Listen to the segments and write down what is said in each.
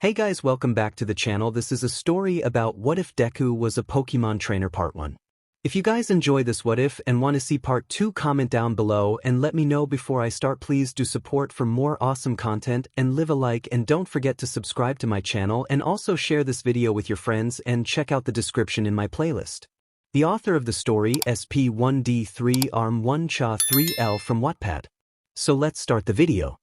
Hey guys, welcome back to the channel. This is a story about What If Deku was a Pokemon trainer part 1. If you guys enjoy this What If and want to see part 2, comment down below and let me know before I start. Please do support for more awesome content and leave a like, and don't forget to subscribe to my channel and also share this video with your friends and check out the description in my playlist. The author of the story SP1D3 𝐴𝐵1𝐴3L from Wattpad. So let's start the video.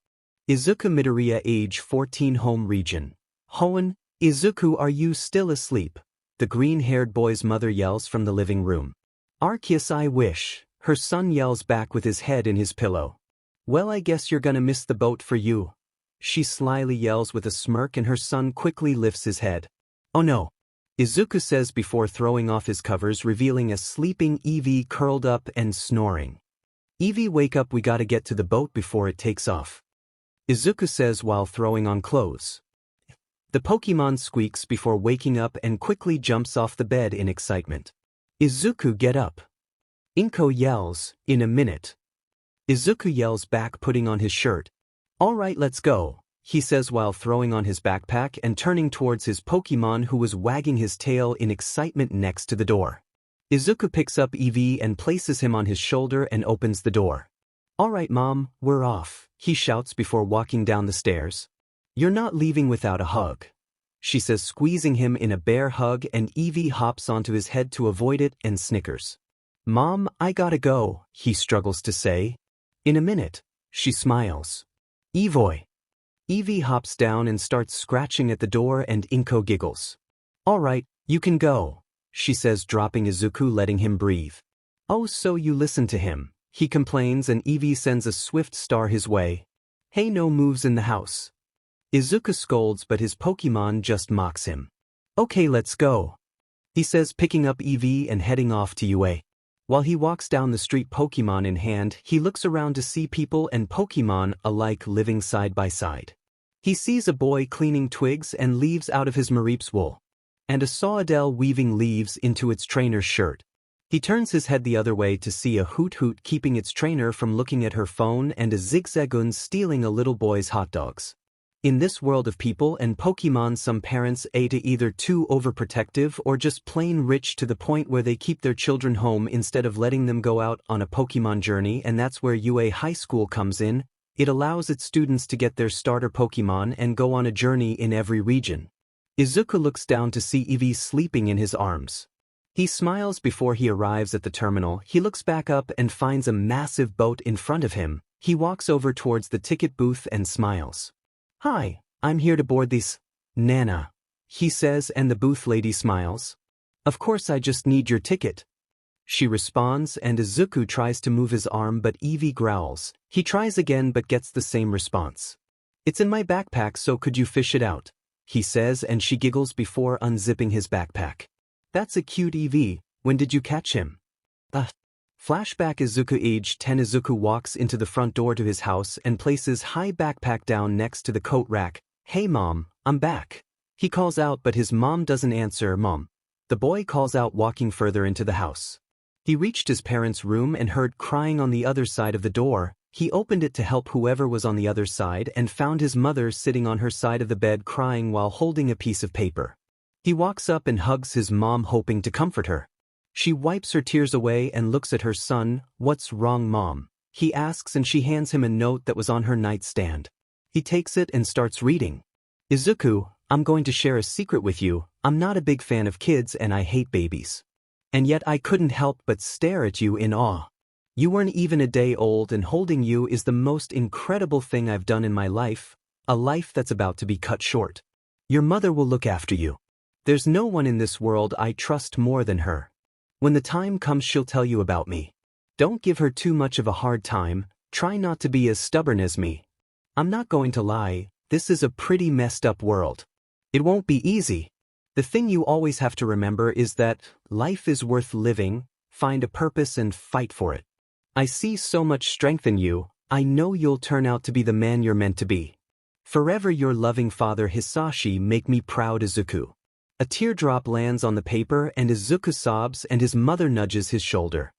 Izuku Midoriya, age 14, home region. Hoenn. Izuku, are you still asleep? The green-haired boy's mother yells from the living room. Arceus, I wish. Her son yells back with his head in his pillow. Well, I guess you're gonna miss the boat for you. She slyly yells with a smirk, and her son quickly lifts his head. Oh no. Izuku says before throwing off his covers, revealing a sleeping Eevee curled up and snoring. Eevee, wake up, we gotta get to the boat before it takes off. Izuku says while throwing on clothes. The Pokemon squeaks before waking up and quickly jumps off the bed in excitement. Izuku, get up. Inko yells, in a minute. Izuku yells back, putting on his shirt. All right, let's go, he says while throwing on his backpack and turning towards his Pokemon, who was wagging his tail in excitement next to the door. Izuku picks up Eevee and places him on his shoulder and opens the door. All right, Mom, we're off, he shouts before walking down the stairs. You're not leaving without a hug, she says, squeezing him in a bear hug, and Eevee hops onto his head to avoid it and snickers. Mom, I gotta go, he struggles to say. In a minute, she smiles. Evoy. Eevee hops down and starts scratching at the door, and Inko giggles. All right, you can go, she says, dropping Izuku, letting him breathe. Oh, so you listen to him, he complains, and Eevee sends a swift star his way. Hey, no moves in the house. Izuku scolds, but his Pokemon just mocks him. Okay, let's go, he says, picking up Eevee and heading off to UA. While he walks down the street, Pokemon in hand, he looks around to see people and Pokemon alike living side by side. He sees a boy cleaning twigs and leaves out of his Mareep's wool, and a Sawdell weaving leaves into its trainer's shirt. He turns his head the other way to see a Hoot keeping its trainer from looking at her phone, and a Zigzagoon stealing a little boy's hot dogs. In this world of people and Pokemon, some parents are either too overprotective or just plain rich to the point where they keep their children home instead of letting them go out on a Pokemon journey, and that's where UA High School comes in. It allows its students to get their starter Pokemon and go on a journey in every region. Izuku looks down to see Eevee sleeping in his arms. He smiles before he arrives at the terminal. He looks back up and finds a massive boat in front of him. He walks over towards the ticket booth and smiles. Hi, I'm here to board this. Nana, he says, and the booth lady smiles. Of course, I just need your ticket, she responds, and Izuku tries to move his arm, but Eevee growls. He tries again but gets the same response. It's in my backpack, so could you fish it out, he says, and she giggles before unzipping his backpack. That's a cute Eevee. When did you catch him? Flashback, Izuku, age 10. Izuku walks into the front door to his house and places high backpack down next to the coat rack. Hey Mom, I'm back, he calls out, but his mom doesn't answer. Mom, the boy calls out, walking further into the house. He reached his parents' room and heard crying on the other side of the door. He opened it to help whoever was on the other side and found his mother sitting on her side of the bed crying while holding a piece of paper. He walks up and hugs his mom, hoping to comfort her. She wipes her tears away and looks at her son. What's wrong, Mom? He asks, and she hands him a note that was on her nightstand. He takes it and starts reading. Izuku, I'm going to share a secret with you. I'm not a big fan of kids and I hate babies. And yet I couldn't help but stare at you in awe. You weren't even a day old, and holding you is the most incredible thing I've done in my life, a life that's about to be cut short. Your mother will look after you. There's no one in this world I trust more than her. When the time comes, she'll tell you about me. Don't give her too much of a hard time. Try not to be as stubborn as me. I'm not going to lie, this is a pretty messed up world. It won't be easy. The thing you always have to remember is that life is worth living. Find a purpose and fight for it. I see so much strength in you. I know you'll turn out to be the man you're meant to be. Forever your loving father, Hisashi. Make me proud, Izuku. A teardrop lands on the paper and Izuku sobs, and his mother nudges his shoulder.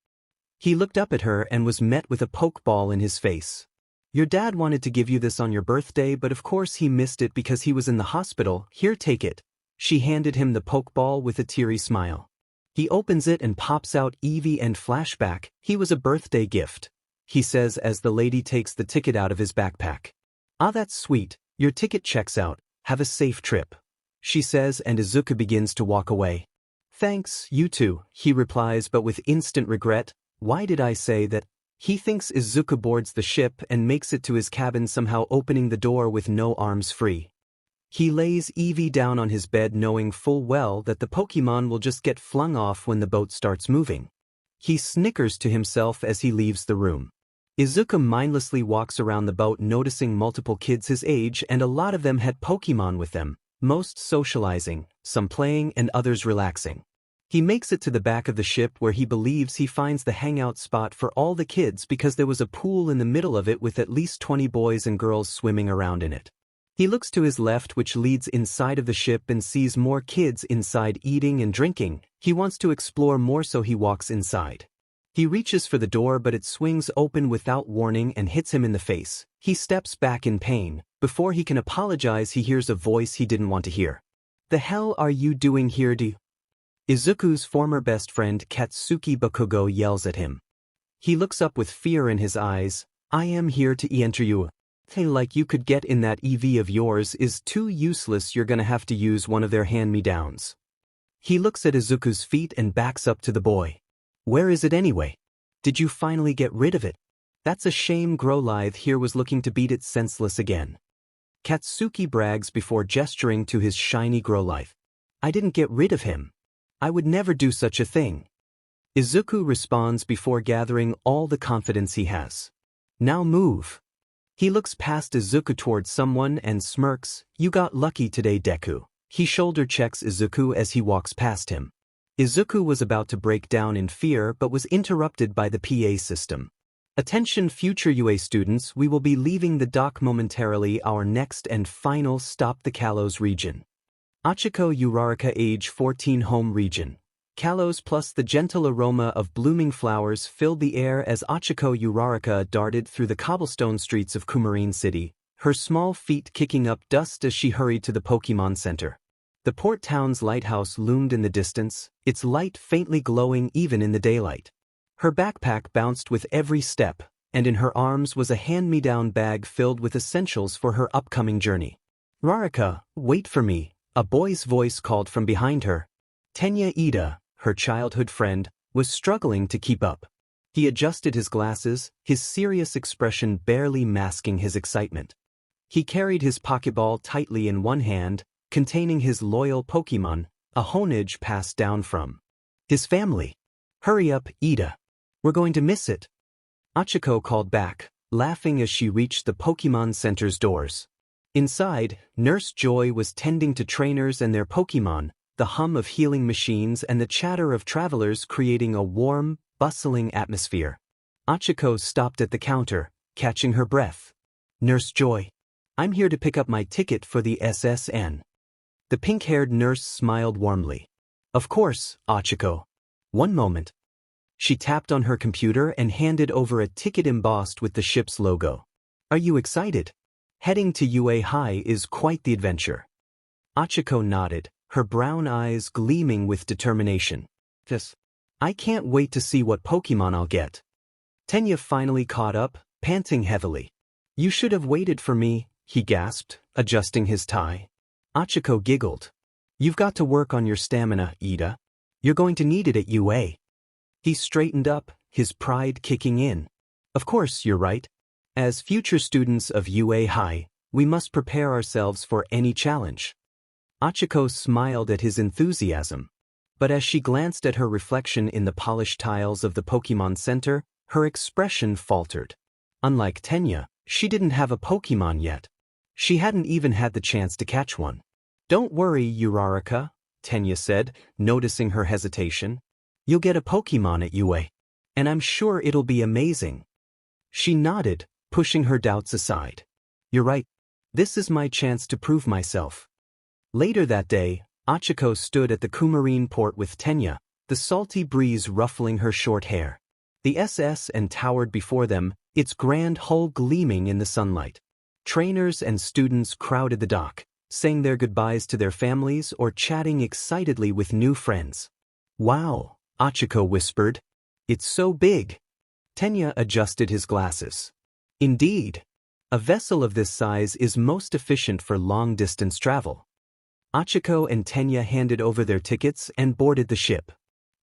He looked up at her and was met with a pokeball in his face. Your dad wanted to give you this on your birthday, but of course he missed it because he was in the hospital. Here, take it. She handed him the Pokeball with a teary smile. He opens it and pops out Eevee and flashback. He was a birthday gift, he says as the lady takes the ticket out of his backpack. Ah, that's sweet. Your ticket checks out. Have a safe trip, she says, and Izuku begins to walk away. Thanks, you too, he replies, but with instant regret. Why did I say that? He thinks Izuku boards the ship and makes it to his cabin, somehow opening the door with no arms free. He lays Eevee down on his bed, knowing full well that the Pokémon will just get flung off when the boat starts moving. He snickers to himself as he leaves the room. Izuku mindlessly walks around the boat, noticing multiple kids his age, and a lot of them had Pokémon with them, most socializing, some playing and others relaxing. He makes it to the back of the ship where he believes he finds the hangout spot for all the kids because there was a pool in the middle of it with at least 20 boys and girls swimming around in it. He looks to his left, which leads inside of the ship, and sees more kids inside eating and drinking. He wants to explore more, so he walks inside. He reaches for the door, but it swings open without warning and hits him in the face. He steps back in pain. Before he can apologize, he hears a voice he didn't want to hear. The hell are you doing here, Izuku's former best friend Katsuki Bakugo yells at him. He looks up with fear in his eyes. I am here to enter you. Like you could get in that Eevee of yours is too useless, you're gonna have to use one of their hand-me-downs. He looks at Izuku's feet and backs up to the boy. Where is it anyway? Did you finally get rid of it? That's a shame. 𝐒𝐻𝐼 here was looking to beat it senseless again. Katsuki brags before gesturing to his shiny 𝐒𝐻𝐼. I didn't get rid of him. I would never do such a thing. Izuku responds before gathering all the confidence he has. Now move. He looks past Izuku towards someone and smirks. You got lucky today, Deku. He shoulder checks Izuku as he walks past him. Izuku was about to break down in fear but was interrupted by the PA system. Attention future UA students, we will be leaving the dock momentarily. Our next and final stop, the Kalos region. 𝐒𝐻𝐼 age 14 home region. Kalos plus the gentle aroma of blooming flowers filled the air as 𝐒𝐻𝐼 darted through the cobblestone streets of Coumarin City, her small feet kicking up dust as she hurried to the Pokémon Center. The port town's lighthouse loomed in the distance, its light faintly glowing even in the daylight. Her backpack bounced with every step, and in her arms was a hand-me-down bag filled with essentials for her upcoming journey. Rarika, wait for me, a boy's voice called from behind her. Tenya Ida, her childhood friend, was struggling to keep up. He adjusted his glasses, his serious expression barely masking his excitement. He carried his Pokeball tightly in one hand, containing his loyal Pokémon, a 𝐻𝐼 passed down from his family. Hurry up, Ida. We're going to miss it. 𝐒𝐻𝐼 called back, laughing as she reached the Pokémon Center's doors. Inside, Nurse Joy was tending to trainers and their Pokémon, the hum of healing machines and the chatter of travelers creating a warm, bustling atmosphere. 𝐒𝐻𝐼 stopped at the counter, catching her breath. Nurse Joy. I'm here to pick up my ticket for the SSN. The pink-haired nurse smiled warmly. Of course, 𝐒𝐻𝐼. One moment. She tapped on her computer and handed over a ticket embossed with the ship's logo. Are you excited? Heading to UA High is quite the adventure. 𝐒𝐻𝐼 nodded, her brown eyes gleaming with determination. Yes. I can't wait to see what Pokémon I'll get. Tenya finally caught up, panting heavily. You should have waited for me, he gasped, adjusting his tie. 𝐒𝐻𝐼 giggled. You've got to work on your stamina, Ida. You're going to need it at UA. He straightened up, his pride kicking in. Of course, you're right. As future students of UA High, we must prepare ourselves for any challenge. 𝐒𝐻𝐼 smiled at his enthusiasm. But as she glanced at her reflection in the polished tiles of the Pokémon Center, her expression faltered. Unlike Tenya, she didn't have a Pokémon yet. She hadn't even had the chance to catch one. Don't worry, Rarika, Tenya said, noticing her hesitation. You'll get a Pokémon at UA. And I'm sure it'll be amazing. She nodded, pushing her doubts aside. You're right. This is my chance to prove myself. Later that day, 𝐒𝐻𝐼 stood at the Coumarin port with Tenya, the salty breeze ruffling her short hair. The SSN towered before them, its grand hull gleaming in the sunlight. Trainers and students crowded the dock, saying their goodbyes to their families or chatting excitedly with new friends. "Wow," 𝐻𝐸𝐿 whispered. "It's so big." 𝗕𝐻 adjusted his glasses. "Indeed. A vessel of this size is most efficient for long-distance travel." 𝐻𝐸𝐿 and 𝗕𝐻 handed over their tickets and boarded the ship.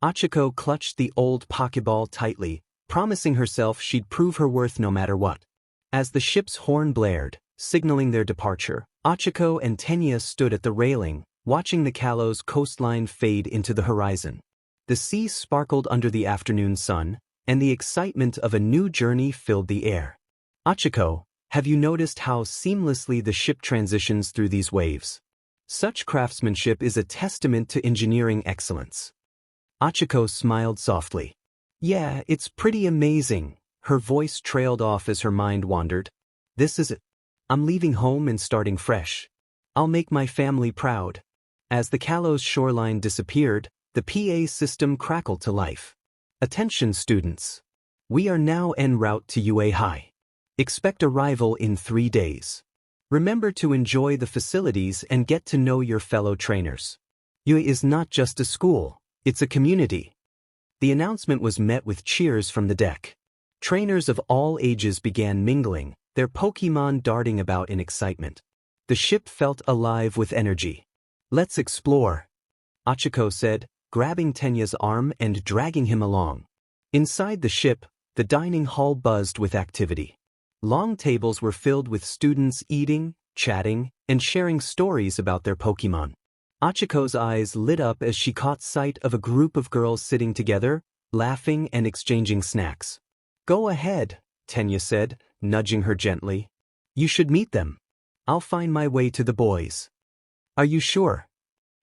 𝐻𝐸𝐿 clutched the old Pokeball tightly, promising herself she'd prove her worth no matter what. As the ship's horn blared, signaling their departure, 𝐻𝐸𝐿 and 𝗕𝐻 stood at the railing, watching the Kalos coastline fade into the horizon. The sea sparkled under the afternoon sun, and the excitement of a new journey filled the air. "𝐻𝐸𝐿, have you noticed how seamlessly the ship transitions through these waves? Such craftsmanship is a testament to engineering excellence." 𝐻𝐸𝐿 smiled softly. "Yeah, it's pretty amazing." Her voice trailed off as her mind wandered. "This is it. I'm leaving home and starting fresh. I'll make my family proud." As the Kalos shoreline disappeared, the PA system crackled to life. "Attention students. We are now en route to UA High. Expect arrival in 3 days. Remember to enjoy the facilities and get to know your fellow trainers. UA is not just a school, it's a community." The announcement was met with cheers from the deck. Trainers of all ages began mingling, their Pokémon darting about in excitement. The ship felt alive with energy. "Let's explore," 𝐻𝐸𝐿 said, grabbing 𝗕𝐻's arm and dragging him along. Inside the ship, the dining hall buzzed with activity. Long tables were filled with students eating, chatting, and sharing stories about their Pokémon. 𝐻𝐸𝐿's eyes lit up as she caught sight of a group of girls sitting together, laughing and exchanging snacks. "Go ahead," 𝗕𝐻 said, nudging her gently. "You should meet them. I'll find my way to the boys." "Are you sure?"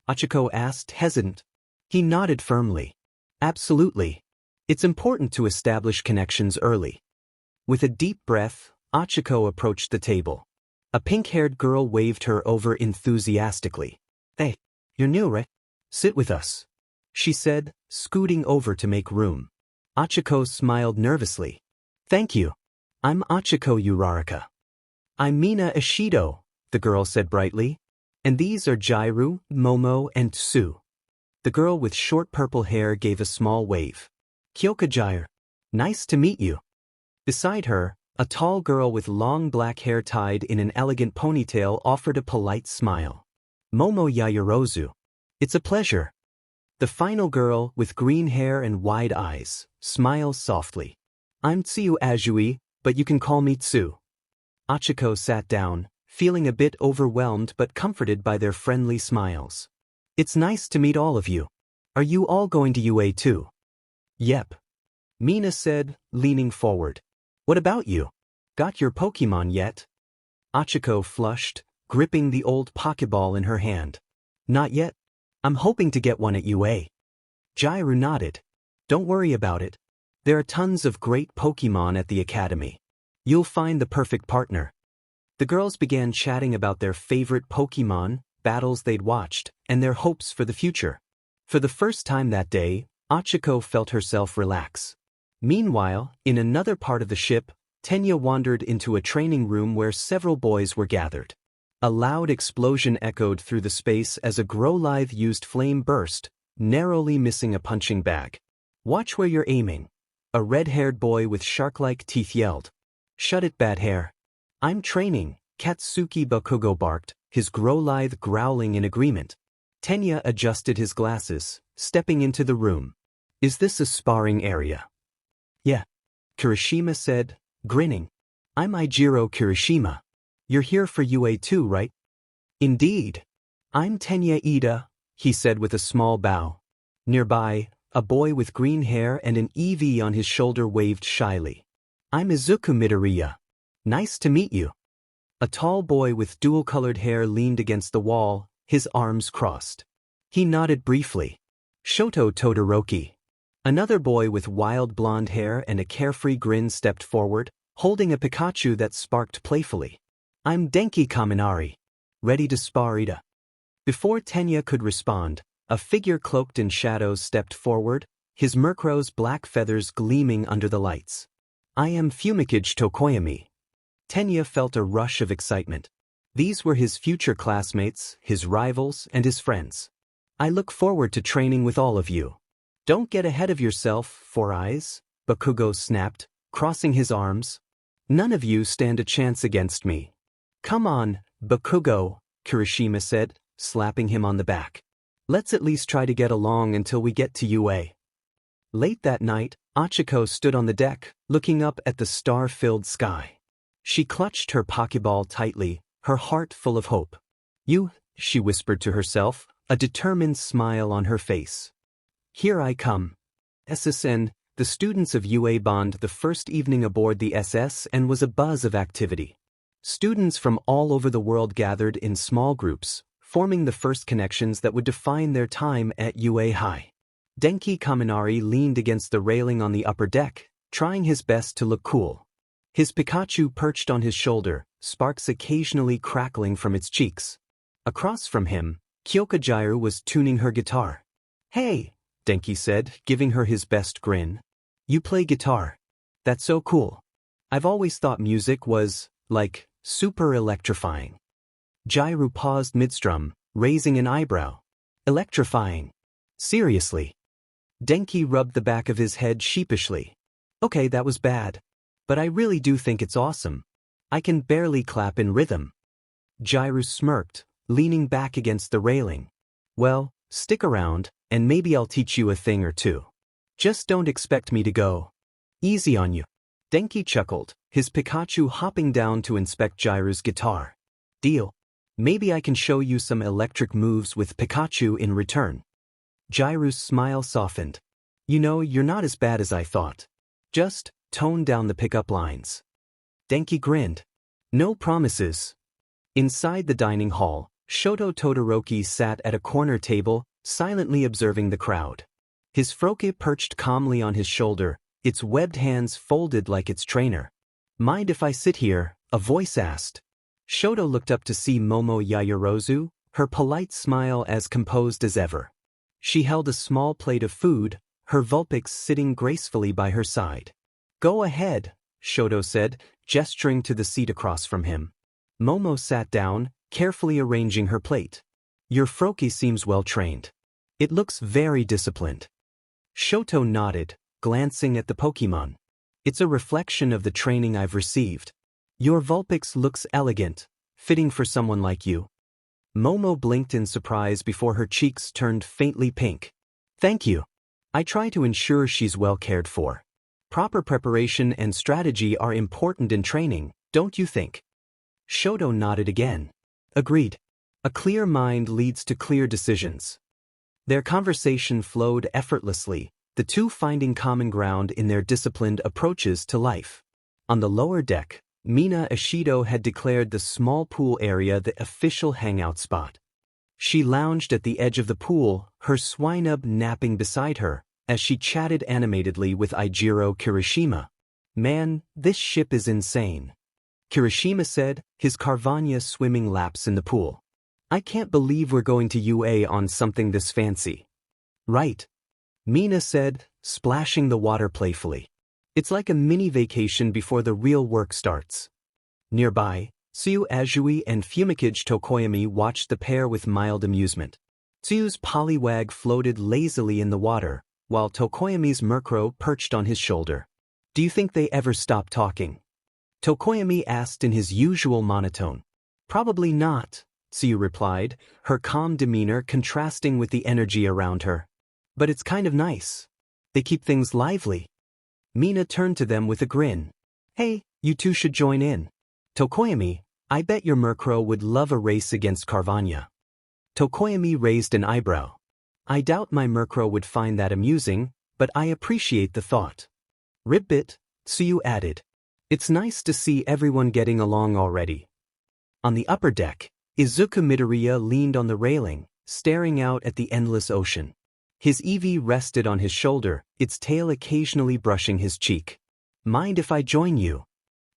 𝐻𝐸𝐿 asked, hesitant. He nodded firmly. "Absolutely. It's important to establish connections early." With a deep breath, 𝐻𝐸𝐿 approached the table. A pink-haired girl waved her over enthusiastically. "Hey, you're new, right? Sit with us," she said, scooting over to make room. 𝐻𝐸𝐿 smiled nervously. "Thank you. I'm 𝐻𝐸𝐿 𝐒𝐵𝐼𝐻. "I'm Mina Ishido," the girl said brightly. "And these are Jairu, Momo, and Tsu." The girl with short purple hair gave a small wave. "𝐭𝐝. Nice to meet you." Beside her, a tall girl with long black hair tied in an elegant ponytail offered a polite smile. "Momo Yayorozu. It's a pleasure." The final girl, with green hair and wide eyes, smiles softly. "I'm Tsuyu Azui, but you can call me Tsu." 𝐻𝐸𝐿 sat down, feeling a bit overwhelmed but comforted by their friendly smiles. "It's nice to meet all of you. Are you all going to UA too?" "Yep," Mina said, leaning forward. "What about you? Got your Pokémon yet?" 𝐻𝐸𝐿 flushed, gripping the old Pokeball in her hand. "Not yet. I'm hoping to get one at UA." Jairu nodded. "Don't worry about it. There are tons of great Pokémon at the academy. You'll find the perfect partner." The girls began chatting about their favorite Pokémon, battles they'd watched, and their hopes for the future. For the first time that day, 𝐻𝐸𝐿 felt herself relax. Meanwhile, in another part of the ship, 𝗕𝐻 wandered into a training room where several boys were gathered. A loud explosion echoed through the space as a 𝗔𝗨𝐬𝐼𝐧 flame burst, narrowly missing a punching bag. "Watch where you're aiming," a red-haired boy with shark-like teeth yelled. "Shut it, bad hair. I'm training," Katsuki Bakugo barked, his 𝗔𝗨𝐬𝐽 growling in agreement. 𝗕𝐻 adjusted his glasses, stepping into the room. "Is this a sparring area?" "Yeah," Kirishima said, grinning. "I'm Eijiro Kirishima. You're here for UA too, right?" "Indeed. I'm 𝗕𝐻 Ida," he said with a small bow. Nearby, a boy with green hair and an EV on his shoulder waved shyly. "I'm Izuku Midoriya. Nice to meet you." A tall boy with dual-colored hair leaned against the wall, his arms crossed. He nodded briefly. "Shoto Todoroki." Another boy with wild blonde hair and a carefree grin stepped forward, holding a Pikachu that sparked playfully. "I'm Denki Kaminari. Ready to spar Ida." Before 𝗕𝐻 could respond, a figure cloaked in shadows stepped forward, his Murkrow's black feathers gleaming under the lights. I am 𝐒𝐭𝐴𝐲 𝐔𝐻𝐿. Tenya felt a rush of excitement. These were his future classmates, his rivals, and his friends. I look forward to training with all of you. Don't get ahead of yourself, Four Eyes, Bakugo snapped, crossing his arms. None of you stand a chance against me. Come on, Bakugo, Kirishima said, slapping him on the back. Let's at least try to get along until we get to UA. Late that night, 𝐻𝐿 stood on the deck, looking up at the star-filled sky. She clutched her Pokeball tightly, her heart full of hope. You, she whispered to herself, a determined smile on her face. Here I come. SSN, the students of UA Bond the first evening aboard the SS and was a buzz of activity. Students from all over the world gathered in small groups, forming the first connections that would define their time at UA High. Denki Kaminari leaned against the railing on the upper deck, trying his best to look cool. His Pikachu perched on his shoulder, sparks occasionally crackling from its cheeks. Across from him, 𝐒𝐲𝐽 was tuning her guitar. Hey, Denki said, giving her his best grin. You play guitar. That's so cool. I've always thought music was, like, super electrifying. Gyru paused midstrum, raising an eyebrow. Electrifying. Seriously. Denki rubbed the back of his head sheepishly. Okay, that was bad. But I really do think it's awesome. I can barely clap in rhythm. Gyru smirked, leaning back against the railing. Well, stick around, and maybe I'll teach you a thing or two. Just don't expect me to go easy on you. Denki chuckled, his Pikachu hopping down to inspect Gyru's guitar. Deal. Maybe I can show you some electric moves with Pikachu in return. Gyru's smile softened. You know, you're not as bad as I thought. Just tone down the pickup lines. Denki grinned. No promises. Inside the dining hall, Shoto Todoroki sat at a corner table, silently observing the crowd. His Froakie perched calmly on his shoulder, its webbed hands folded like its trainer. Mind if I sit here? A voice asked. Shoto looked up to see Momo Yaoyorozu, her polite smile as composed as ever. She held a small plate of food, her Vulpix sitting gracefully by her side. Go ahead, Shoto said, gesturing to the seat across from him. Momo sat down, carefully arranging her plate. Your Froakie seems well trained. It looks very disciplined. Shoto nodded, glancing at the Pokémon. It's a reflection of the training I've received. Your Vulpix looks elegant, fitting for someone like you. Momo blinked in surprise before her cheeks turned faintly pink. Thank you. I try to ensure she's well cared for. Proper preparation and strategy are important in training, don't you think? Shoto nodded again. Agreed. A clear mind leads to clear decisions. Their conversation flowed effortlessly, the two finding common ground in their disciplined approaches to life. On the lower deck, Mina Ishido had declared the small pool area the official hangout spot. She lounged at the edge of the pool, her swinub napping beside her, as she chatted animatedly with Eijiro Kirishima. Man, this ship is insane. Kirishima said, his Carvana swimming laps in the pool. I can't believe we're going to UA on something this fancy. Right. Mina said, splashing the water playfully. It's like a mini vacation before the real work starts. Nearby, Tsuyu Azui and 𝐒𝐭𝐴𝐲 𝐔𝐻𝐿 watched the pair with mild amusement. Tsuyu's Poliwag floated lazily in the water, while 𝐒𝐭𝐴𝐲's Murkrow perched on his shoulder. Do you think they ever stop talking? 𝐒𝐿𝐴𝐲 asked in his usual monotone. Probably not, Tsuyu replied, her calm demeanor contrasting with the energy around her. But it's kind of nice. They keep things lively. Mina turned to them with a grin. Hey, you two should join in. 𝐒𝐿𝐴𝐲, I bet your Murkrow would love a race against Carvana. 𝐒𝐿𝐴𝐲 raised an eyebrow. I doubt my Murkrow would find that amusing, but I appreciate the thought. Ribbit, Tsuyu added. It's nice to see everyone getting along already. On the upper deck, Izuku Midoriya leaned on the railing, staring out at the endless ocean. His Eevee rested on his shoulder, its tail occasionally brushing his cheek. Mind if I join you?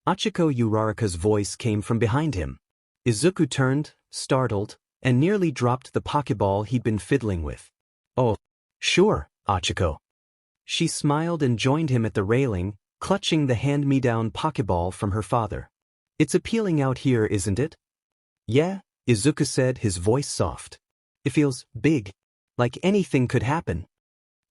Izuku Uraraka's voice came from behind him. Izuku turned, startled, and nearly dropped the Pokeball he'd been fiddling with. Oh, sure, Izuku. She smiled and joined him at the railing, clutching the hand-me-down Pokeball from her father. "It's appealing out here, isn't it?" "Yeah," Izuku said, his voice soft. "It feels big, like anything could happen."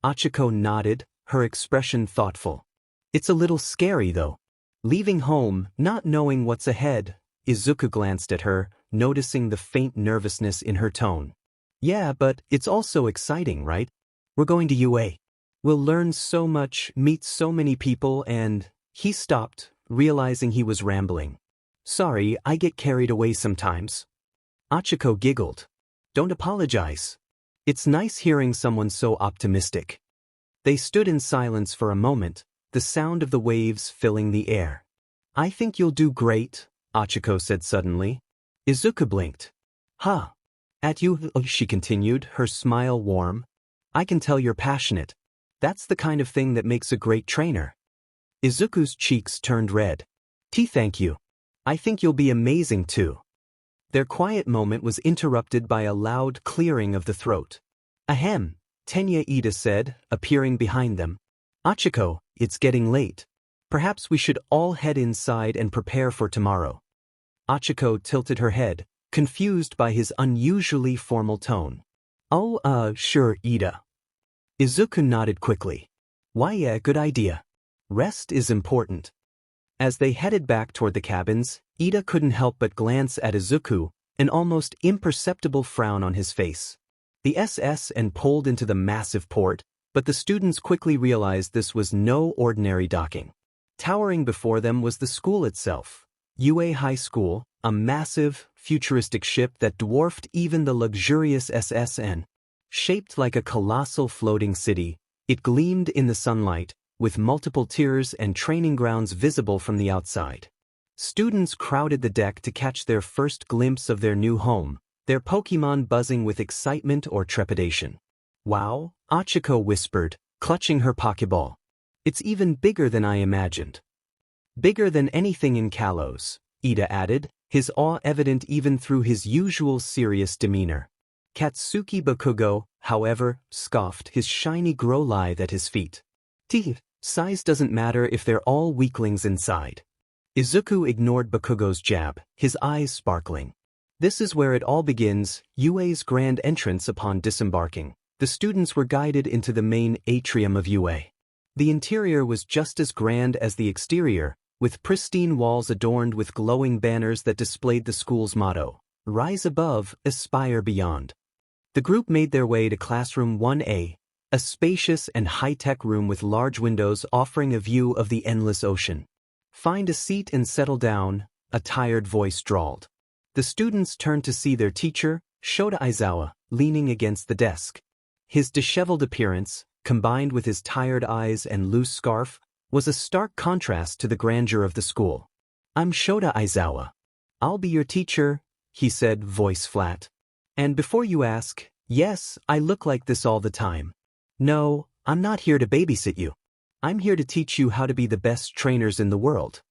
𝐻𝐸𝐿 nodded, her expression thoughtful. "It's a little scary though. Leaving home, not knowing what's ahead." Izuku glanced at her, noticing the faint nervousness in her tone. "Yeah, but it's also exciting, right? We're going to UA. We'll learn so much, meet so many people, and..." He stopped, realizing he was rambling. "Sorry, I get carried away sometimes." 𝐻𝐸𝐿 giggled. "Don't apologize. It's nice hearing someone so optimistic." They stood in silence for a moment, the sound of the waves filling the air. "I think you'll do great," 𝐻𝐸𝐿 said suddenly. Izuku blinked. "Huh. At you," she continued, her smile warm. "I can tell you're passionate. That's the kind of thing that makes a great trainer." Izuku's cheeks turned red. "Thank you. I think you'll be amazing too." Their quiet moment was interrupted by a loud clearing of the throat. "Ahem," 𝗕𝗫𝐻𝐸𝐻𝐸 said, appearing behind them. "𝐻𝐸𝐿, it's getting late. Perhaps we should all head inside and prepare for tomorrow." 𝐻𝐸𝐿 tilted her head, confused by his unusually formal tone. "Oh, sure, Ida." Izuku nodded quickly. "Why, yeah, good idea. Rest is important." As they headed back toward the cabins, Ida couldn't help but glance at Izuku, an almost imperceptible frown on his face. The 𝑠𝑠 pulled into the massive port, but the students quickly realized this was no ordinary docking. Towering before them was the school itself, UA High School, a massive, futuristic ship that dwarfed even the luxurious 𝑠𝑠. Shaped like a colossal floating city, it gleamed in the sunlight, with multiple tiers and training grounds visible from the outside. Students crowded the deck to catch their first glimpse of their new home, their Pokémon buzzing with excitement or trepidation. "Wow," 𝐻𝐸𝐿 whispered, clutching her Pokeball. "It's even bigger than I imagined." "Bigger than anything in Kalos," Ida added, his awe evident even through his usual serious demeanor. Katsuki-Bakugo, however, scoffed, his shiny Growlithe at his feet. Size doesn't matter if they're all weaklings inside." Izuku ignored Bakugo's jab, his eyes sparkling. This is where it all begins, UA's grand entrance. Upon disembarking, the students were guided into the main atrium of UA. The interior was just as grand as the exterior, with pristine walls adorned with glowing banners that displayed the school's motto, "Rise above, aspire beyond." The group made their way to Classroom 1A, a spacious and high-tech room with large windows offering a view of the endless ocean. "Find a seat and settle down," a tired voice drawled. The students turned to see their teacher, Shota Aizawa, leaning against the desk. His disheveled appearance, combined with his tired eyes and loose scarf, was a stark contrast to the grandeur of the school. "I'm Shota Aizawa. I'll be your teacher," he said, voice flat. "And before you ask, yes, I look like this all the time. No, I'm not here to babysit you. I'm here to teach you how to be the best trainers in the world."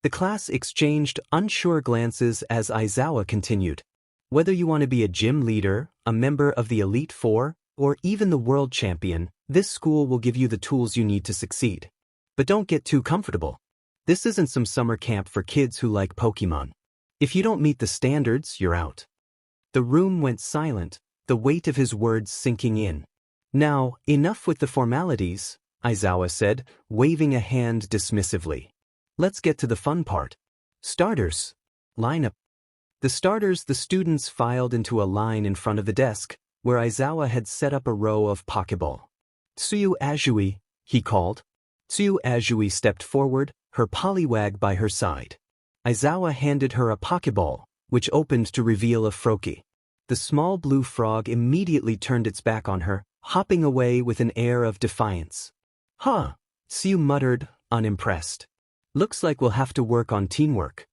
The class exchanged unsure glances as Aizawa continued. "Whether you want to be a gym leader, a member of the Elite Four, or even the world champion, this school will give you the tools you need to succeed. But don't get too comfortable. This isn't some summer camp for kids who like Pokémon. If you don't meet the standards, you're out." The room went silent, the weight of his words sinking in. "Now, enough with the formalities," Aizawa said, waving a hand dismissively. "Let's get to the fun part. Starters. Line up." The students filed into a line in front of the desk, where Aizawa had set up a row of Pokeball. "𝐶𝐬𝐻𝐸𝐻𝐸𝐿, he called. 𝐶𝐬𝐻𝐸𝐻𝐸𝐿 stepped forward, her Poliwag by her side. Aizawa handed her a Pokeball, which opened to reveal a Froakie. The small blue frog immediately turned its back on her, hopping away with an air of defiance. "Huh," 𝐶𝐬 muttered, unimpressed. "Looks like we'll have to work on teamwork."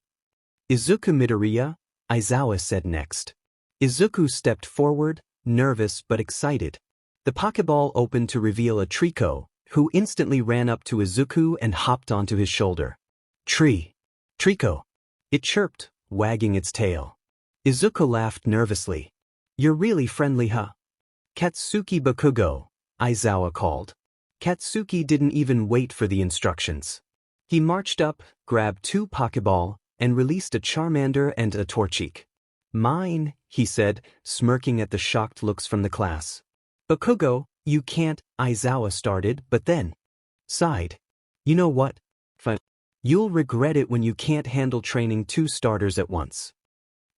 "Izuku Midoriya," Aizawa said next. Izuku stepped forward, nervous but excited. The Pokeball opened to reveal a Trico, who instantly ran up to Izuku and hopped onto his shoulder. Trico," it chirped, wagging its tail. Izuku laughed nervously. "You're really friendly, huh?" "Katsuki-Bakugo," Aizawa called. Katsuki didn't even wait for the instructions. He marched up, grabbed 2 Pokeball, and released a Charmander and a Torchic. Mine, he said, smirking at the shocked looks from the class. Bakugo, you can't, Aizawa started, but then sighed. You know what? You'll regret it when you can't handle training 2 starters at once.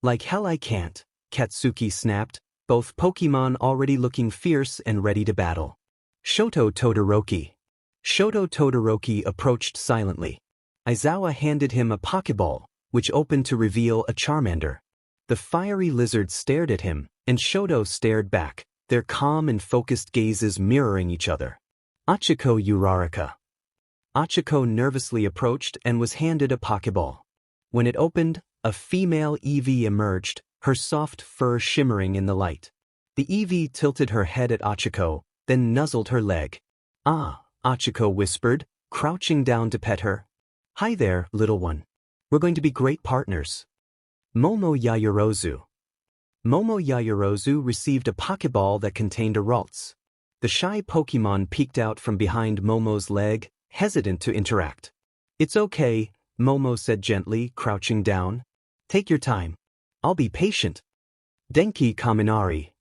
Like hell I can't, Katsuki snapped, both Pokemon already looking fierce and ready to battle. Shoto Todoroki. Shoto Todoroki approached silently. Aizawa handed him a Pokeball, which opened to reveal a Charmander. The fiery lizard stared at him, and Shoto stared back, their calm and focused gazes mirroring each other. Izuku Midoriya. Izuku nervously approached and was handed a Pokeball. When it opened, a female Eevee emerged, her soft fur shimmering in the light. The Eevee tilted her head at Izuku, then nuzzled her leg. Ah, Izuku whispered, crouching down to pet her. Hi there, little one. We're going to be great partners. Momo Yaoyorozu. Momo Yaoyorozu received a Pokeball that contained a Ralts. The shy Pokemon peeked out from behind Momo's leg, hesitant to interact. It's okay, Momo said gently, crouching down. Take your time. I'll be patient. Denki Kaminari.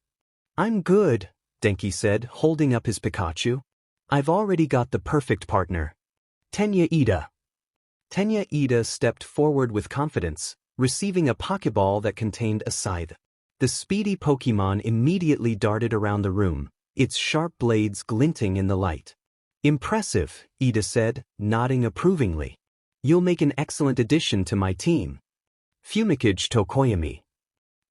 I'm good, Denki said, holding up his Pikachu. I've already got the perfect partner. Tenya Ida. Tenya Ida stepped forward with confidence, receiving a Pokeball that contained a scythe. The speedy Pokemon immediately darted around the room, its sharp blades glinting in the light. Impressive, Ida said, nodding approvingly. You'll make an excellent addition to my team. 𝗕𝗁𝐾𝐽𝐻 Tokoyami.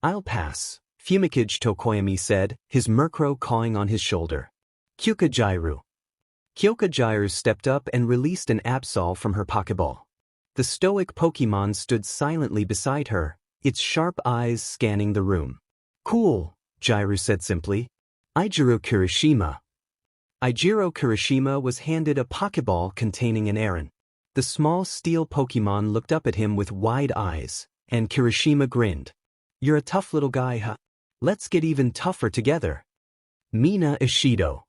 I'll pass, 𝗕𝗁𝐾𝐽𝐻 Tokoyami said, his Murkrow cawing on his shoulder. 𝐭𝐾𝐲 𝐷𝗀𝗏 stepped up and released an Absol from her Pokeball. The stoic Pokemon stood silently beside her, its sharp eyes scanning the room. Cool, Ghiryu said simply. Ijiro Kirishima. Ijiro Kirishima was handed a Pokeball containing an Aron. The small steel Pokemon looked up at him with wide eyes, and Kirishima grinned. You're a tough little guy, huh? Let's get even tougher together. Mina Ishido.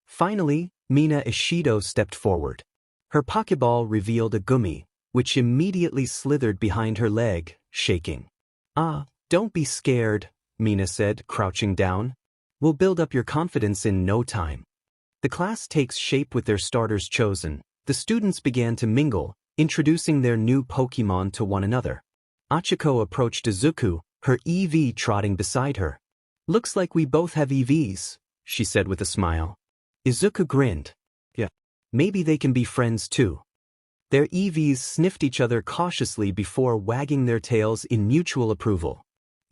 Finally, Mina Ishido stepped forward. Her Pokeball revealed a Gummy, which immediately slithered behind her leg, shaking. Ah, don't be scared, Mina said, crouching down. We'll build up your confidence in no time. The class takes shape with their starters chosen. The students began to mingle, introducing their new Pokemon to one another. Izuku approached Izuku, her Eevee trotting beside her. Looks like we both have EVs, she said with a smile. Izuku grinned. Yeah, maybe they can be friends too. Their EVs sniffed each other cautiously before wagging their tails in mutual approval.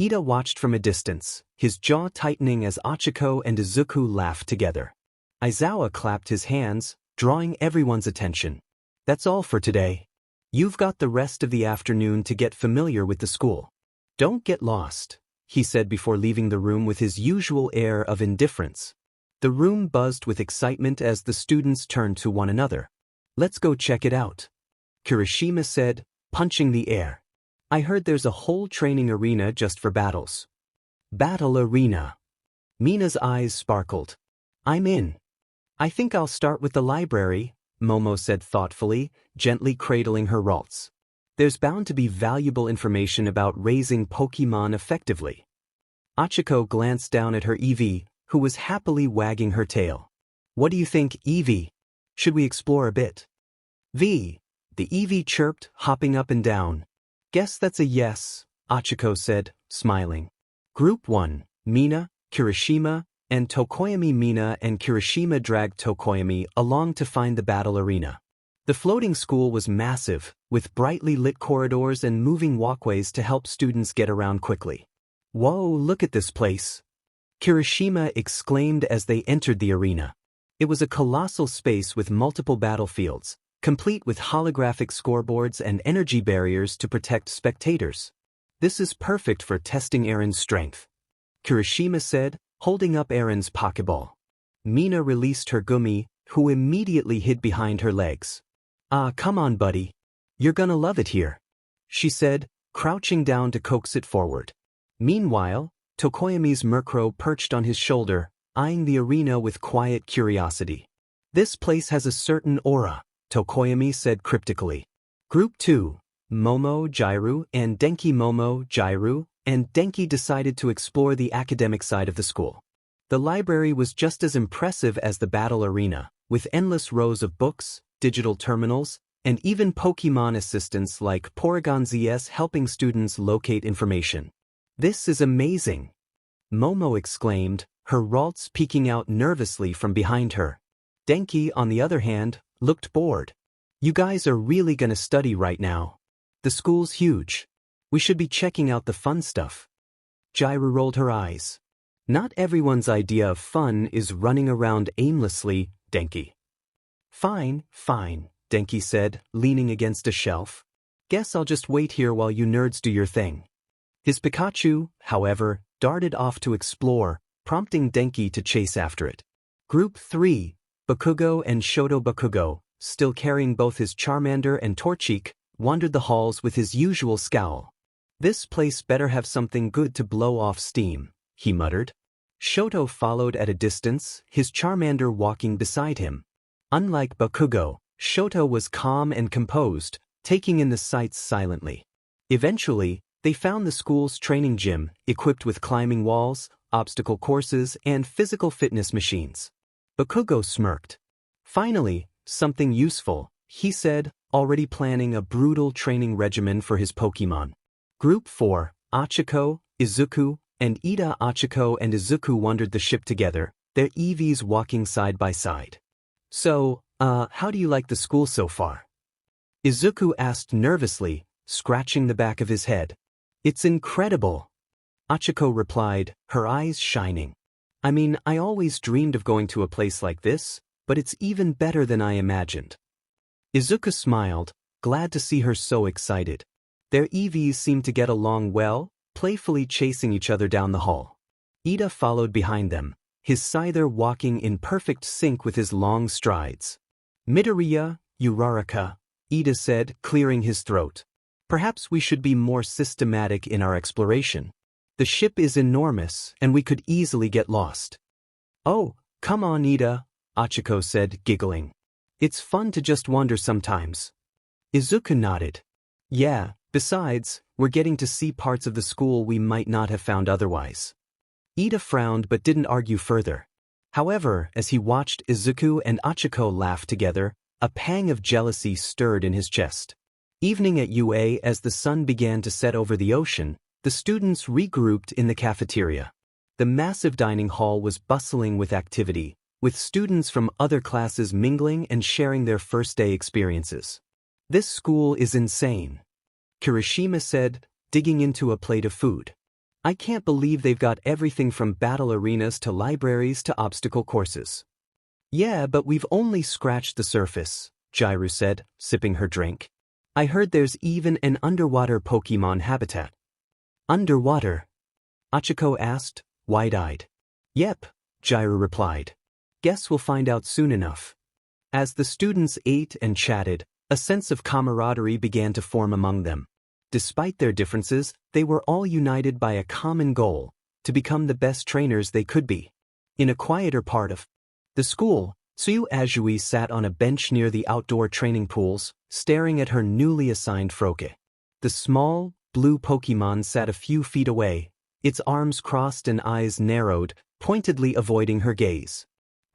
Ida watched from a distance, his jaw tightening as Izuku and Izuku laughed together. Aizawa clapped his hands, drawing everyone's attention. That's all for today. You've got the rest of the afternoon to get familiar with the school. Don't get lost, he said before leaving the room with his usual air of indifference. The room buzzed with excitement as the students turned to one another. Let's go check it out, Kirishima said, punching the air. I heard there's a whole training arena just for battles. Battle arena. Mina's eyes sparkled. I'm in. I think I'll start with the library, Momo said thoughtfully, gently cradling her Ralts. There's bound to be valuable information about raising Pokemon effectively. Izuku glanced down at her Eevee, who was happily wagging her tail. What do you think, Eevee? Should we explore a bit? The Eevee chirped, hopping up and down. Guess that's a yes, Izuku said, smiling. Group 1, Mina, Kirishima, and Tokoyami. Mina and Kirishima dragged Tokoyami along to find the battle arena. The floating school was massive, with brightly lit corridors and moving walkways to help students get around quickly. Whoa, look at this place! Kirishima exclaimed as they entered the arena. It was a colossal space with multiple battlefields, complete with holographic scoreboards and energy barriers to protect spectators. This is perfect for testing Aaron's strength, Kirishima said, holding up Aaron's Pokeball. Mina released her Gummy, who immediately hid behind her legs. Ah, come on, buddy. You're gonna love it here, she said, crouching down to coax it forward. Meanwhile, Tokoyami's Murkrow perched on his shoulder, eyeing the arena with quiet curiosity. This place has a certain aura, Tokoyami said cryptically. Group 2, Momo, 𝐤𝐸𝐽, and Denki Momo, 𝐤𝐸𝐽, and Denki decided to explore the academic side of the school. The library was just as impressive as the battle arena, with endless rows of books, digital terminals, and even Pokémon assistants like 𝗵𝗏𝐺𝐻 helping students locate information. This is amazing! Momo exclaimed, her ralts peeking out nervously from behind her. Denki, on the other hand, looked bored. You guys are really gonna study right now. The school's huge. We should be checking out the fun stuff. 𝐤𝐸𝐽 rolled her eyes. Not everyone's idea of fun is running around aimlessly, Denki. Fine, Denki said, leaning against a shelf. Guess I'll just wait here while you nerds do your thing. His Pikachu, however, darted off to explore, prompting Denki to chase after it. Group 3, Bakugo and Shoto Bakugo, still carrying both his Charmander and Torchic, wandered the halls with his usual scowl. This place better have something good to blow off steam, he muttered. Shoto followed at a distance, his Charmander walking beside him. Unlike Bakugo, Shoto was calm and composed, taking in the sights silently. Eventually, they found the school's training gym, equipped with climbing walls, obstacle courses, and physical fitness machines. Bakugo smirked. Finally, something useful, he said, already planning a brutal training regimen for his Pokémon. Group 4, Ichiko, Izuku, and Ichiko and Izuku wandered the ship together, their EVs walking side by side. So, how do you like the school so far? Izuku asked nervously, scratching the back of his head. It's incredible. Ichiko replied, her eyes shining. I mean, I always dreamed of going to a place like this, but it's even better than I imagined. Izuku smiled, glad to see her so excited. Their EVs seemed to get along well, playfully chasing each other down the hall. Ida followed behind them, his scyther walking in perfect sync with his long strides. Midoriya, Uraraka, Ida said, clearing his throat. Perhaps we should be more systematic in our exploration. The ship is enormous, and we could easily get lost. Oh, come on, Ida, Ichiko said, giggling. It's fun to just wander sometimes. Izuku nodded. Yeah, besides, we're getting to see parts of the school we might not have found otherwise. Ida frowned but didn't argue further. However, as he watched Izuku and Ichiko laugh together, a pang of jealousy stirred in his chest. Evening at UA, as the sun began to set over the ocean, the students regrouped in the cafeteria. The massive dining hall was bustling with activity, with students from other classes mingling and sharing their first-day experiences. This school is insane, Kirishima said, digging into a plate of food. I can't believe they've got everything from battle arenas to libraries to obstacle courses. Yeah, but we've only scratched the surface, 𝐤𝐸𝐽 said, sipping her drink. I heard there's even an underwater Pokémon habitat. Underwater? Ichiko asked, wide-eyed. Yep, 𝐤𝐸𝐽 replied. Guess we'll find out soon enough. As the students ate and chatted, a sense of camaraderie began to form among them. Despite their differences, they were all united by a common goal, to become the best trainers they could be. In a quieter part of the school, Tsuyu Azui sat on a bench near the outdoor training pools, staring at her newly assigned Froakie. The small, blue Pokémon sat a few feet away, its arms crossed and eyes narrowed, pointedly avoiding her gaze.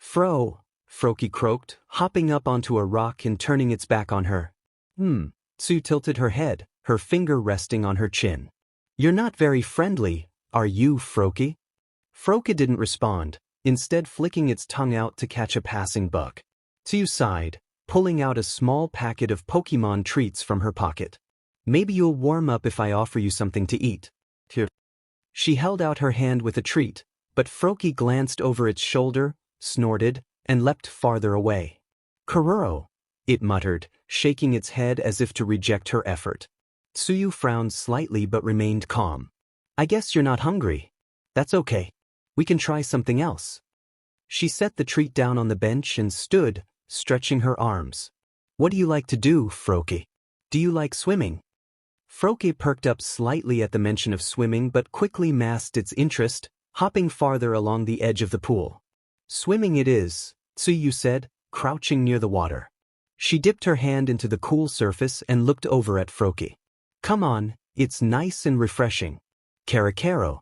Froakie croaked, hopping up onto a rock and turning its back on her. Tsuyu tilted her head, her finger resting on her chin. You're not very friendly, are you, Froakie? Froakie didn't respond, instead flicking its tongue out to catch a passing bug. Tsuyu sighed, pulling out a small packet of Pokémon treats from her pocket. Maybe you'll warm up if I offer you something to eat. Here. She held out her hand with a treat, but Froakie glanced over its shoulder, snorted, and leapt farther away. Kuroro, it muttered, shaking its head as if to reject her effort. Tsuyu frowned slightly but remained calm. I guess you're not hungry. That's okay. We can try something else. She set the treat down on the bench and stood, stretching her arms. What do you like to do, Froakie? Do you like swimming? Froakie perked up slightly at the mention of swimming but quickly masked its interest, hopping farther along the edge of the pool. Swimming it is, Tsuyu said, crouching near the water. She dipped her hand into the cool surface and looked over at 𝗂𝐭𝐻𝐿. Come on, it's nice and refreshing. 𝐤𝐻𝐿.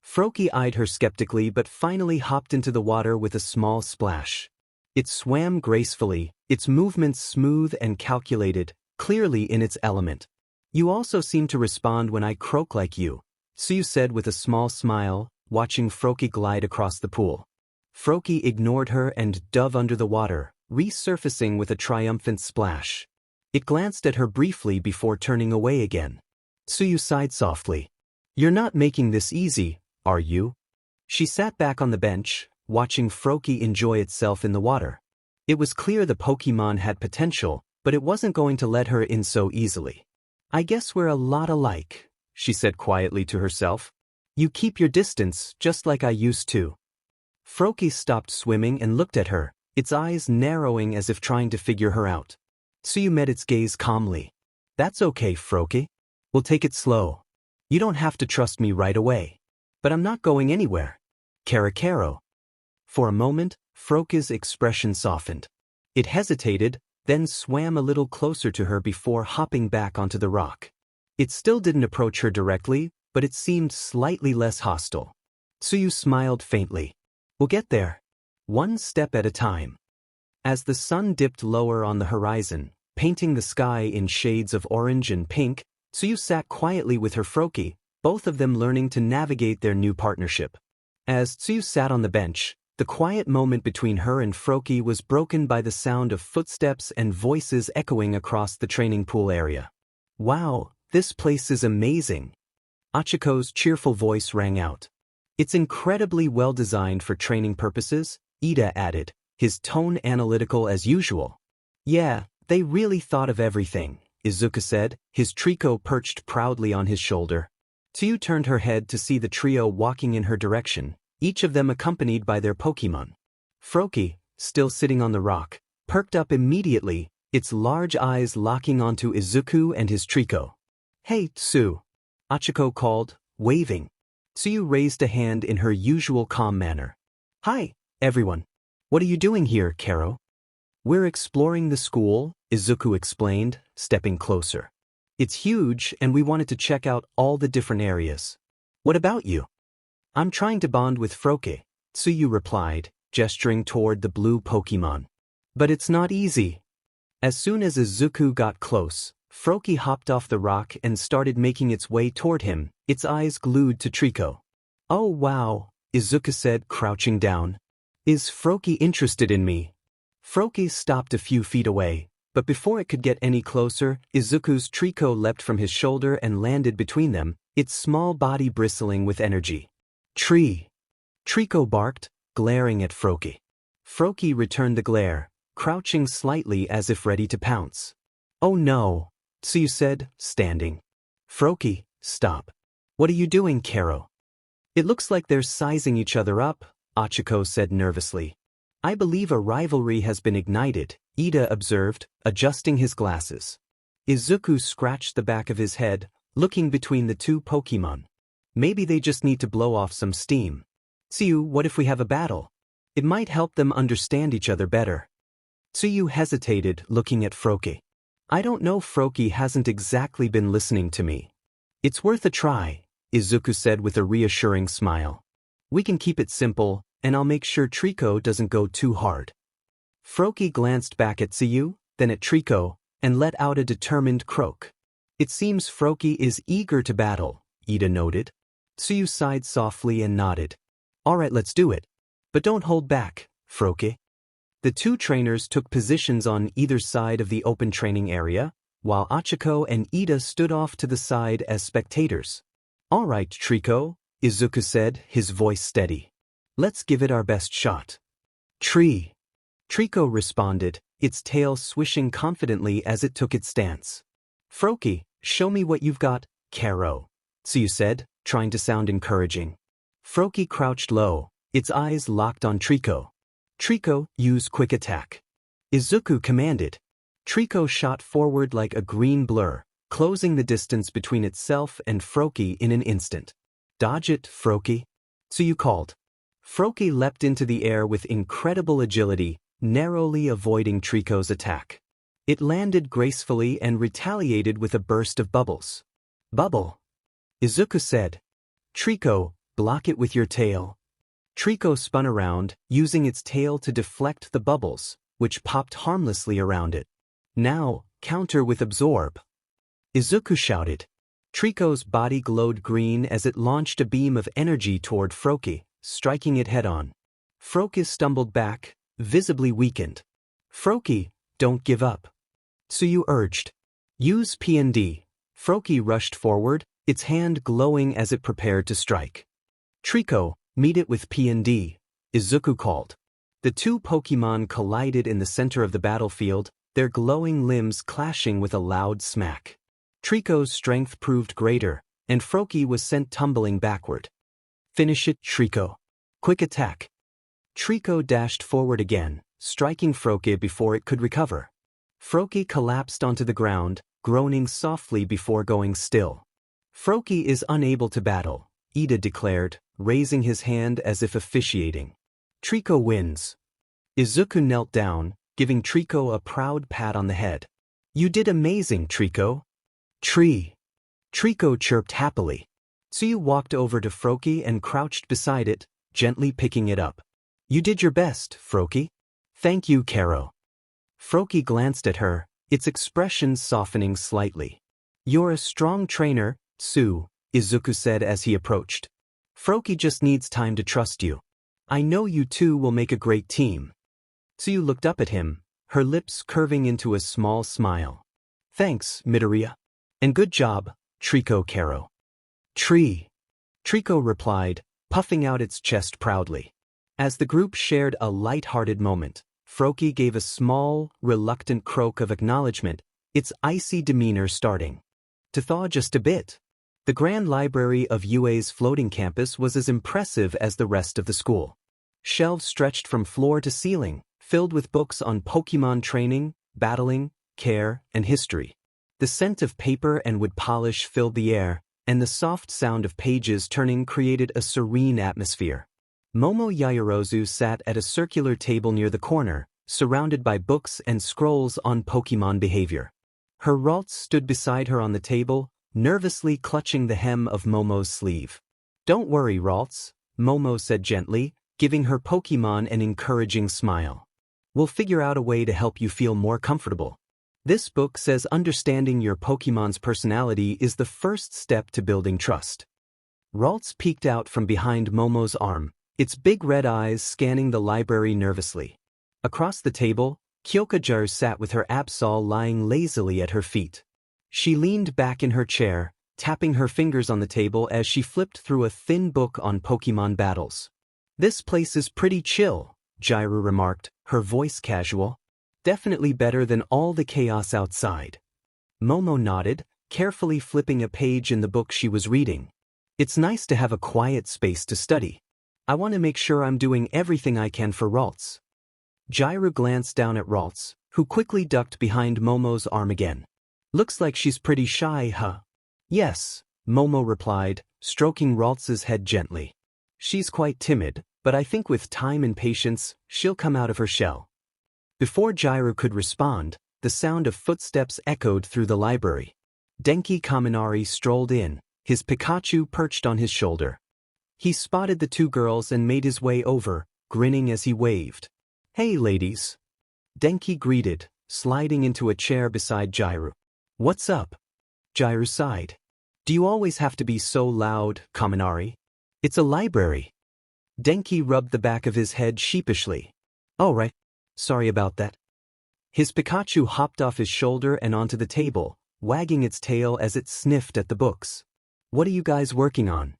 𝗂𝐭𝐻𝐿 eyed her skeptically but finally hopped into the water with a small splash. It swam gracefully, its movements smooth and calculated, clearly in its element. You also seem to respond when I croak like you, 𝐒𝐬 said with a small smile, watching 𝗂𝐭𝐻𝐿 glide across the pool. 𝗂𝐭𝐻𝐿 ignored her and dove under the water, resurfacing with a triumphant splash. It glanced at her briefly before turning away again. 𝐒𝐬 sighed softly. You're not making this easy, are you? She sat back on the bench, watching 𝗂𝐭𝐻𝐿 enjoy itself in the water. It was clear the Pokémon had potential, but it wasn't going to let her in so easily. I guess we're a lot alike, she said quietly to herself. You keep your distance, just like I used to. 𝗂𝐭𝐻𝐿 stopped swimming and looked at her, its eyes narrowing as if trying to figure her out. 𝐒𝐬 met its gaze calmly. That's okay, 𝗂𝐭𝐻𝐿. We'll take it slow. You don't have to trust me right away. But I'm not going anywhere. 𝗤𝗁𝗤𝐿. For a moment, 𝗂𝐭𝐻𝐿's expression softened. It hesitated, then swam a little closer to her before hopping back onto the rock. It still didn't approach her directly, but it seemed slightly less hostile. 𝐒𝐬 smiled faintly. We'll get there. One step at a time. As the sun dipped lower on the horizon, painting the sky in shades of orange and pink, 𝐒𝐬 sat quietly with her 𝗂𝐭𝐻𝐿, both of them learning to navigate their new partnership. As 𝐒𝐬 sat on the bench, the quiet moment between her and 𝗂𝐭𝐻𝐿 was broken by the sound of footsteps and voices echoing across the training pool area. Wow, this place is amazing. 𝐒𝐻𝐿's cheerful voice rang out. It's incredibly well designed for training purposes, 𝐸𝐵 added, his tone analytical as usual. Yeah, they really thought of everything, Izuku said, his 𝗕𝐿𝐽 perched proudly on his shoulder. 𝐒𝐬 turned her head to see the trio walking in her direction, each of them accompanied by their Pokémon. 𝗂𝐭𝐻𝐿, still sitting on the rock, perked up immediately, its large eyes locking onto Izuku and his 𝗕𝐿𝐽. Hey, 𝐬𝐿, 𝐒𝐻𝐿 called, waving. 𝐒𝐬 raised a hand in her usual calm manner. Hi, everyone. What are you doing here, 𝗤𝐁? We're exploring the school, Izuku explained, stepping closer. It's huge and we wanted to check out all the different areas. What about you? I'm trying to bond with 𝗂𝐭𝐻𝐿, 𝐒𝐬 replied, gesturing toward the blue Pokémon. But it's not easy. As soon as Izuku got close, 𝗂𝐭𝐻𝐿 hopped off the rock and started making its way toward him, its eyes glued to 𝗕𝐿𝐽. Oh wow, Izuku said, crouching down. Is 𝗂𝐿𝐻𝐿 interested in me? 𝗂𝐿𝐻𝐿 stopped a few feet away, but before it could get any closer, Izuku's 𝗕𝗁𝐽 leapt from his shoulder and landed between them, its small body bristling with energy. Tree! 𝗕𝗁𝐽 barked, glaring at 𝗂𝐻𝐿. 𝗂𝐻𝐿 returned the glare, crouching slightly as if ready to pounce. Oh no, 𝐒𝐬 said, standing. 𝗂𝗂𝐿, stop. What are you doing, 𝗤𝗁? It looks like they're sizing each other up, 𝐒𝐻𝐿 said nervously. I believe a rivalry has been ignited, 𝐸𝐵 observed, adjusting his glasses. Izuku scratched the back of his head, looking between the two Pokémon. Maybe they just need to blow off some steam. 𝐒𝐬, what if we have a battle? It might help them understand each other better. 𝐒𝐬 hesitated, looking at 𝗂𝐻𝐿. I don't know, 𝗂𝐻𝐿 hasn't exactly been listening to me. It's worth a try, Izuku said with a reassuring smile. We can keep it simple, and I'll make sure 𝗕𝗁𝐽 doesn't go too hard. 𝗂𝗁𝐿 glanced back at 𝐒𝐬, then at 𝗕𝗁𝐽, and let out a determined croak. It seems 𝗂𝗁𝐿 is eager to battle, 𝐸𝐵 noted. 𝗂𝐬 sighed softly and nodded. All right, let's do it. But don't hold back, 𝗂𝗁𝐿. The two trainers took positions on either side of the open training area, while 𝗎𝐻𝐿 and 𝐸𝐵 stood off to the side as spectators. All right, 𝗕𝗁𝐽, Izuku said, his voice steady. Let's give it our best shot. Tree! 𝗕𝗁𝗁 responded, its tail swishing confidently as it took its stance. 𝗂𝗁𝐿, show me what you've got, 𝗤𝗁𝗁, 𝐒𝐬 said, trying to sound encouraging. 𝗂𝗁𝗁 crouched low, its eyes locked on 𝗕𝗁𝗁. 𝗕𝗁𝗁, use quick attack. Izuku commanded. 𝗕𝗁𝗁 shot forward like a green blur, closing the distance between itself and 𝗂𝗁𝗁 in an instant. Dodge it, 𝗂𝗁𝗁, 𝗎𝗁 called. 𝗂𝗁𝗁 leapt into the air with incredible agility, narrowly avoiding 𝗕𝗁𝗁's attack. It landed gracefully and retaliated with a burst of bubbles. Bubble. Izuku said. 𝗓𝐭, block it with your tail. 𝗓𝐭 spun around, using its tail to deflect the bubbles, which popped harmlessly around it. Now, counter with absorb. Izuku shouted. 𝗓𝐭's body glowed green as it launched a beam of energy toward 𝗓𝐭, striking it head-on. 𝗓𝐭 stumbled back, visibly weakened. 𝗓𝐭, don't give up. Tsuyu urged. Use P&D. 𝗓𝐭 rushed forward, its hand glowing as it prepared to strike. 𝗓𝐭, meet it with P&D, Izuku called. The two Pokémon collided in the center of the battlefield, their glowing limbs clashing with a loud smack. 𝗓𝐭's strength proved greater, and 𝗓𝐭 was sent tumbling backward. Finish it, 𝗓𝐭. Quick attack. 𝗓𝐭 dashed forward again, striking 𝗓𝐭 before it could recover. 𝗓𝐭 collapsed onto the ground, groaning softly before going still. 𝗓𝐭 is unable to battle, Iida declared, raising his hand as if officiating. 𝗓𝐭 wins. Izuku knelt down, giving 𝗓𝐭 a proud pat on the head. You did amazing, 𝗓𝐭. 𝗓𝐿 chirped happily. Tsuyu walked over to 𝗓𝐭 and crouched beside it, gently picking it up. You did your best, 𝗓𝐭. Thank you, 𝐬𝐻. 𝗓𝐭 glanced at her, its expression softening slightly. You're a strong trainer, Tsu, Izuku said as he approached. 𝗓𝐭 just needs time to trust you. I know you two will make a great team. Tsuyu looked up at him, her lips curving into a small smile. Thanks, Midoriya. And good job, 𝗓𝐿 𝐬𝐻. 𝗓𝐿 replied, puffing out its chest proudly. As the group shared a light-hearted moment, 𝗓𝐭 gave a small, reluctant croak of acknowledgement, its icy demeanor starting to thaw just a bit. The grand library of UA's floating campus was as impressive as the rest of the school. Shelves stretched from floor to ceiling, filled with books on Pokémon training, battling, care, and history. The scent of paper and wood polish filled the air, and the soft sound of pages turning created a serene atmosphere. Momo Yaoyorozu sat at a circular table near the corner, surrounded by books and scrolls on Pokémon behavior. Her 𝗏𝐴LTS stood beside her on the table, nervously clutching the hem of Momo's sleeve. Don't worry, 𝗏𝐿TS, Momo said gently, giving her Pokémon an encouraging smile. We'll figure out a way to help you feel more comfortable. This book says understanding your Pokémon's personality is the first step to building trust. 𝗏𝐿TS peeked out from behind Momo's arm, its big red eyes scanning the library nervously. Across the table, 𝗂𝐭𝐲 sat with her Absol lying lazily at her feet. She leaned back in her chair, tapping her fingers on the table as she flipped through a thin book on Pokémon battles. This place is pretty chill, 𝗓𝗓 remarked, her voice casual. Definitely better than all the chaos outside. Momo nodded, carefully flipping a page in the book she was reading. It's nice to have a quiet space to study. I want to make sure I'm doing everything I can for 𝗏𝐿TS. 𝗓𝗓 glanced down at 𝗏𝐿TS, who quickly ducked behind Momo's arm again. Looks like she's pretty shy, huh? Yes, Momo replied, stroking 𝗏𝐿TS's head gently. She's quite timid, but I think with time and patience, she'll come out of her shell. Before 𝗓𝗓 could respond, the sound of footsteps echoed through the library. Denki Kaminari strolled in, his Pikachu perched on his shoulder. He spotted the two girls and made his way over, grinning as he waved. Hey ladies. Denki greeted, sliding into a chair beside 𝗓𝗓. What's up? 𝗓𝗓 sighed. Do you always have to be so loud, Kaminari? It's a library. Denki rubbed the back of his head sheepishly. Oh right. Sorry about that. His Pikachu hopped off his shoulder and onto the table, wagging its tail as it sniffed at the books. What are you guys working on?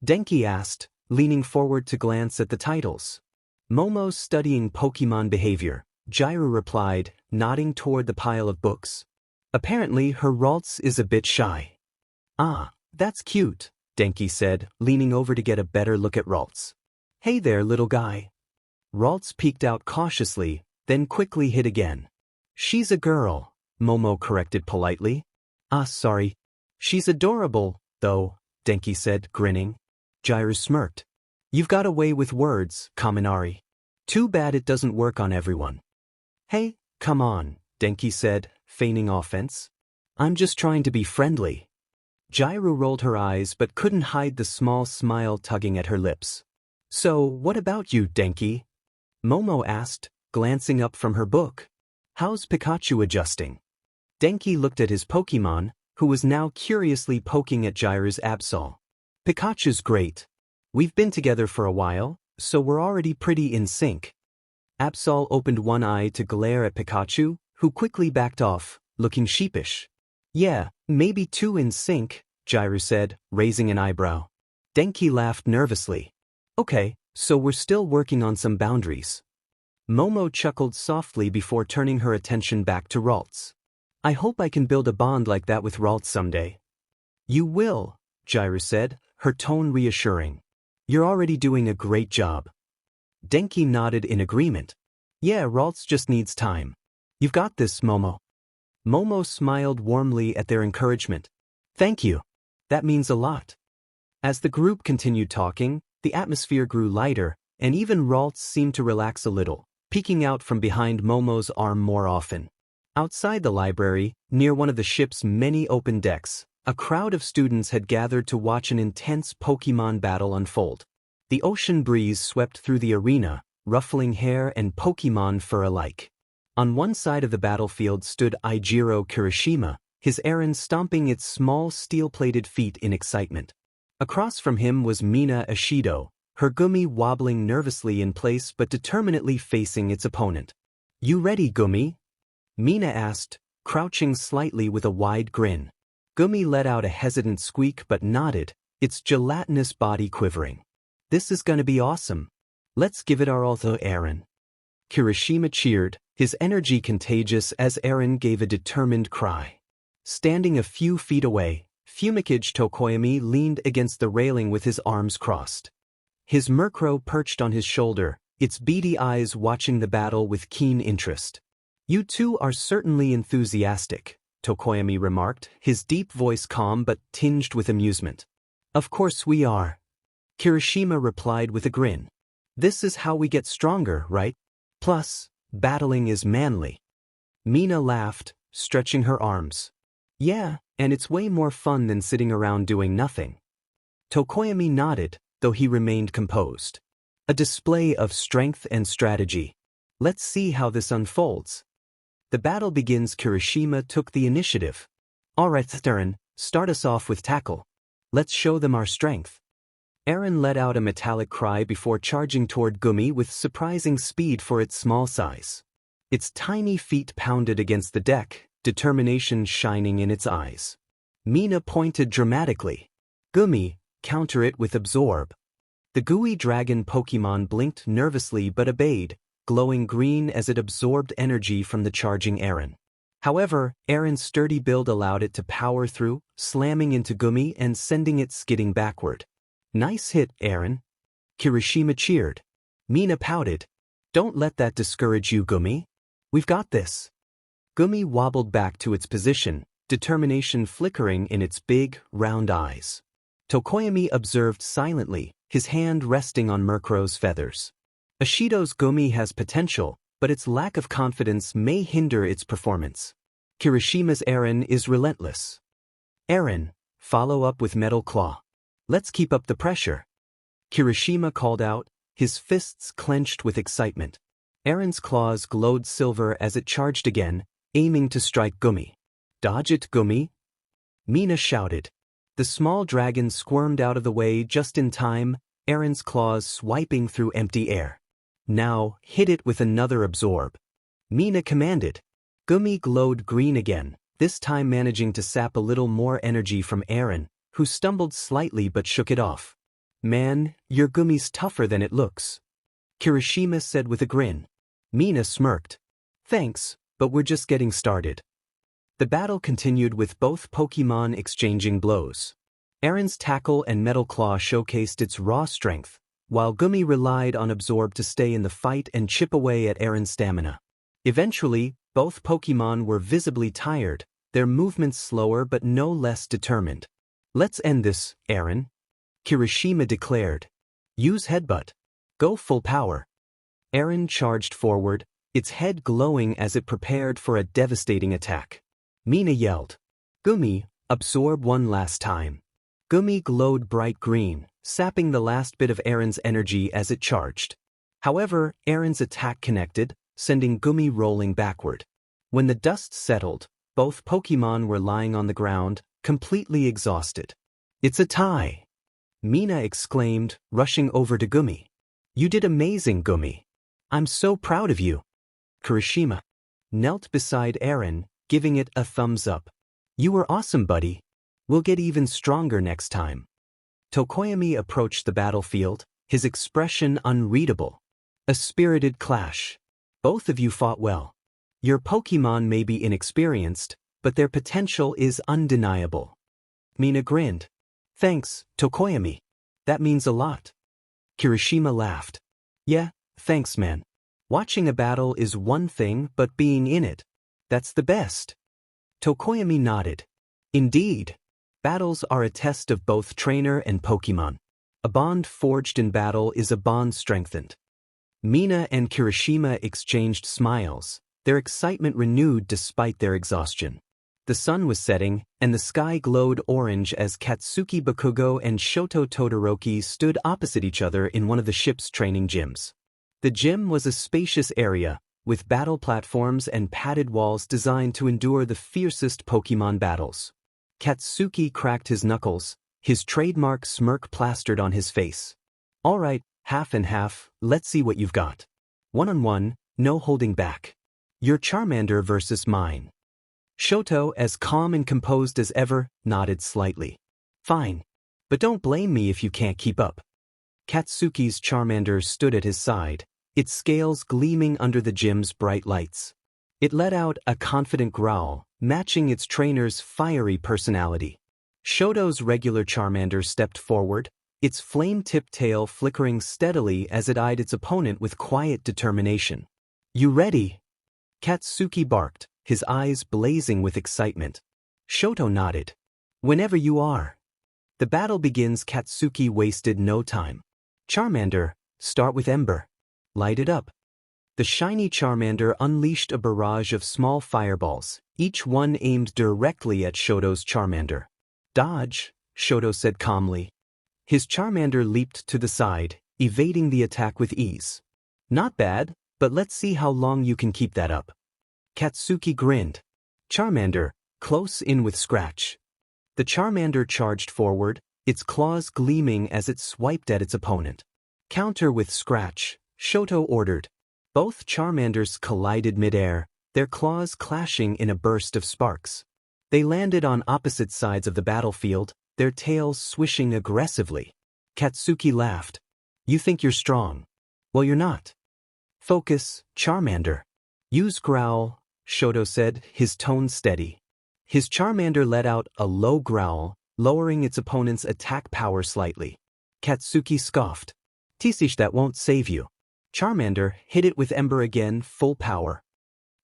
Denki asked, leaning forward to glance at the titles. Momo's studying Pokémon behavior, 𝗓𝗓 replied, nodding toward the pile of books. Apparently her 𝗏𝐿TS is a bit shy. Ah, that's cute, Denki said, leaning over to get a better look at 𝗏𝐿TS. Hey there, little guy. 𝗏𝐿TS peeked out cautiously, then quickly hid again. She's a girl, Momo corrected politely. Ah, sorry. She's adorable, though, Denki said, grinning. 𝗓𝗓 smirked. You've got a way with words, Kaminari. Too bad it doesn't work on everyone. Hey, come on, Denki said, feigning offense. I'm just trying to be friendly. 𝐲𝐬 rolled her eyes but couldn't hide the small smile tugging at her lips. So, what about you, Denki? Momo asked, glancing up from her book. How's Pikachu adjusting? Denki looked at his Pokémon, who was now curiously poking at 𝐲𝐬's Absol. Pikachu's great. We've been together for a while, so we're already pretty in sync. Absol opened one eye to glare at Pikachu, who quickly backed off, looking sheepish. Yeah, maybe too in sync, 𝐲𝐬 said, raising an eyebrow. Denki laughed nervously. Okay, so we're still working on some boundaries. Momo chuckled softly before turning her attention back to Ralts. I hope I can build a bond like that with Ralts someday. You will, 𝐲𝐬 said, her tone reassuring. You're already doing a great job. Denki nodded in agreement. Yeah, Ralts just needs time. You've got this, Momo. Momo smiled warmly at their encouragement. Thank you. That means a lot. As the group continued talking, the atmosphere grew lighter, and even Ralts seemed to relax a little, peeking out from behind Momo's arm more often. Outside the library, near one of the ship's many open decks, a crowd of students had gathered to watch an intense Pokémon battle unfold. The ocean breeze swept through the arena, ruffling hair and Pokémon fur alike. On one side of the battlefield stood Ichiro Kirishima, his Aaron stomping its small steel-plated feet in excitement. Across from him was Mina Ishido, her Gumi wobbling nervously in place but determinedly facing its opponent. You ready, Gumi? Mina asked, crouching slightly with a wide grin. Gumi let out a hesitant squeak but nodded, its gelatinous body quivering. This is gonna be awesome. Let's give it our all to Aaron. Kirishima cheered, his energy contagious as Aaron gave a determined cry. Standing a few feet away, Fumikage Tokoyami leaned against the railing with his arms crossed. His Murkrow perched on his shoulder, its beady eyes watching the battle with keen interest. You two are certainly enthusiastic, Tokoyami remarked, his deep voice calm but tinged with amusement. Of course we are. Kirishima replied with a grin. This is how we get stronger, right? Plus, battling is manly. Mina laughed, stretching her arms. Yeah, and it's way more fun than sitting around doing nothing. Tokoyami nodded, though he remained composed. A display of strength and strategy. Let's see how this unfolds. The battle begins. Kirishima took the initiative. Alright, Aaron, start us off with tackle. Let's show them our strength. Aaron let out a metallic cry before charging toward Gumi with surprising speed for its small size. Its tiny feet pounded against the deck, determination shining in its eyes. Mina pointed dramatically. Gumi, counter it with Absorb. The gooey dragon Pokémon blinked nervously but obeyed, glowing green as it absorbed energy from the charging Aaron. However, Aaron's sturdy build allowed it to power through, slamming into Gumi and sending it skidding backward. Nice hit, Aaron. Kirishima cheered. Mina pouted. Don't let that discourage you, Gumi. We've got this. Gumi wobbled back to its position, determination flickering in its big, round eyes. Tokoyami observed silently, his hand resting on Murkrow's feathers. Ishido's Gumi has potential, but its lack of confidence may hinder its performance. Kirishima's Aaron is relentless. Aaron, follow up with Metal Claw. Let's keep up the pressure. Kirishima called out, his fists clenched with excitement. Aaron's claws glowed silver as it charged again, aiming to strike Gumi. Dodge it, Gumi! Mina shouted. The small dragon squirmed out of the way just in time, Aaron's claws swiping through empty air. Now, hit it with another Absorb. Mina commanded. Gumi glowed green again, this time managing to sap a little more energy from Aaron, who stumbled slightly but shook it off. Man, your Gumi's tougher than it looks. Kirishima said with a grin. Mina smirked. Thanks, but we're just getting started. The battle continued with both Pokémon exchanging blows. Aaron's tackle and Metal Claw showcased its raw strength, while Gumi relied on Absorb to stay in the fight and chip away at Aaron's stamina. Eventually, both Pokémon were visibly tired, their movements slower but no less determined. Let's end this, Aaron. Kirishima declared. Use Headbutt. Go full power. Aaron charged forward, its head glowing as it prepared for a devastating attack. Mina yelled, "𝐒𝐭𝐚𝐲, absorb one last time." 𝐒𝐭𝐚𝐲 glowed bright green, sapping the last bit of Aaron's energy as it charged. However, Aaron's attack connected, sending 𝐒𝐴𝐚𝐲 rolling backward. When the dust settled, both Pokémon were lying on the ground, completely exhausted. "It's a tie!" Mina exclaimed, rushing over to 𝐒𝐴𝐚𝐲. "You did amazing, 𝐒𝐴𝐚𝐲. I'm so proud of you." Kirishima knelt beside Aaron, giving it a thumbs up. "You were awesome, buddy. We'll get even stronger next time." Tokoyami approached the battlefield, his expression unreadable. "A spirited clash. Both of you fought well. Your Pokémon may be inexperienced, but their potential is undeniable." Mina grinned. "Thanks, Tokoyami. That means a lot." Kirishima laughed. "Yeah, thanks man. Watching a battle is one thing, but being in it, that's the best." Tokoyami nodded. "Indeed. Battles are a test of both trainer and Pokémon. A bond forged in battle is a bond strengthened." Mina and Kirishima exchanged smiles, their excitement renewed despite their exhaustion. The sun was setting, and the sky glowed orange as Katsuki Bakugo and Shoto Todoroki stood opposite each other in one of the ship's training gyms. The gym was a spacious area, with battle platforms and padded walls designed to endure the fiercest Pokémon battles. Katsuki cracked his knuckles, his trademark smirk plastered on his face. "All right, half and half, let's see what you've got. One-on-one, no holding back. Your Charmander versus mine." Shoto, as calm and composed as ever, nodded slightly. "Fine. But don't blame me if you can't keep up." Katsuki's Charmander stood at his side, its scales gleaming under the gym's bright lights. It let out a confident growl, matching its trainer's fiery personality. Shoto's regular Charmander stepped forward, its flame-tipped tail flickering steadily as it eyed its opponent with quiet determination. "You ready?" Katsuki barked, his eyes blazing with excitement. Shoto nodded. "Whenever you are." The battle begins. Katsuki wasted no time. "Charmander, start with Ember. Light it up." The shiny Charmander unleashed a barrage of small fireballs, each one aimed directly at Shoto's Charmander. "Dodge," Shoto said calmly. His Charmander leaped to the side, evading the attack with ease. "Not bad, but let's see how long you can keep that up." Katsuki grinned. "Charmander, close in with Scratch." The Charmander charged forward, its claws gleaming as it swiped at its opponent. "Counter with Scratch," Shoto ordered. Both Charmanders collided midair, their claws clashing in a burst of sparks. They landed on opposite sides of the battlefield, their tails swishing aggressively. Katsuki laughed. "You think you're strong? Well, you're not. Focus, Charmander. Use Growl," Shoto said, his tone steady. His Charmander let out a low growl, lowering its opponent's attack power slightly. Katsuki scoffed. "𝗕𝗓, that won't save you." Charmander hit it with Ember again, full power.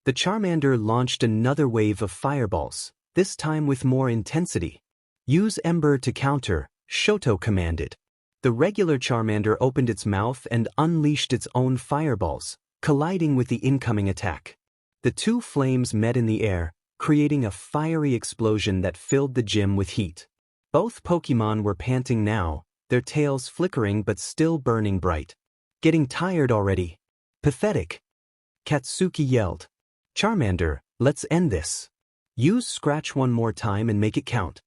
The Charmander launched another wave of fireballs, this time with more intensity. "Use Ember to counter," Shoto commanded. The regular Charmander opened its mouth and unleashed its own fireballs, colliding with the incoming attack. The two flames met in the air, creating a fiery explosion that filled the gym with heat. Both Pokémon were panting now, their tails flickering but still burning bright. "Getting tired already? Pathetic." Katsuki yelled. "Charmander, let's end this. Use Scratch one more time and make it count."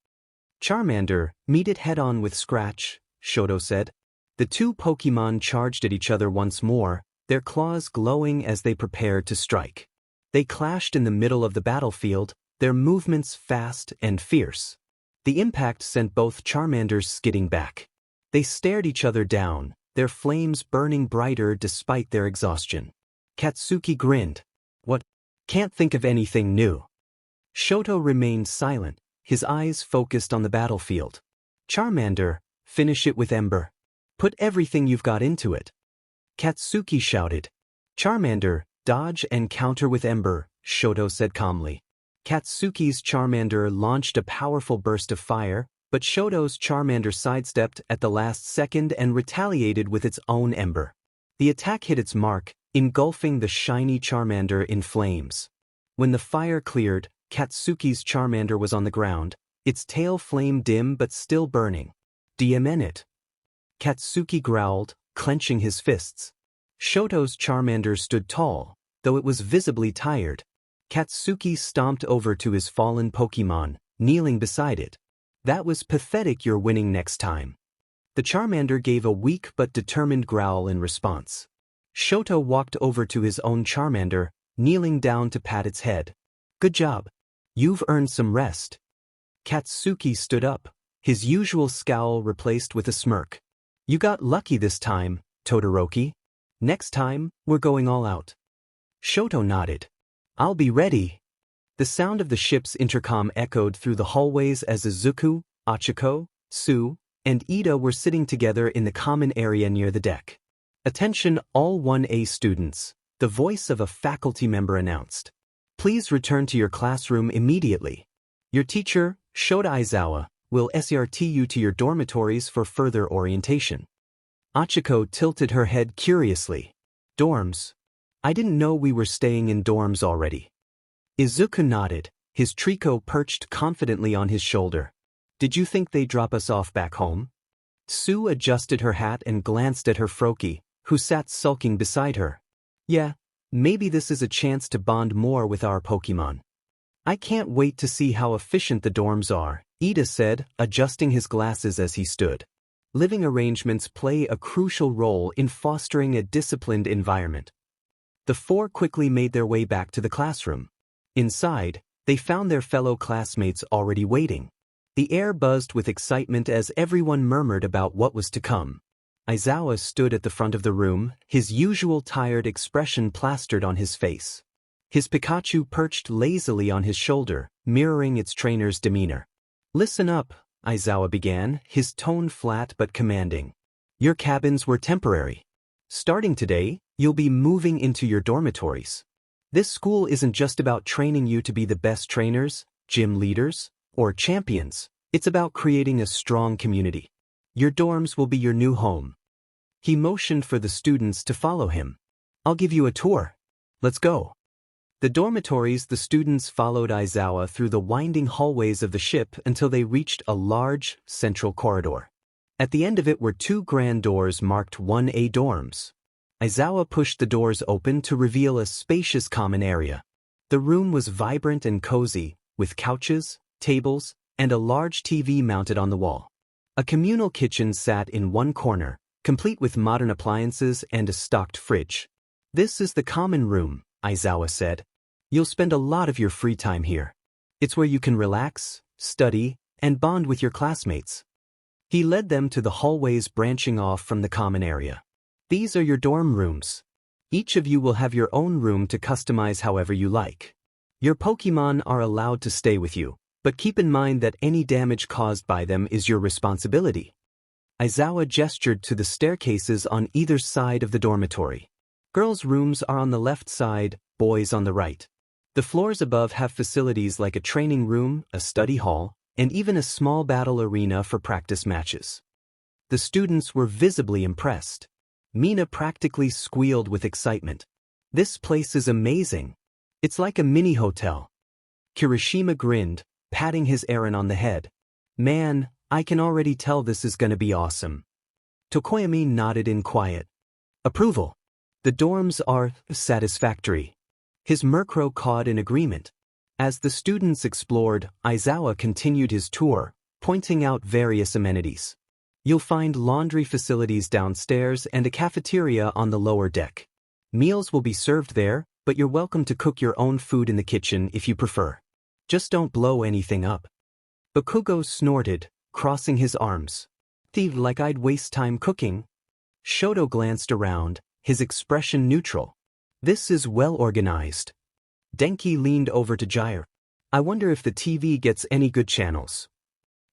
"Charmander, meet it head-on with Scratch," Shoto said. The two Pokémon charged at each other once more, their claws glowing as they prepared to strike. They clashed in the middle of the battlefield, their movements fast and fierce. The impact sent both Charmanders skidding back. They stared each other down, their flames burning brighter despite their exhaustion. Katsuki grinned. "What? Can't think of anything new." Shoto remained silent, his eyes focused on the battlefield. "Charmander, finish it with Ember. Put everything you've got into it." Katsuki shouted. "Charmander, dodge and counter with Ember," Shoto said calmly. Katsuki's Charmander launched a powerful burst of fire, but Shoto's Charmander sidestepped at the last second and retaliated with its own Ember. The attack hit its mark, engulfing the shiny Charmander in flames. When the fire cleared, Katsuki's Charmander was on the ground, its tail flame dim but still burning. "It?" Katsuki growled, clenching his fists. Shoto's Charmander stood tall, though it was visibly tired. Katsuki stomped over to his fallen Pokémon, kneeling beside it. "That was pathetic. You're winning next time." The Charmander gave a weak but determined growl in response. Shoto walked over to his own Charmander, kneeling down to pat its head. "Good job. You've earned some rest." Katsuki stood up, his usual scowl replaced with a smirk. "You got lucky this time, Todoroki. Next time, we're going all out." Shoto nodded. "I'll be ready." The sound of the ship's intercom echoed through the hallways as Izuku, Achiko, Tsu, and Ida were sitting together in the common area near the deck. "Attention all 1A students," the voice of a faculty member announced. "Please return to your classroom immediately. Your teacher, Shota Aizawa, will escort you to your dormitories for further orientation." Achiko tilted her head curiously. "Dorms? I didn't know we were staying in dorms already." Izuku nodded, his Trico perched confidently on his shoulder. "Did you think they'd drop us off back home?" Tsu adjusted her hat and glanced at her Froki, who sat sulking beside her. "Yeah, maybe this is a chance to bond more with our Pokémon." "I can't wait to see how efficient the dorms are," Ida said, adjusting his glasses as he stood. Living arrangements play a crucial role in fostering a disciplined environment. The four quickly made their way back to the classroom. Inside, they found their fellow classmates already waiting. The air buzzed with excitement as everyone murmured about what was to come. Aizawa stood at the front of the room, his usual tired expression plastered on his face. His Pikachu perched lazily on his shoulder, mirroring its trainer's demeanor. "Listen up," Aizawa began, his tone flat but commanding. "Your cabins were temporary. Starting today, you'll be moving into your dormitories. This school isn't just about training you to be the best trainers, gym leaders, or champions. It's about creating a strong community. Your dorms will be your new home." He motioned for the students to follow him. "I'll give you a tour. Let's go." The dormitories. The students followed Aizawa through the winding hallways of the ship until they reached a large, central corridor. At the end of it were two grand doors marked 1A dorms. Aizawa pushed the doors open to reveal a spacious common area. The room was vibrant and cozy, with couches, tables, and a large TV mounted on the wall. A communal kitchen sat in one corner, complete with modern appliances and a stocked fridge. "This is the common room," Aizawa said. "You'll spend a lot of your free time here. It's where you can relax, study, and bond with your classmates." He led them to the hallways branching off from the common area. "These are your dorm rooms. Each of you will have your own room to customize however you like. Your Pokémon are allowed to stay with you, but keep in mind that any damage caused by them is your responsibility." Aizawa gestured to the staircases on either side of the dormitory. "Girls' rooms are on the left side, boys on the right. The floors above have facilities like a training room, a study hall, and even a small battle arena for practice matches." The students were visibly impressed. Mina practically squealed with excitement. "This place is amazing. It's like a mini hotel." Kirishima grinned, patting his Eren on the head. "Man, I can already tell this is gonna be awesome." Tokoyami nodded in quiet approval. "The dorms are satisfactory." His Murkrow cawed in agreement. As the students explored, Aizawa continued his tour, pointing out various amenities. "You'll find laundry facilities downstairs and a cafeteria on the lower deck. Meals will be served there, but you're welcome to cook your own food in the kitchen if you prefer. Just don't blow anything up." Bakugo snorted, crossing his arms. Like I'd waste time cooking." Shoto glanced around, his expression neutral. "This is well organized." Denki leaned over to 𝐤𝐼R. "I wonder if the TV gets any good channels."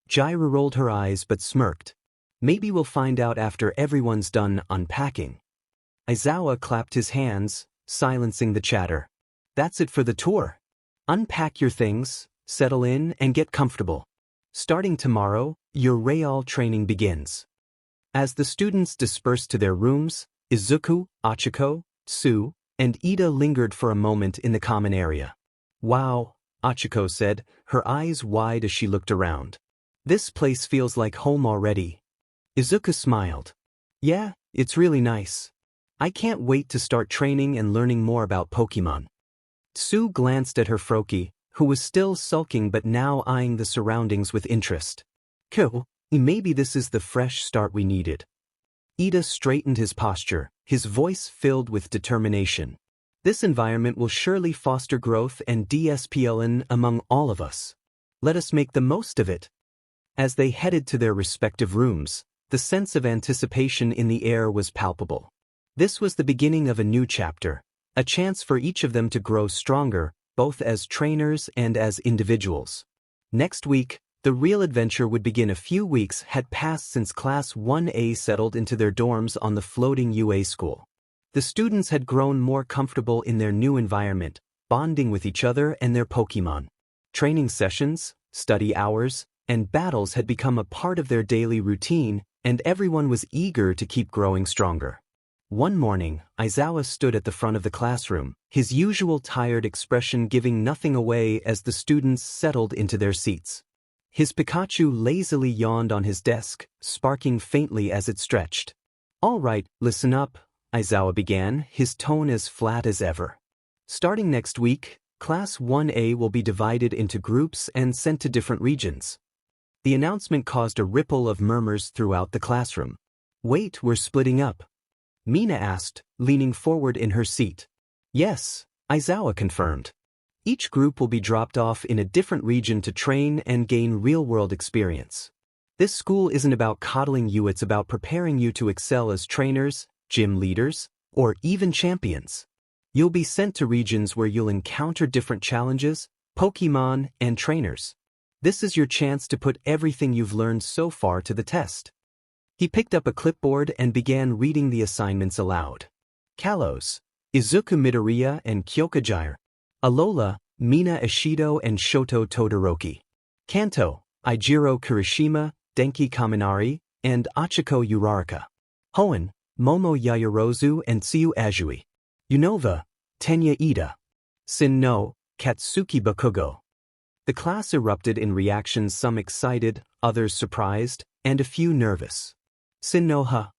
𝐤𝐼R rolled her eyes but smirked. "Maybe we'll find out after everyone's done unpacking." Aizawa clapped his hands, silencing the chatter. "That's it for the tour. Unpack your things, settle in, and get comfortable. Starting tomorrow, your Real training begins." As the students dispersed to their rooms, Izuku, Achiko, Tsu, and Ida lingered for a moment in the common area. Wow, 𝐻𝐸𝐿 said, her eyes wide as she looked around. This place feels like home already. Izuku smiled. Yeah, it's really nice. I can't wait to start training and learning more about Pokémon. Tsu glanced at her Froakie, who was still sulking but now eyeing the surroundings with interest. Cool, maybe this is the fresh start we needed. Ida straightened his posture, his voice filled with determination. This environment will surely foster growth and discipline among all of us. Let us make the most of it. As they headed to their respective rooms, the sense of anticipation in the air was palpable. This was the beginning of a new chapter, a chance for each of them to grow stronger, both as trainers and as individuals. Next week, the real adventure would begin. A few weeks had passed since Class 1A settled into their dorms on the floating UA school. The students had grown more comfortable in their new environment, bonding with each other and their Pokémon. Training sessions, study hours, and battles had become a part of their daily routine, and everyone was eager to keep growing stronger. One morning, Aizawa stood at the front of the classroom, his usual tired expression giving nothing away as the students settled into their seats. His Pikachu lazily yawned on his desk, sparking faintly as it stretched. All right, listen up, Aizawa began, his tone as flat as ever. Starting next week, Class 1A will be divided into groups and sent to different regions. The announcement caused a ripple of murmurs throughout the classroom. Wait, we're splitting up? Mina asked, leaning forward in her seat. Yes, Aizawa confirmed. Each group will be dropped off in a different region to train and gain real-world experience. This school isn't about coddling you, it's about preparing you to excel as trainers, gym leaders, or even champions. You'll be sent to regions where you'll encounter different challenges, Pokémon, and trainers. This is your chance to put everything you've learned so far to the test. He picked up a clipboard and began reading the assignments aloud. Kalos, Izuku Midoriya and 𝐒𝐭𝐽𝐲, Alola, Mina Ishido and Shoto Todoroki. Kanto, Ijiro Kirishima, Denki Kaminari, and Achiko Uraraka. Hoenn, Momo Yaoyorozu and Tsuyu Azui. Unova, Tenya Ida. Sinnoh, Katsuki Bakugo. The class erupted in reactions, some excited, others surprised, and a few nervous. Sinnoh,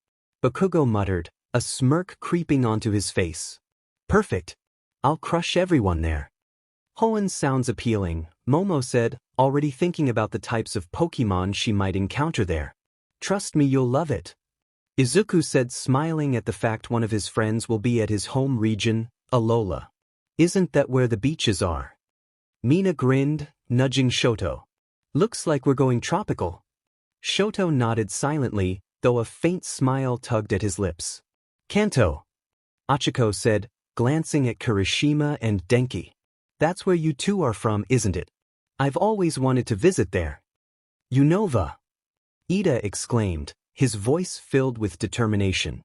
Bakugo muttered, a smirk creeping onto his face. Perfect. I'll crush everyone there. Hoenn sounds appealing, Momo said, already thinking about the types of Pokémon she might encounter there. Trust me, you'll love it. Izuku said, smiling at the fact one of his friends will be at his home region, Alola. Isn't that where the beaches are? Mina grinned, nudging Shoto. Looks like we're going tropical. Shoto nodded silently, though a faint smile tugged at his lips. Kanto, Achiko said, glancing at Kirishima and Denki. That's where you two are from, isn't it? I've always wanted to visit there. Unova, Ida exclaimed, his voice filled with determination.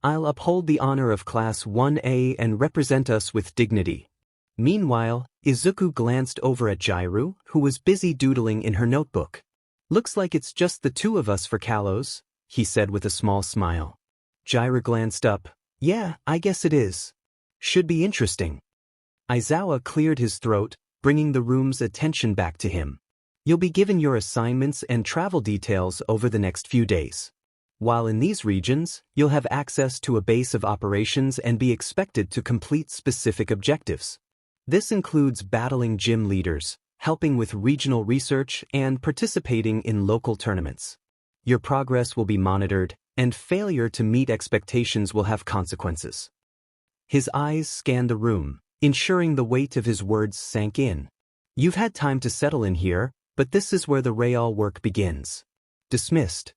I'll uphold the honor of Class 1A and represent us with dignity. Meanwhile, Izuku glanced over at Jairu, who was busy doodling in her notebook. Looks like it's just the two of us for Kalos, he said with a small smile. Jairu glanced up. Yeah, I guess it is. Should be interesting. Aizawa cleared his throat, bringing the room's attention back to him. You'll be given your assignments and travel details over the next few days. While in these regions, you'll have access to a base of operations and be expected to complete specific objectives. This includes battling gym leaders, helping with regional research, and participating in local tournaments. Your progress will be monitored, and failure to meet expectations will have consequences. His eyes scanned the room, ensuring the weight of his words sank in. You've had time to settle in here, but this is where the real work begins. Dismissed.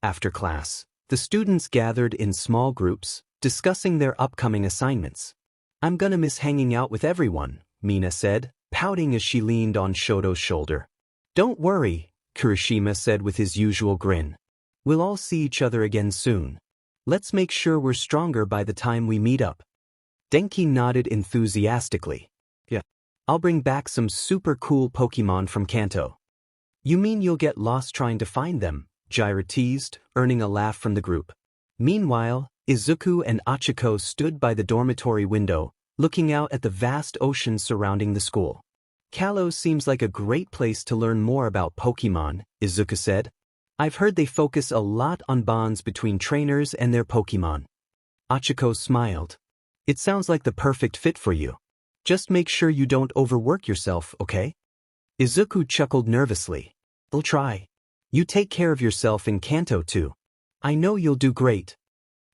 After class, the students gathered in small groups, discussing their upcoming assignments. I'm gonna miss hanging out with everyone, Mina said, pouting as she leaned on Shoto's shoulder. Don't worry, Kirishima said with his usual grin. We'll all see each other again soon. Let's make sure we're stronger by the time we meet up. Denki nodded enthusiastically. Yeah. I'll bring back some super cool Pokémon from Kanto. You mean you'll get lost trying to find them? Jairu teased, earning a laugh from the group. Meanwhile, Izuku and 𝐻𝐿𝐼𝐧𝐿 stood by the dormitory window, looking out at the vast ocean surrounding the school. Kalos seems like a great place to learn more about Pokémon, Izuku said. I've heard they focus a lot on bonds between trainers and their Pokémon. 𝐻𝐿𝐼𝐧𝐿 smiled. It sounds like the perfect fit for you. Just make sure you don't overwork yourself, okay? Izuku chuckled nervously. I'll try. You take care of yourself in Kanto too. I know you'll do great.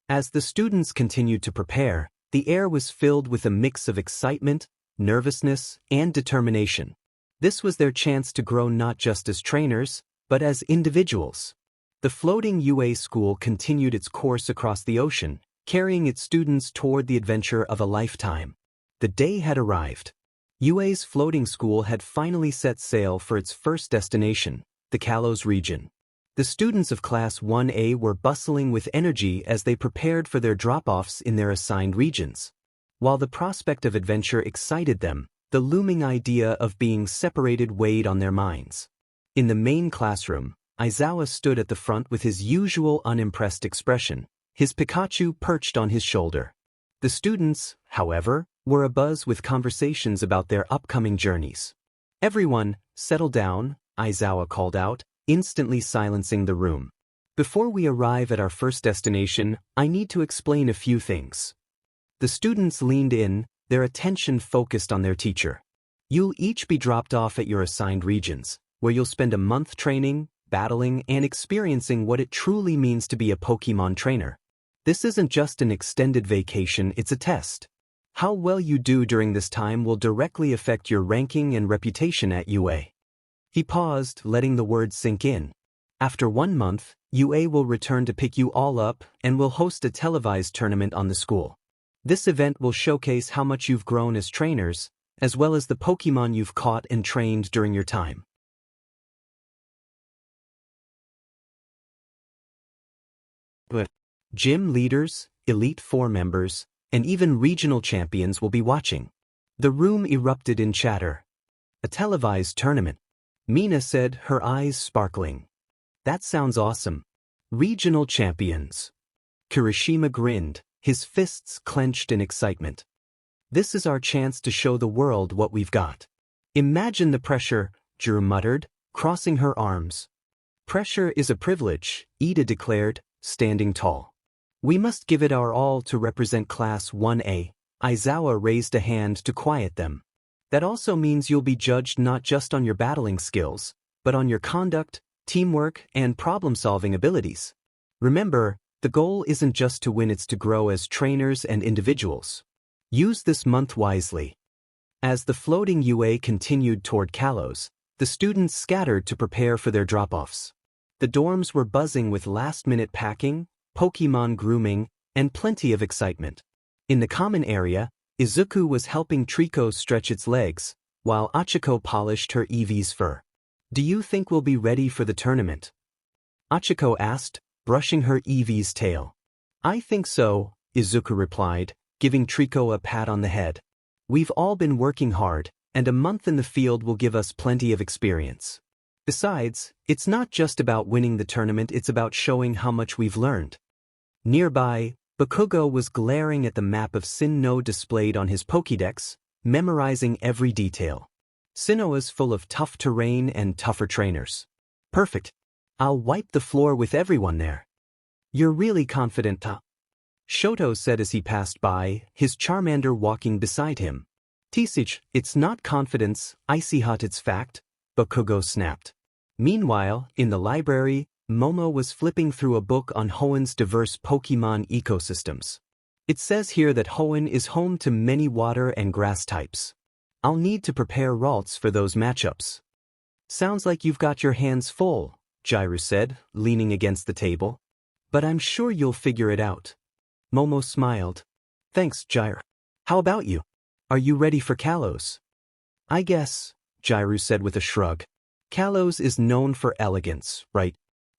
As the students continued to prepare, the air was filled with a mix of excitement, nervousness, and determination. This was their chance to grow not just as trainers, but as individuals. The floating UA school continued its course across the ocean, carrying its students toward the adventure of a lifetime. The day had arrived. UA's floating school had finally set sail for its first destination, the Kalos region. The students of Class 1A were bustling with energy as they prepared for their drop-offs in their assigned regions. While the prospect of adventure excited them, the looming idea of being separated weighed on their minds. In the main classroom, Aizawa stood at the front with his usual unimpressed expression, his Pikachu perched on his shoulder. The students, however, were abuzz with conversations about their upcoming journeys. Everyone, settle down, Aizawa called out, instantly silencing the room. Before we arrive at our first destination, I need to explain a few things. The students leaned in, their attention focused on their teacher. You'll each be dropped off at your assigned regions, where you'll spend a month training, battling, and experiencing what it truly means to be a Pokémon trainer. This isn't just an extended vacation, it's a test. How well you do during this time will directly affect your ranking and reputation at UA. He paused, letting the words sink in. After 1 month, UA will return to pick you all up and will host a televised tournament on the school. This event will showcase how much you've grown as trainers, as well as the Pokémon you've caught and trained during your time. Gym leaders, Elite Four members, and even regional champions will be watching. The room erupted in chatter. A televised tournament. Mina said, her eyes sparkling. That sounds awesome. Regional champions. Kirishima grinned, his fists clenched in excitement. This is our chance to show the world what we've got. Imagine the pressure, Jdr muttered, crossing her arms. Pressure is a privilege, Ida declared, standing tall. We must give it our all to represent Class 1A. Aizawa raised a hand to quiet them. That also means you'll be judged not just on your battling skills, but on your conduct, teamwork, and problem-solving abilities. Remember, the goal isn't just to win, it's to grow as trainers and individuals. Use this month wisely. As the floating UA continued toward Kalos, the students scattered to prepare for their drop-offs. The dorms were buzzing with last-minute packing, Pokémon grooming, and plenty of excitement. In the common area, Izuku was helping Trico stretch its legs, while 𝐻𝐿𝐼𝐧𝐿 polished her Eevee's fur. Do you think we'll be ready for the tournament? 𝐻𝐿𝐼𝐧𝐿 asked, brushing her Eevee's tail. I think so, Izuku replied, giving Trico a pat on the head. We've all been working hard, and a month in the field will give us plenty of experience. Besides, it's not just about winning the tournament, it's about showing how much we've learned. Nearby, Bakugo was glaring at the map of Sinnoh displayed on his Pokédex, memorizing every detail. Sinnoh is full of tough terrain and tougher trainers. Perfect. I'll wipe the floor with everyone there. You're really confident, huh? Shoto said as he passed by, his Charmander walking beside him. 𝐻𝐁, it's not confidence, I see hot it's fact, Bakugo snapped. Meanwhile, in the library, Momo was flipping through a book on Hoenn's diverse Pokémon ecosystems. It says here that Hoenn is home to many water and grass types. I'll need to prepare Ralts for those matchups. Sounds like you've got your hands full, Jdr said, leaning against the table. But I'm sure you'll figure it out. Momo smiled. Thanks, Jdr. How about you? Are you ready for Kalos? I guess, Jdr said with a shrug. Kalos is known for elegance, right?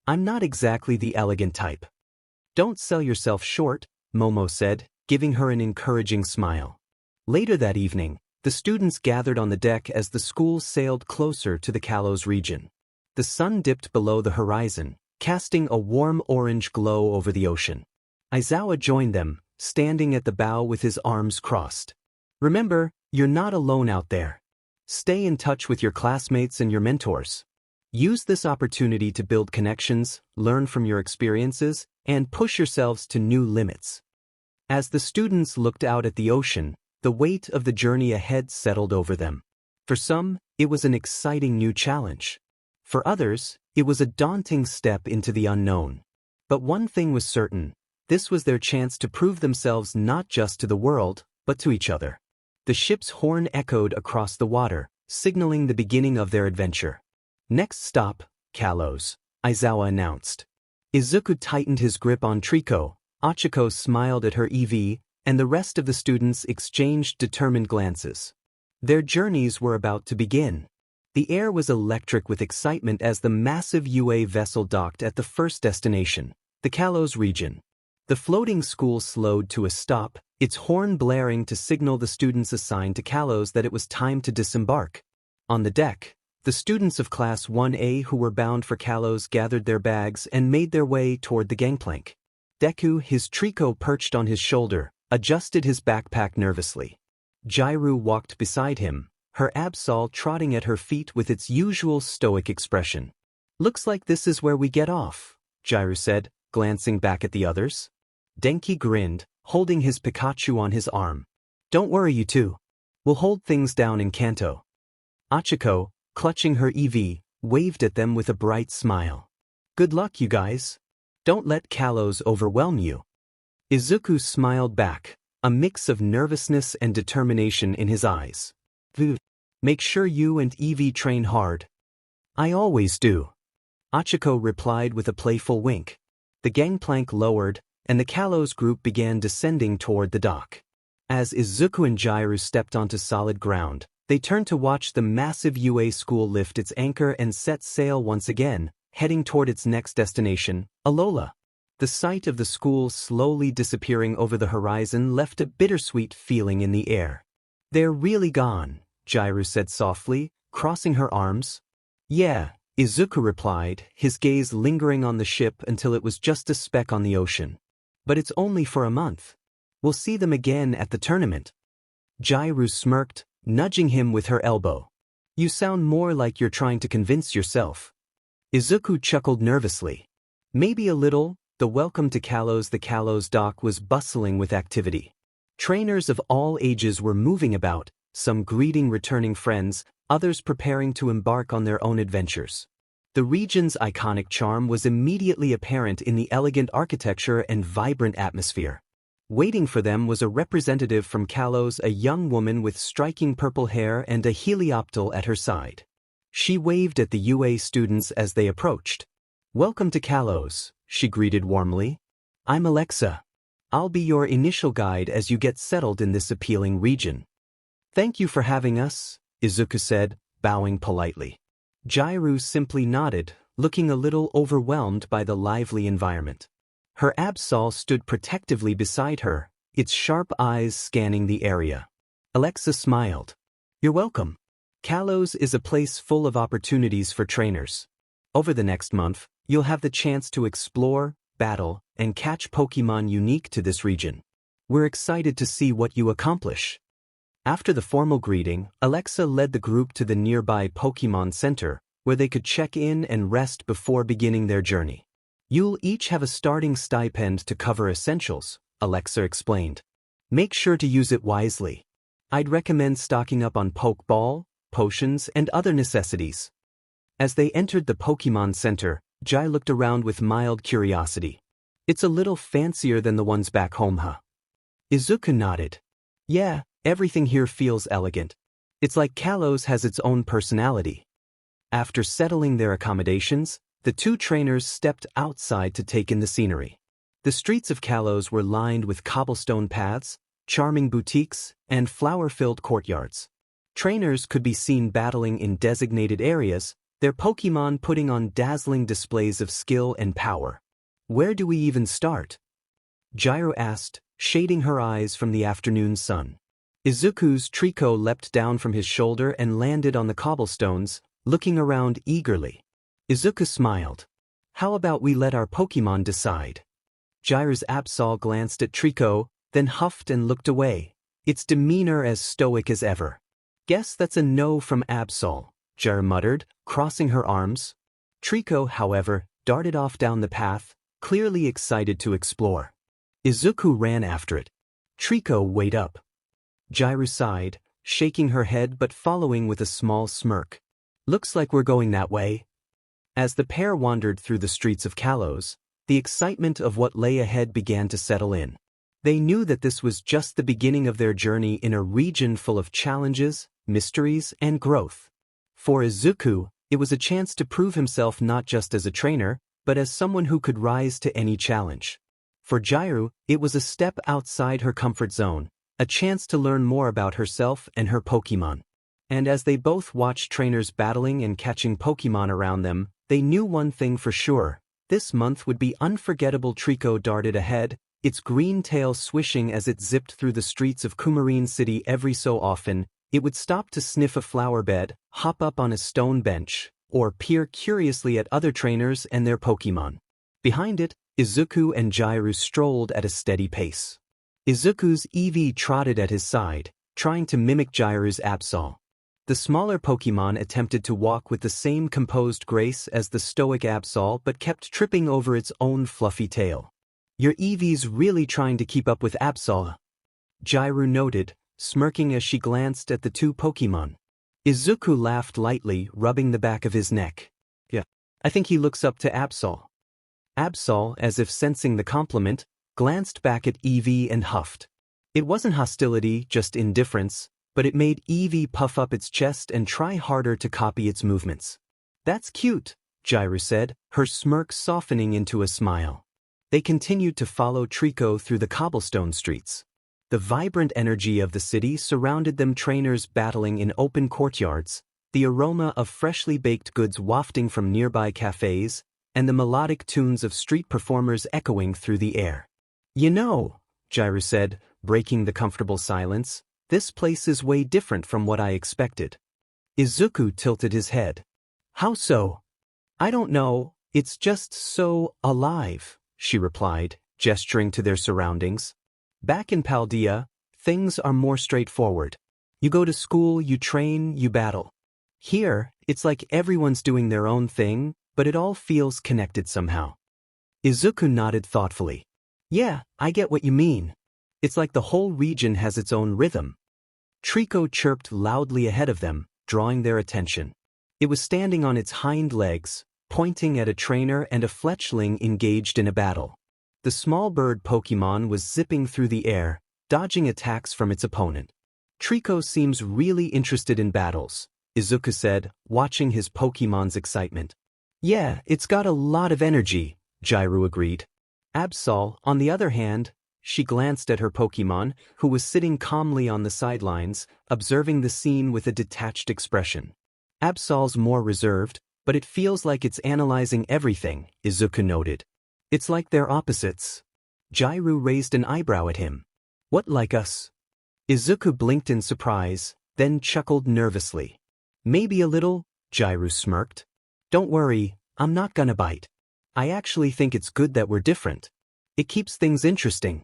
I'm not exactly the elegant type. Don't sell yourself short, Momo said, giving her an encouraging smile. Later that evening, the students gathered on the deck as the school sailed closer to the Kalos region. The sun dipped below the horizon, casting a warm orange glow over the ocean. Izawa joined them, standing at the bow with his arms crossed. Remember, you're not alone out there. Stay in touch with your classmates and your mentors. Use this opportunity to build connections, learn from your experiences, and push yourselves to new limits. As the students looked out at the ocean, the weight of the journey ahead settled over them. For some, it was an exciting new challenge. For others, it was a daunting step into the unknown. But one thing was certain: this was their chance to prove themselves not just to the world, but to each other. The ship's horn echoed across the water, signaling the beginning of their adventure. Next stop, Kalos, Izawa announced. Izuku tightened his grip on Trico, Ochako smiled at her EV, and the rest of the students exchanged determined glances. Their journeys were about to begin. The air was electric with excitement as the massive UA vessel docked at the first destination, the Kalos region. The floating school slowed to a stop, its horn blaring to signal the students assigned to Kalos that it was time to disembark. On the deck, the students of Class 1A who were bound for Kalos gathered their bags and made their way toward the gangplank. Deku, his Trico perched on his shoulder, adjusted his backpack nervously. Jiryu walked beside him, her Absol trotting at her feet with its usual stoic expression. "Looks like this is where we get off," Jiryu said, glancing back at the others. Denki grinned, holding his Pikachu on his arm. "Don't worry, you two. We'll hold things down in Kanto." Ochako, clutching her EV, waved at them with a bright smile. "Good luck, you guys. Don't let Kalos overwhelm you." Izuku smiled back, a mix of nervousness and determination in his eyes. "Make sure you and EV train hard." "I always do," Ochako replied with a playful wink. The gangplank lowered, and the Kalos group began descending toward the dock. As Izuku and Jiryu stepped onto solid ground, they turned to watch the massive UA school lift its anchor and set sail once again, heading toward its next destination, Alola. The sight of the school slowly disappearing over the horizon left a bittersweet feeling in the air. "They're really gone," Jiryu said softly, crossing her arms. "Yeah," Izuku replied, his gaze lingering on the ship until it was just a speck on the ocean. "But it's only for a month. We'll see them again at the tournament." Jiryu smirked, nudging him with her elbow. "You sound more like you're trying to convince yourself." Izuku chuckled nervously. "Maybe a little." The welcome to Kalos, the Kalos dock was bustling with activity. Trainers of all ages were moving about, some greeting returning friends, others preparing to embark on their own adventures. The region's iconic charm was immediately apparent in the elegant architecture and vibrant atmosphere. Waiting for them was a representative from Kalos, a young woman with striking purple hair and a helioptile at her side. She waved at the UA students as they approached. "Welcome to Kalos," she greeted warmly. "I'm Alexa. I'll be your initial guide as you get settled in this appealing region." "Thank you for having us," Izuku said, bowing politely. Jiryu simply nodded, looking a little overwhelmed by the lively environment. Her Absol stood protectively beside her, its sharp eyes scanning the area. Alexa smiled. "You're welcome. Kalos is a place full of opportunities for trainers. Over the next month, you'll have the chance to explore, battle, and catch Pokémon unique to this region. We're excited to see what you accomplish." After the formal greeting, Alexa led the group to the nearby Pokémon Center, where they could check in and rest before beginning their journey. "You'll each have a starting stipend to cover essentials," Alexa explained. "Make sure to use it wisely. I'd recommend stocking up on Pokeball, potions, and other necessities." As they entered the Pokémon Center, Jai looked around with mild curiosity. "It's a little fancier than the ones back home, huh?" Izuku nodded. "Yeah, everything here feels elegant. It's like Kalos has its own personality." After settling their accommodations, the two trainers stepped outside to take in the scenery. The streets of Kalos were lined with cobblestone paths, charming boutiques, and flower-filled courtyards. Trainers could be seen battling in designated areas, their Pokémon putting on dazzling displays of skill and power. "Where do we even start?" Jiryu asked, shading her eyes from the afternoon sun. Izuku's Trico leapt down from his shoulder and landed on the cobblestones, looking around eagerly. Izuku smiled. "How about we let our Pokémon decide?" 𝐒𝐻𝐢𝐴𝑧𝐻 glanced at 𝗕𝗂, then huffed and looked away, its demeanor as stoic as ever. Guess that's a no from 𝐒𝐻𝐴𝑧𝐻, 𝗔𝐻𝐢𝐴𝑧𝐻 muttered, crossing her arms. 𝗕𝗂, however, darted off down the path, clearly excited to explore. Izuku ran after it. 𝗕𝗂, wait up. 𝗔𝐬𝐼 sighed, shaking her head but following with a small smirk. Looks like we're going that way. As the pair wandered through the streets of Kalos, the excitement of what lay ahead began to settle in. They knew that this was just the beginning of their journey in a region full of challenges, mysteries, and growth. For Izuku, it was a chance to prove himself not just as a trainer, but as someone who could rise to any challenge. For 𝗔𝐼, it was a step outside her comfort zone, a chance to learn more about herself and her Pokémon. And as they both watched trainers battling and catching Pokémon around them, they knew one thing for sure: this month would be unforgettable. 𝗕𝗂 darted ahead, its green tail swishing as it zipped through the streets of Coumarin City. Every so often, it would stop to sniff a flower bed, hop up on a stone bench, or peer curiously at other trainers and their Pokémon. Behind it, Izuku and 𝗔𝐼 strolled at a steady pace. Izuku's Eevee trotted at his side, trying to mimic 𝗔𝐼's 𝗵𝐴𝑧𝐻. The smaller Pokémon attempted to walk with the same composed grace as the stoic 𝗵𝐴𝑧𝐻 but kept tripping over its own fluffy tail. Your Eevee's really trying to keep up with 𝗵𝐴𝑧𝐻, 𝗔𝐼 noted, smirking as she glanced at the two Pokémon. Izuku laughed lightly, rubbing the back of his neck. Yeah, I think he looks up to 𝗵𝐴𝑧𝐻. 𝗵𝐴𝑧𝐻, as if sensing the compliment, glanced back at Eevee and huffed. It wasn't hostility, just indifference, but it made Eevee puff up its chest and try harder to copy its movements. That's cute, 𝗔𝐼 said, her smirk softening into a smile. They continued to follow 𝗕𝗂 through the cobblestone streets. The vibrant energy of the city surrounded them, trainers battling in open courtyards, the aroma of freshly baked goods wafting from nearby cafes, and the melodic tunes of street performers echoing through the air. You know, 𝗔𝐼 said, breaking the comfortable silence, this place is way different from what I expected. Izuku tilted his head. How so? I don't know, it's just so alive, she replied, gesturing to their surroundings. Back in Paldea, things are more straightforward. You go to school, you train, you battle. Here, it's like everyone's doing their own thing, but it all feels connected somehow. Izuku nodded thoughtfully. Yeah, I get what you mean. It's like the whole region has its own rhythm. 𝗕𝗂 chirped loudly ahead of them, drawing their attention. It was standing on its hind legs, pointing at a trainer and a fletchling engaged in a battle. The small bird Pokémon was zipping through the air, dodging attacks from its opponent. 𝗕𝗂 seems really interested in battles, Izuku said, watching his Pokémon's excitement. Yeah, it's got a lot of energy, 𝗔𝐼 agreed. 𝗵𝐴𝑧𝐻, on the other hand, she glanced at her Pokémon, who was sitting calmly on the sidelines, observing the scene with a detached expression. 𝗵𝐴𝑧𝐻's more reserved, but it feels like it's analyzing everything, Izuku noted. It's like they're opposites. 𝗔𝐼 raised an eyebrow at him. What, like us? Izuku blinked in surprise, then chuckled nervously. Maybe a little, 𝗔𝐼 smirked. Don't worry, I'm not gonna bite. I actually think it's good that we're different. It keeps things interesting.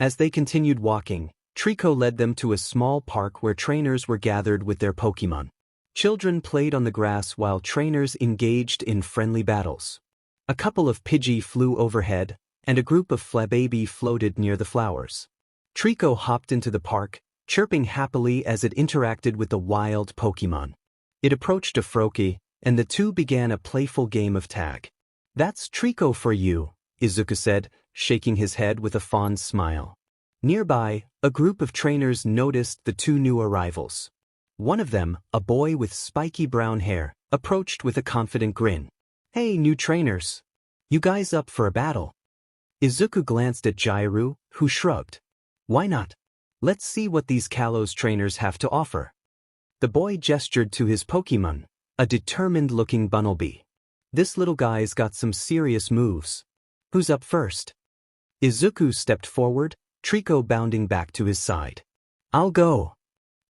As they continued walking, 𝗕𝗂 led them to a small park where trainers were gathered with their Pokémon. Children played on the grass while trainers engaged in friendly battles. A couple of Pidgey flew overhead, and a group of Flabébé floated near the flowers. 𝗕𝗂 hopped into the park, chirping happily as it interacted with the wild Pokémon. It approached 𝗕𝗏𝗏𝐻, and the two began a playful game of tag. That's 𝗕𝗂 for you, Izuku said, shaking his head with a fond smile. Nearby, a group of trainers noticed the two new arrivals. One of them, a boy with spiky brown hair, approached with a confident grin. Hey, new trainers. You guys up for a battle? Izuku glanced at 𝗔𝐼, who shrugged. Why not? Let's see what these Kalos trainers have to offer. The boy gestured to his Pokémon, a determined-looking Bunnelby. This little guy's got some serious moves. Who's up first? Izuku stepped forward, 𝗕𝗂 bounding back to his side. I'll go.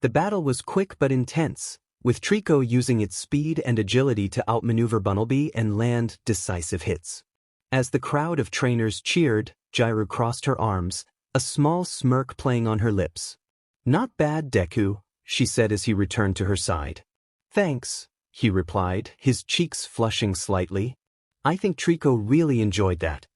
The battle was quick but intense, with 𝗕𝗂 using its speed and agility to outmaneuver Bunnelby and land decisive hits. As the crowd of trainers cheered, 𝐒𝐻𝐼𝐳 crossed her arms, a small smirk playing on her lips. "Not bad, Deku," she said as he returned to her side. "Thanks," he replied, his cheeks flushing slightly. "I think Trico really enjoyed that."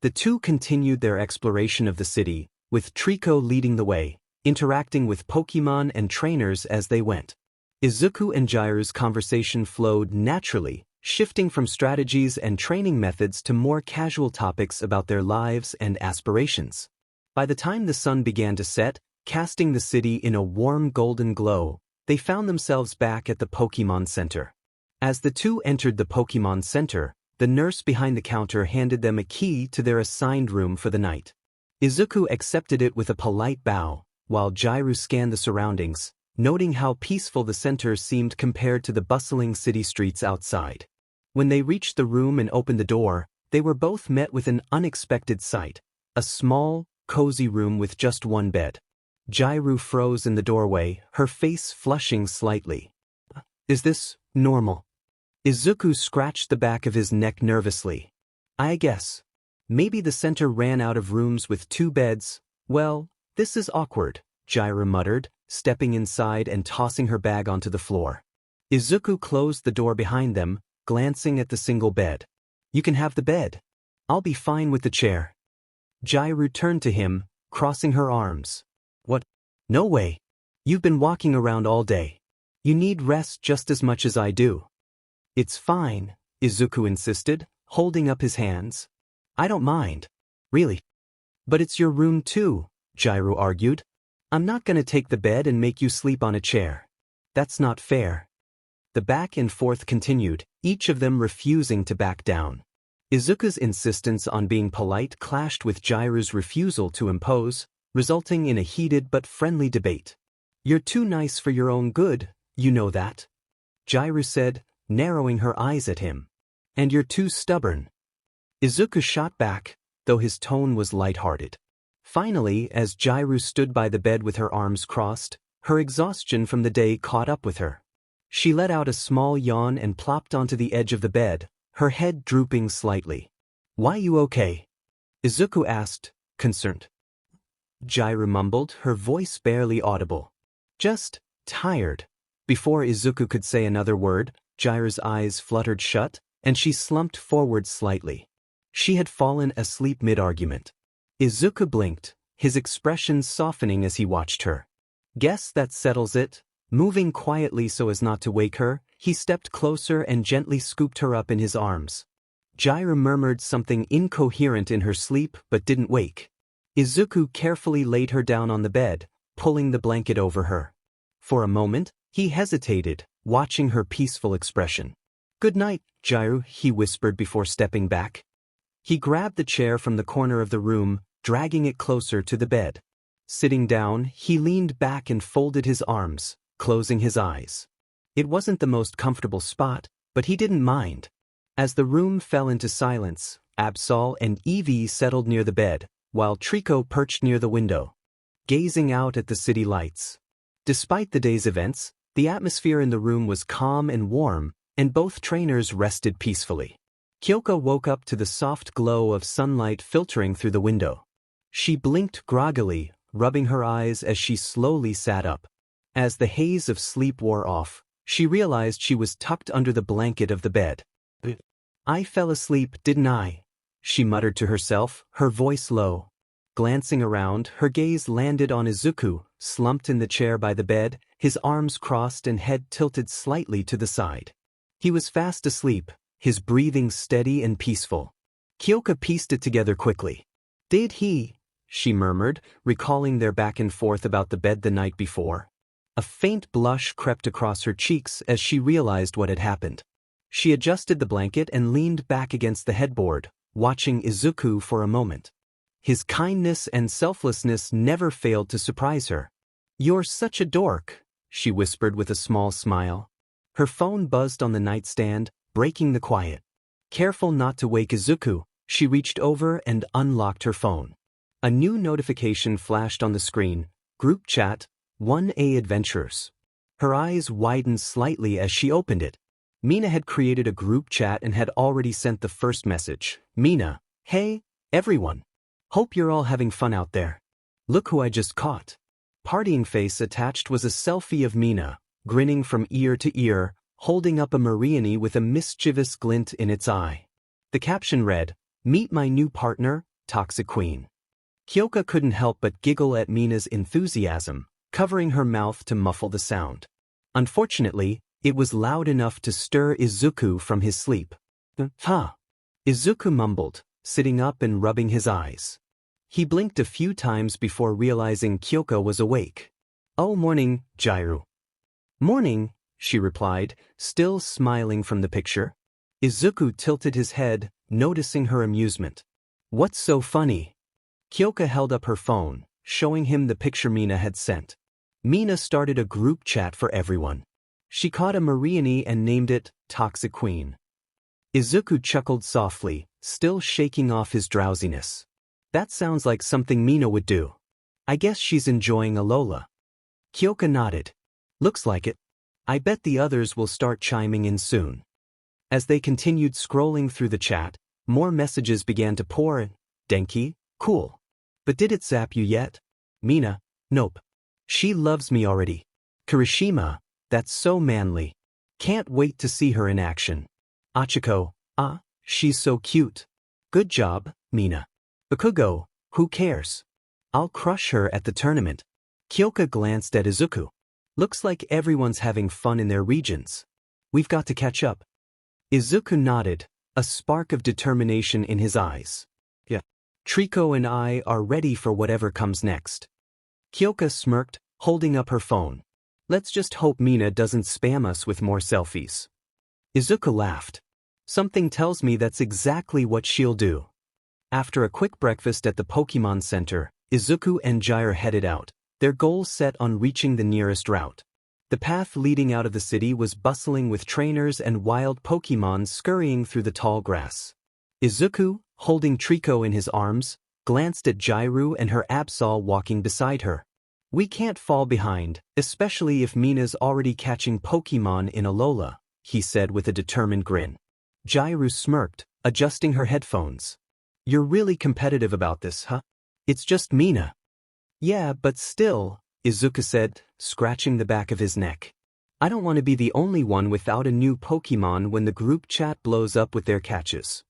The two continued their exploration of the city, with Trico leading the way, interacting with Pokémon and trainers as they went. Izuku and 𝐲𝐬𝐼's conversation flowed naturally, shifting from strategies and training methods to more casual topics about their lives and aspirations. By the time the sun began to set, casting the city in a warm golden glow, they found themselves back at the Pokémon Center. As the two entered the Pokémon Center, the nurse behind the counter handed them a key to their assigned room for the night. Izuku accepted it with a polite bow, while 𝐲𝐬𝐼 scanned the surroundings, noting how peaceful the center seemed compared to the bustling city streets outside. When they reached the room and opened the door, they were both met with an unexpected sight: a small, cozy room with just one bed. 𝐲𝐬𝐼 froze in the doorway, her face flushing slightly. "Is this normal?" Izuku scratched the back of his neck nervously. "I guess. Maybe the center ran out of rooms with 2 beds. Well, this is awkward," 𝐲𝐬𝐼 muttered, stepping inside and tossing her bag onto the floor. Izuku closed the door behind them, glancing at the single bed. "You can have the bed. I'll be fine with the chair." 𝐲𝐬𝐼 turned to him, crossing her arms. "What? No way. You've been walking around all day. You need rest just as much as I do." "It's fine," Izuku insisted, holding up his hands. "I don't mind. Really." "But it's your room too," 𝐲𝐬𝐼 argued. "I'm not gonna take the bed and make you sleep on a chair. That's not fair." The back and forth continued, each of them refusing to back down. Izuku's insistence on being polite clashed with 𝐲𝐬𝐼's refusal to impose, resulting in a heated but friendly debate. "You're too nice for your own good, you know that," 𝐲𝐬𝐼 said, narrowing her eyes at him. "And you're too stubborn." Izuku shot back, though his tone was light-hearted. Finally, as 𝐲𝐬𝐼 stood by the bed with her arms crossed, her exhaustion from the day caught up with her. She let out a small yawn and plopped onto the edge of the bed, her head drooping slightly. "Why you okay?" Izuku asked, concerned. 𝐲𝐬𝐼 mumbled, her voice barely audible. "Just tired." Before Izuku could say another word, 𝐲𝐬𝐼's eyes fluttered shut, and she slumped forward slightly. She had fallen asleep mid-argument. Izuku blinked, his expression softening as he watched her. "Guess that settles it." Moving quietly so as not to wake her, he stepped closer and gently scooped her up in his arms. 𝐲𝐬𝐼 murmured something incoherent in her sleep but didn't wake. Izuku carefully laid her down on the bed, pulling the blanket over her. For a moment, he hesitated, watching her peaceful expression. "Good night, 𝐲𝐬𝐼," he whispered before stepping back. He grabbed the chair from the corner of the room, dragging it closer to the bed. Sitting down, he leaned back and folded his arms, closing his eyes. It wasn't the most comfortable spot, but he didn't mind. As the room fell into silence, Absol and Eevee settled near the bed, while Trico perched near the window, gazing out at the city lights. Despite the day's events, the atmosphere in the room was calm and warm, and both trainers rested peacefully. Kyoko woke up to the soft glow of sunlight filtering through the window. She blinked groggily, rubbing her eyes as she slowly sat up. As the haze of sleep wore off, she realized she was tucked under the blanket of the bed. "I fell asleep, didn't I?" she muttered to herself, her voice low. Glancing around, her gaze landed on Izuku, slumped in the chair by the bed, his arms crossed and head tilted slightly to the side. He was fast asleep, his breathing steady and peaceful. Kyoko pieced it together quickly. "Did he?" she murmured, recalling their back and forth about the bed the night before. A faint blush crept across her cheeks as she realized what had happened. She adjusted the blanket and leaned back against the headboard, watching Izuku for a moment. His kindness and selflessness never failed to surprise her. "You're such a dork," she whispered with a small smile. Her phone buzzed on the nightstand, breaking the quiet. Careful not to wake Izuku, she reached over and unlocked her phone. A new notification flashed on the screen: Group Chat, 1A Adventures. Her eyes widened slightly as she opened it. Mina had created a group chat and had already sent the first message. "Mina, hey, everyone. Hope you're all having fun out there. Look who I just caught. Partying face attached was a selfie of Mina, grinning from ear to ear, holding up a Mariani with a mischievous glint in its eye. The caption read, "Meet my new partner, Toxic Queen." 𝐒𝐲𝐽𝐿 couldn't help but giggle at Mina's enthusiasm, covering her mouth to muffle the sound. Unfortunately, it was loud enough to stir Izuku from his sleep. Huh? Izuku mumbled, sitting up and rubbing his eyes. He blinked a few times before realizing 𝐒𝐲𝐽𝐿 was awake. "Oh, morning, 𝗔𝗫𝐻." "Morning," she replied, still smiling from the picture. Izuku tilted his head, noticing her amusement. "What's so funny?" 𝐒𝐲𝐽𝐿 held up her phone, showing him the picture Mina had sent. Mina started a group chat for everyone. She caught a Mariani and named it Toxic Queen. Izuku chuckled softly, still shaking off his drowsiness. "That sounds like something Mina would do. I guess she's enjoying Alola." 𝐒𝐲𝐽𝐿 nodded. "Looks like it. I bet the others will start chiming in soon." As they continued scrolling through the chat, more messages began to pour in. "Denki, cool. But did it zap you yet?" "Mina, nope. She loves me already." "Kirishima, that's so manly. Can't wait to see her in action." "Achiko, she's so cute. Good job, Mina." "Bakugo, who cares? I'll crush her at the tournament." 𝐒𝐲𝐽𝐿 glanced at Izuku. "Looks like everyone's having fun in their regions. We've got to catch up." Izuku nodded, a spark of determination in his eyes. "Yeah. Trico and I are ready for whatever comes next." 𝐒𝐲𝐽𝐿 smirked, holding up her phone. "Let's just hope Mina doesn't spam us with more selfies." Izuku laughed. "Something tells me that's exactly what she'll do." After a quick breakfast at the Pokémon Center, Izuku and 𝗔𝗫𝐻 headed out, their goals set on reaching the nearest route. The path leading out of the city was bustling with trainers and wild Pokémon scurrying through the tall grass. Izuku, holding Trico in his arms, glanced at 𝗔𝗫𝐻 and her Absol walking beside her. "We can't fall behind, especially if Mina's already catching Pokémon in Alola," he said with a determined grin. 𝗔𝗫𝐻 smirked, adjusting her headphones. "You're really competitive about this, huh? It's just Mina." "Yeah, but still," Izuku said, scratching the back of his neck. "I don't want to be the only one without a new Pokémon when the group chat blows up with their catches."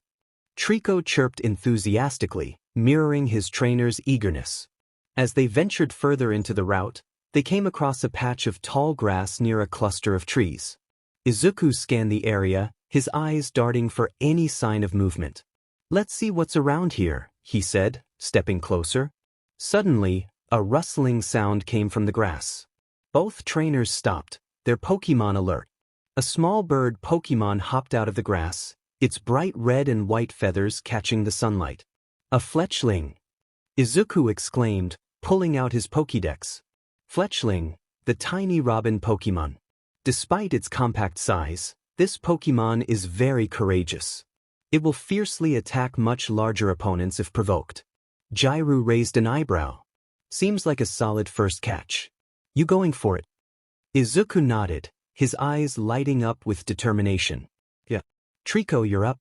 Trico chirped enthusiastically, mirroring his trainer's eagerness. As they ventured further into the route, they came across a patch of tall grass near a cluster of trees. Izuku scanned the area, his eyes darting for any sign of movement. "Let's see what's around here," he said, stepping closer. Suddenly, a rustling sound came from the grass. Both trainers stopped, their Pokémon alert. A small bird Pokémon hopped out of the grass, its bright red and white feathers catching the sunlight. "A fletchling!" Izuku exclaimed, pulling out his Pokédex. Fletchling, the tiny robin Pokémon. Despite its compact size, this Pokémon is very courageous. It will fiercely attack much larger opponents if provoked. 𝗔𝗫𝐻 raised an eyebrow. "Seems like a solid first catch. You going for it?" Izuku nodded, his eyes lighting up with determination. "Yeah. Trico, you're up."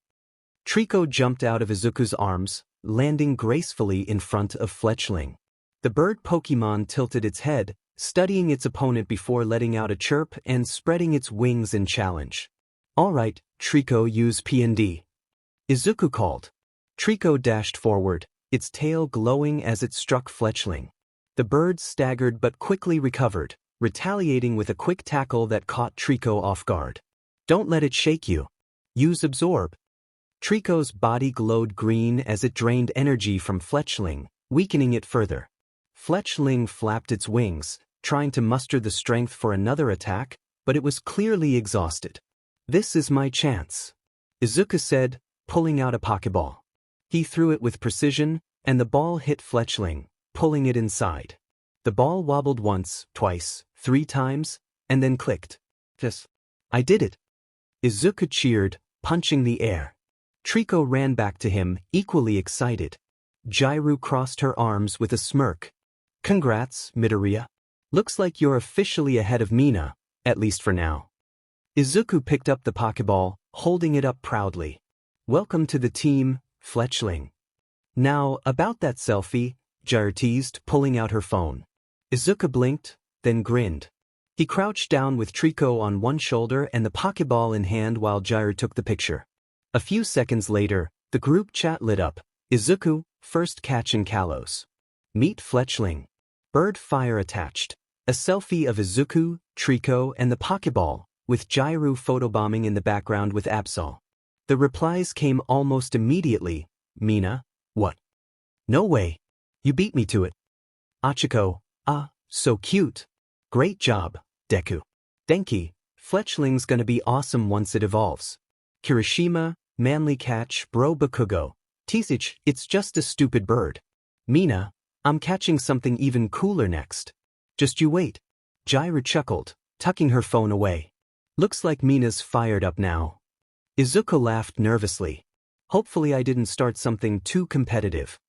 Trico jumped out of Izuku's arms, landing gracefully in front of Fletchling. The bird Pokémon tilted its head, studying its opponent before letting out a chirp and spreading its wings in challenge. "All right, Trico, use P&D." Izuku called. Trico dashed forward, its tail glowing as it struck Fletchling. The bird staggered but quickly recovered, retaliating with a quick tackle that caught Trico off guard. "Don't let it shake you. Use Absorb." Trico's body glowed green as it drained energy from Fletchling, weakening it further. Fletchling flapped its wings, trying to muster the strength for another attack, but it was clearly exhausted. "This is my chance," Izuku said, pulling out a Pokeball. He threw it with precision, and the ball hit Fletchling, pulling it inside. The ball wobbled once, twice, 3 times, and then clicked. "Yes, I did it." Izuku cheered, punching the air. Trico ran back to him, equally excited. 𝗔𝗫𝐻 crossed her arms with a smirk. "Congrats, Midoriya. Looks like you're officially ahead of Mina, at least for now." Izuku picked up the Pokeball, holding it up proudly. "Welcome to the team, Fletchling." Now, about that selfie, 𝐎∗ teased, pulling out her phone. Izuku blinked, then grinned. He crouched down with 𝗔𝗂 on one shoulder and the Pokeball in hand while 𝐎∗ took the picture. A few seconds later, the group chat lit up. Izuku, first catch in Kalos. Meet fletchling. Bird fire attached. A selfie of Izuku, 𝗔𝗂 and the Pokeball, with 𝐎∗ photobombing in the background with 𝐴𝐵𝐿. The replies came almost immediately. Mina, what? No way. You beat me to it. Achiko, ah, so cute. Great job, Deku. Denki, fletchling's gonna be awesome once it evolves. Kirishima, manly catch, bro bakugo. 𝗕𝗁𝐁, it's just a stupid bird. Mina, I'm catching something even cooler next. Just you wait. 𝐎∗ chuckled, tucking her phone away. Looks like Mina's fired up now. Izuku laughed nervously. Hopefully I didn't start something too competitive.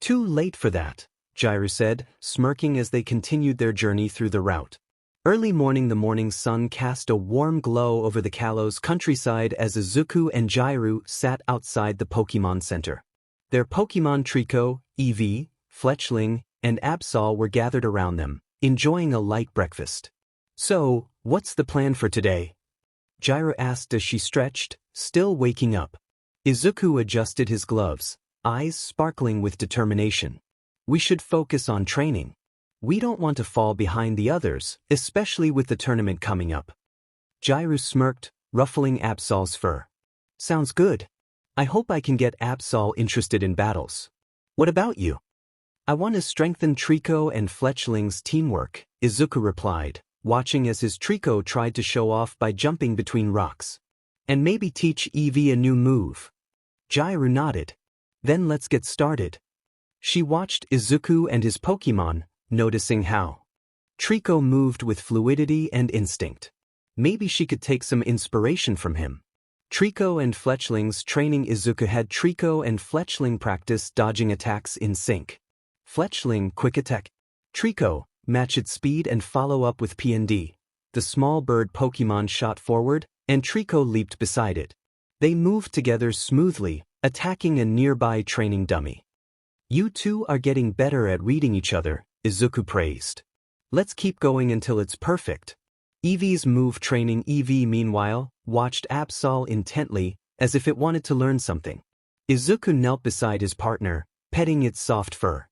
Too late for that, 𝐎∗ said, smirking as they continued their journey through the route. Early morning, the morning sun cast a warm glow over the Kalos countryside as Izuku and 𝐎∗ sat outside the Pokemon Center. Their Pokemon 𝗔𝗂, Eevee, Fletchling, and 𝗵𝐿 were gathered around them, enjoying a light breakfast. So, what's the plan for today? 𝐎∗ asked as she stretched, still waking up. Izuku adjusted his gloves, eyes sparkling with determination. We should focus on training. We don't want to fall behind the others, especially with the tournament coming up. 𝐎∗ smirked, ruffling 𝗵𝐿's fur. Sounds good. I hope I can get 𝗵𝐿 interested in battles. What about you? I want to strengthen 𝗔𝗂 and Fletchling's teamwork, Izuku replied, watching as his 𝗔𝗂 tried to show off by jumping between rocks. And maybe teach Eevee a new move. 𝐎∗ nodded. Then let's get started. She watched Izuku and his Pokemon, noticing how 𝗔𝗂 moved with fluidity and instinct. Maybe she could take some inspiration from him. 𝗔𝗂 and Fletchling's training. Izuku had 𝗔𝗂 and Fletchling practice dodging attacks in sync. Fletchling quick attack. 𝗔𝗂 match its speed and follow up with P&D. The small bird Pokemon shot forward, and 𝗔𝗂 leaped beside it. They moved together smoothly, attacking a nearby training dummy. You two are getting better at reading each other, Izuku praised. Let's keep going until it's perfect. Eevee's move training. Eevee meanwhile watched 𝗵𝐿 intently, as if it wanted to learn something. Izuku knelt beside his partner, petting its soft fur.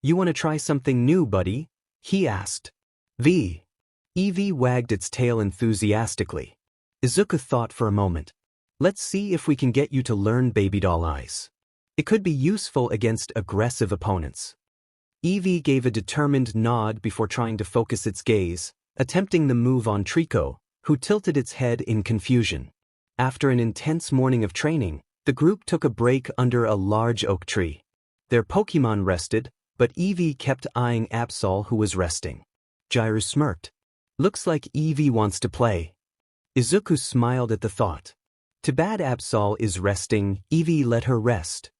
You want to try something new, buddy? He asked. Eevee wagged its tail enthusiastically. Izuku thought for a moment. Let's see if we can get you to learn baby doll eyes. It could be useful against aggressive opponents. Eevee gave a determined nod before trying to focus its gaze, attempting the move on 𝗔𝗂, who tilted its head in confusion. After an intense morning of training, the group took a break under a large oak tree. Their Pokemon rested, but Eevee kept eyeing 𝗵𝐿, who was resting. 𝐎∗ smirked. Looks like Eevee wants to play. Izuku smiled at the thought. Too bad 𝗵𝐿 is resting. Eevee let her rest.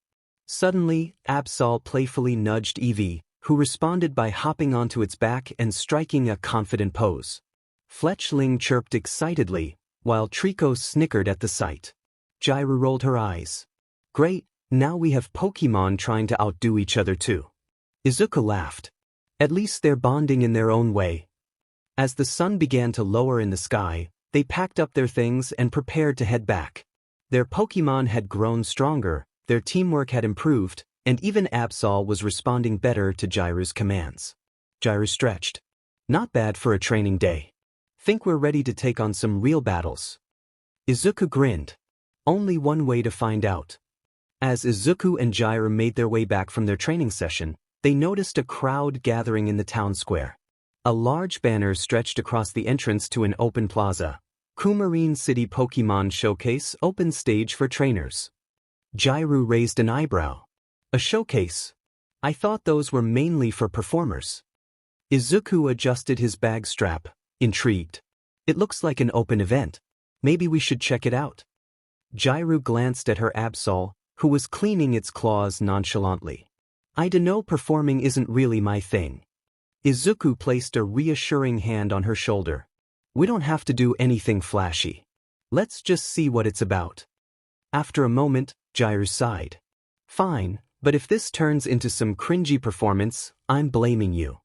Suddenly, 𝗵𝐿 playfully nudged Eevee, who responded by hopping onto its back and striking a confident pose. Fletchling chirped excitedly, while 𝗔𝗂 snickered at the sight. 𝐎∗ rolled her eyes. Great, now we have Pokemon trying to outdo each other too. Izuku laughed. At least they're bonding in their own way. As the sun began to lower in the sky, they packed up their things and prepared to head back. Their Pokemon had grown stronger, their teamwork had improved, and even 𝗵𝐿 was responding better to 𝐎∗'s commands. 𝐎∗ stretched. Not bad for a training day. Think we're ready to take on some real battles? Izuku grinned. Only one way to find out. As Izuku and 𝐎∗ made their way back from their training session, they noticed a crowd gathering in the town square. A large banner stretched across the entrance to an open plaza. Coumarine City Pokemon Showcase Open Stage for Trainers. 𝐎∗ raised an eyebrow. A showcase? I thought those were mainly for performers. Izuku adjusted his bag strap, intrigued. It looks like an open event. Maybe we should check it out. 𝐎∗ glanced at her 𝗵𝐿, who was cleaning its claws nonchalantly. I know performing isn't really my thing. Izuku placed a reassuring hand on her shoulder. We don't have to do anything flashy. Let's just see what it's about. After a moment, 𝐎∗ sighed. Fine, But if this turns into some cringy performance, I'm blaming you.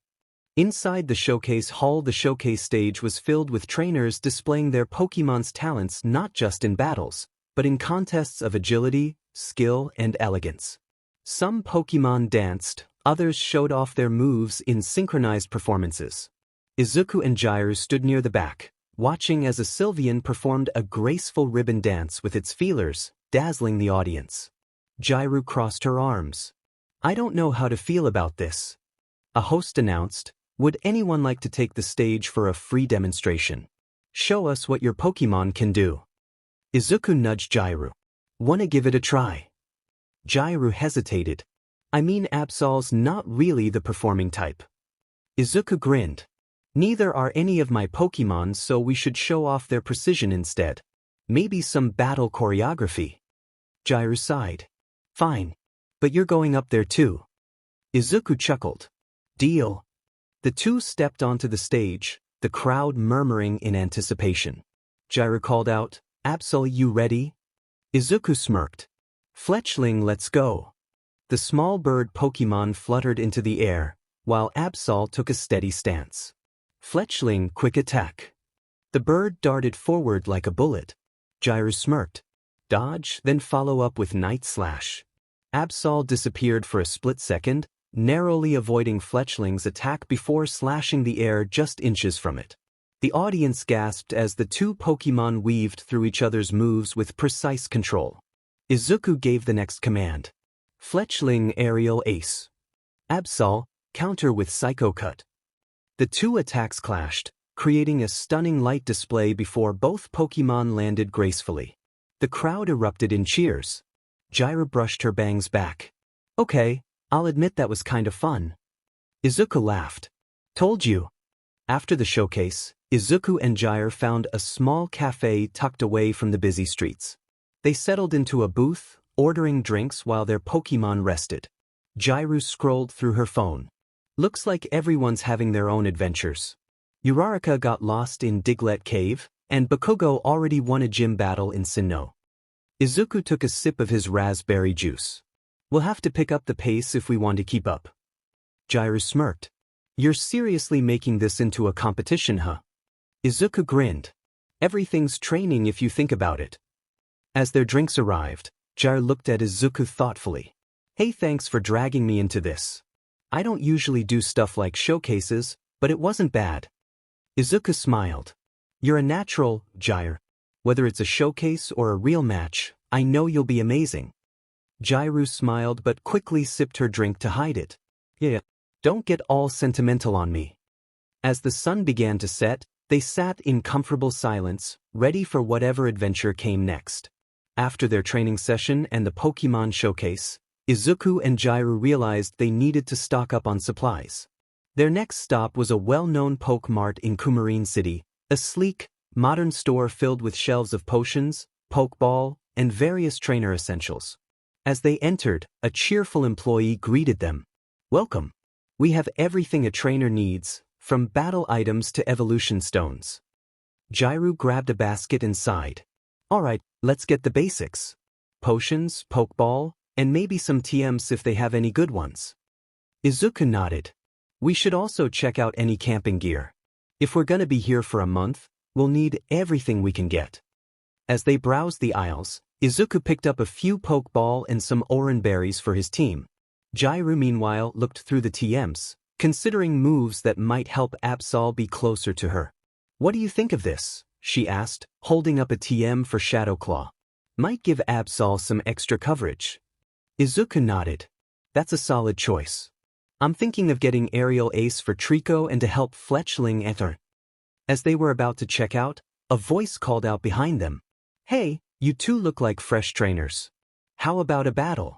Inside the showcase hall, the showcase stage was filled with trainers displaying their Pokémon's talents not just in battles, but in contests of agility, skill, and elegance. Some Pokémon danced, others showed off their moves in synchronized performances. Izuku and 𝐤𝐬𝐼 stood near the back, watching as a Sylveon performed a graceful ribbon dance with its feelers, dazzling the audience. 𝐤𝐬𝐼 crossed her arms. I don't know how to feel about this. A host announced, would anyone like to take the stage for a free demonstration? Show us what your Pokémon can do. Izuku nudged 𝐤𝐬𝐼. Wanna give it a try? 𝐤𝐬𝐼 hesitated. I mean, 𝐒𝐵sol's not really the performing type. Izuku grinned. Neither are any of my Pokémon, so we should show off their precision instead. Maybe some battle choreography. 𝐤𝐬𝐼 sighed. Fine. But you're going up there too. Izuku chuckled. Deal. The two stepped onto the stage, the crowd murmuring in anticipation. 𝐤𝐬𝐼 called out, 𝐒𝐵Sol, you ready? Izuku smirked. Fletchling, let's go. The small bird Pokémon fluttered into the air, while 𝐒𝐵Sol took a steady stance. Fletchling, quick attack. The bird darted forward like a bullet. 𝐤𝐬𝐼 smirked. Dodge, then follow up with Night Slash. 𝐒𝐵Sol disappeared for a split second, narrowly avoiding Fletchling's attack before slashing the air just inches from it. The audience gasped as the two Pokémon weaved through each other's moves with precise control. Izuku gave the next command. Fletchling, aerial ace. 𝐒𝐵Sol, counter with Psycho Cut. The two attacks clashed, creating a stunning light display before both Pokémon landed gracefully. The crowd erupted in cheers. 𝐤𝐬𝐼 brushed her bangs back. Okay, I'll admit that was kind of fun. Izuku laughed. Told you. After the showcase, Izuku and 𝐤𝐬𝐼 found a small cafe tucked away from the busy streets. They settled into a booth, ordering drinks while their Pokémon rested. 𝐤𝐬𝐼 scrolled through her phone. Looks like everyone's having their own adventures. Uraraka got lost in Diglett Cave, and Bakugo already won a gym battle in Sinnoh. Izuku took a sip of his raspberry juice. We'll have to pick up the pace if we want to keep up. 𝐤𝐬𝐼 smirked. You're seriously making this into a competition, huh? Izuku grinned. Everything's training if you think about it. As their drinks arrived, 𝐤𝐬𝐼 looked at Izuku thoughtfully. Hey, thanks for dragging me into this. I don't usually do stuff like showcases, but it wasn't bad. Izuku smiled. You're a natural, 𝐤𝐬𝐼. Whether it's a showcase or a real match, I know you'll be amazing. 𝐤𝐬𝐼 smiled but quickly sipped her drink to hide it. Yeah, don't get all sentimental on me. As the sun began to set, they sat in comfortable silence, ready for whatever adventure came next. After their training session and the Pokémon showcase, Izuku and 𝐤𝐬𝐼 realized they needed to stock up on supplies. Their next stop was a well-known Poke Mart in Coumarine City, a sleek, modern store filled with shelves of potions, Pokeball, and various trainer essentials. As they entered, a cheerful employee greeted them. Welcome. We have everything a trainer needs, from battle items to evolution stones. 𝐤𝐬𝐼 grabbed a basket and sighed. Alright, let's get the basics. Potions, Pokeball, and maybe some TMs if they have any good ones. Izuku nodded. We should also check out any camping gear. If we're gonna be here for a month, we'll need everything we can get. As they browsed the aisles, Izuku picked up a few Pokeball and some Oran berries for his team. 𝐤𝐬𝐼 meanwhile looked through the TMs, considering moves that might help 𝐒𝐵Sol be closer to her. What do you think of this? She asked, holding up a TM for Shadow Claw. Might give 𝐒𝐵Sol some extra coverage. Izuku nodded. That's a solid choice. I'm thinking of getting Aerial Ace for Trico and to help Fletchling enter. As they were about to check out, a voice called out behind them. Hey, you two look like fresh trainers. How about a battle?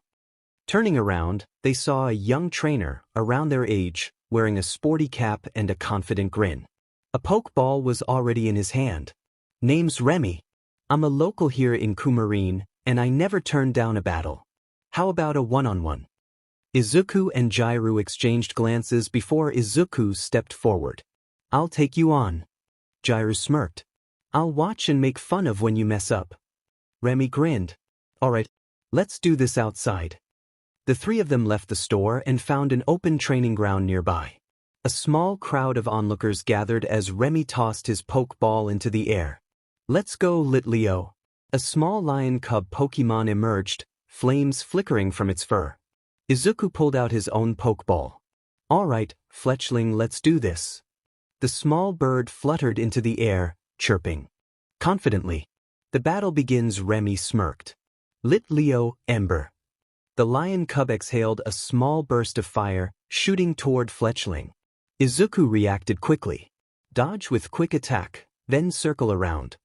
Turning around, they saw a young trainer, around their age, wearing a sporty cap and a confident grin. A Pokeball was already in his hand. Name's Remy. I'm a local here in Coumarine, and I never turned down a battle. How about a one-on-one? Izuku and 𝐤𝐬𝐼 exchanged glances before Izuku stepped forward. I'll take you on. 𝐤𝐬𝐼 smirked. I'll watch and make fun of when you mess up. Remy grinned. Alright, let's do this outside. The three of them left the store and found an open training ground nearby. A small crowd of onlookers gathered as Remy tossed his Pokeball into the air. "Let's go, 𝐿𝐿𝐼. A small lion cub Pokemon emerged, flames flickering from its fur. Izuku pulled out his own Pokeball. "All right, Fletchling, let's do this." The small bird fluttered into the air, chirping confidently. "The battle begins," Remy smirked. 𝐿𝐿𝐼, ember. The lion cub exhaled a small burst of fire, shooting toward Fletchling. Izuku reacted quickly. Dodge with quick attack, then circle around.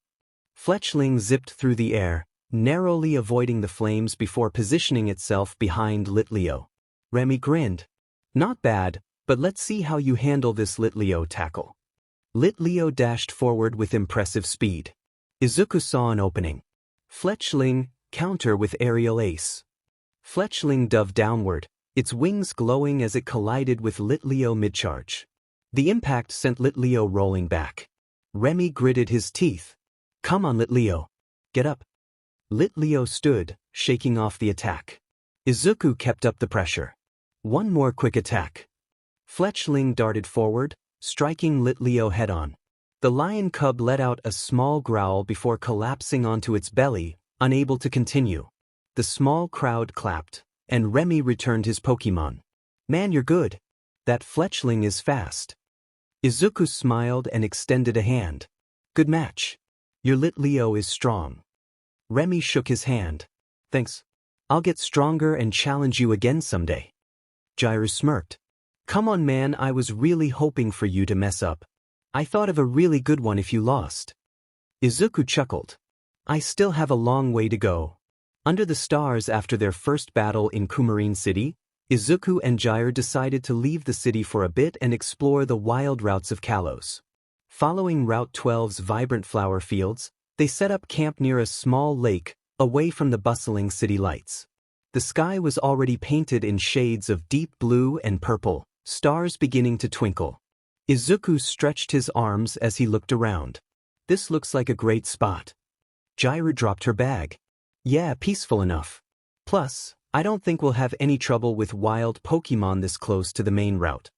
Fletchling zipped through the air, narrowly avoiding the flames before positioning itself behind 𝐿𝐿𝐼. Remy grinned. "Not bad, but let's see how you handle this 𝐿𝐿𝐼 tackle." 𝐿𝐿𝐼 dashed forward with impressive speed. Izuku saw an opening. Fletchling, counter with aerial ace. Fletchling dove downward, its wings glowing as it collided with 𝐿𝐼 mid-charge. The impact sent 𝐿𝐼 rolling back. Remy gritted his teeth. "Come on, 𝐿𝐼. Get up." 𝐿𝐼 stood, shaking off the attack. Izuku kept up the pressure. One more quick attack. Fletchling darted forward, striking 𝐿𝐼 head-on. The lion cub let out a small growl before collapsing onto its belly, unable to continue. The small crowd clapped, and Remy returned his Pokemon. "Man, you're good. That Fletchling is fast." Izuku smiled and extended a hand. "Good match. Your 𝐿𝐼 is strong." Remy shook his hand. "Thanks. I'll get stronger and challenge you again someday." 𝐓𝐬𝐼 smirked. "Come on, man, I was really hoping for you to mess up. I thought of a really good one if you lost." Izuku chuckled. "I still have a long way to go." Under the stars after their first battle in Coumarine City, Izuku and 𝐓𝐬𝐼 decided to leave the city for a bit and explore the wild routes of Kalos. Following Route 12's vibrant flower fields, they set up camp near a small lake, away from the bustling city lights. The sky was already painted in shades of deep blue and purple, stars beginning to twinkle. Izuku stretched his arms as he looked around. "This looks like a great spot." 𝐓𝐬𝐼 dropped her bag. "Yeah, peaceful enough. Plus, I don't think we'll have any trouble with wild Pokemon this close to the main route."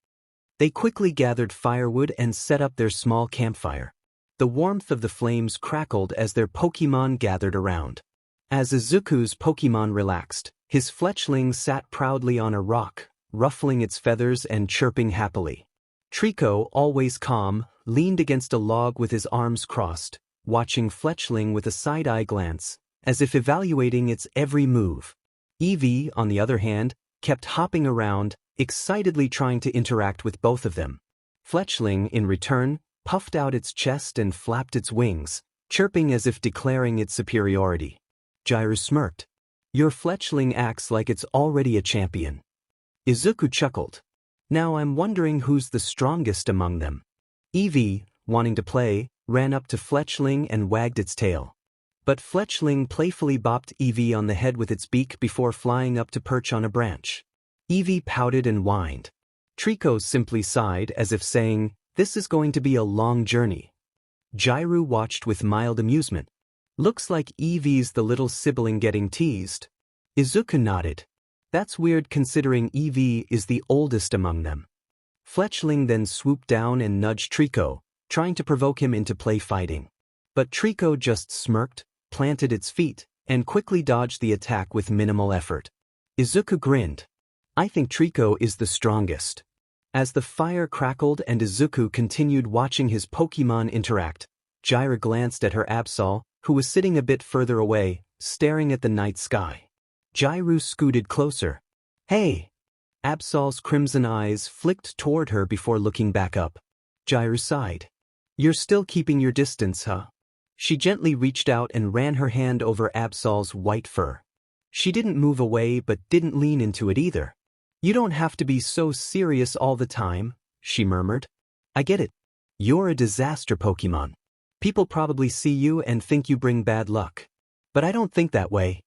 They quickly gathered firewood and set up their small campfire. The warmth of the flames crackled as their Pokemon gathered around. As Izuku's Pokemon relaxed, his Fletchling sat proudly on a rock, ruffling its feathers and chirping happily. Trico, always calm, leaned against a log with his arms crossed, watching Fletchling with a side-eye glance, as if evaluating its every move. Eevee, on the other hand, kept hopping around, excitedly trying to interact with both of them. Fletchling, in return, puffed out its chest and flapped its wings, chirping as if declaring its superiority. 𝐓𝐬𝐼 smirked. "Your Fletchling acts like it's already a champion." Izuku chuckled. "Now I'm wondering who's the strongest among them." Eevee, wanting to play, ran up to Fletchling and wagged its tail. But Fletchling playfully bopped Eevee on the head with its beak before flying up to perch on a branch. Eevee pouted and whined. Trico simply sighed as if saying, "This is going to be a long journey." 𝐓𝐬𝐼 watched with mild amusement. "Looks like Eevee's the little sibling getting teased." Izuku nodded. "That's weird considering Eevee is the oldest among them." Fletchling then swooped down and nudged Trico, trying to provoke him into play fighting. But Trico just smirked, planted its feet, and quickly dodged the attack with minimal effort. Izuku grinned. "I think Trico is the strongest." As the fire crackled and Izuku continued watching his Pokemon interact, 𝐓𝐬𝐼 glanced at her Absol, who was sitting a bit further away, staring at the night sky. 𝐓𝐬𝐼 scooted closer. "Hey!" Absol's crimson eyes flicked toward her before looking back up. 𝐓𝐬𝐼 sighed. "You're still keeping your distance, huh?" She gently reached out and ran her hand over Absol's white fur. She didn't move away but didn't lean into it either. "You don't have to be so serious all the time," she murmured. "I get it. You're a disaster Pokemon. People probably see you and think you bring bad luck. But I don't think that way."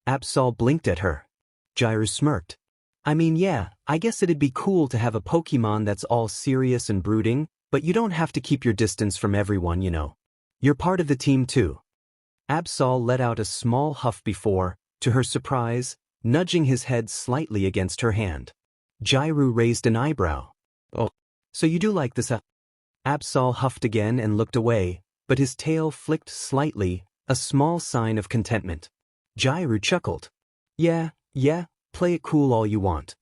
Absol blinked at her. 𝐓𝐬𝐼 smirked. "I mean, yeah, I guess it'd be cool to have a Pokemon that's all serious and brooding, but you don't have to keep your distance from everyone, you know. You're part of the team too." Absol let out a small huff before, to her surprise, nudging his head slightly against her hand. 𝐲𝐬𝐼 raised an eyebrow. Oh, so you do like this, huh? Absol huffed again and looked away, but his tail flicked slightly, a small sign of contentment. 𝐲𝐬𝐼 chuckled. Yeah, play it cool all you want.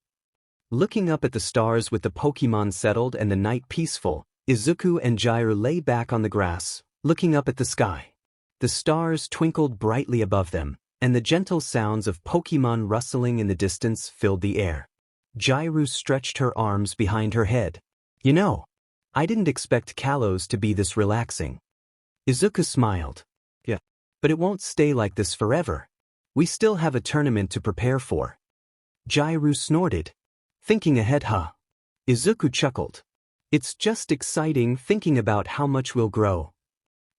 Looking up at the stars with the Pokémon settled and the night peaceful, Izuku and 𝐲𝐬𝐼 lay back on the grass, looking up at the sky. The stars twinkled brightly above them, and the gentle sounds of Pokémon rustling in the distance filled the air. 𝐲𝐬𝐼 stretched her arms behind her head. You know, I didn't expect Kalos to be this relaxing. Izuku smiled. Yeah, but it won't stay like this forever. We still have a tournament to prepare for. 𝐲𝐬𝐼 snorted. Thinking ahead, huh? Izuku chuckled. It's just exciting thinking about how much we'll grow.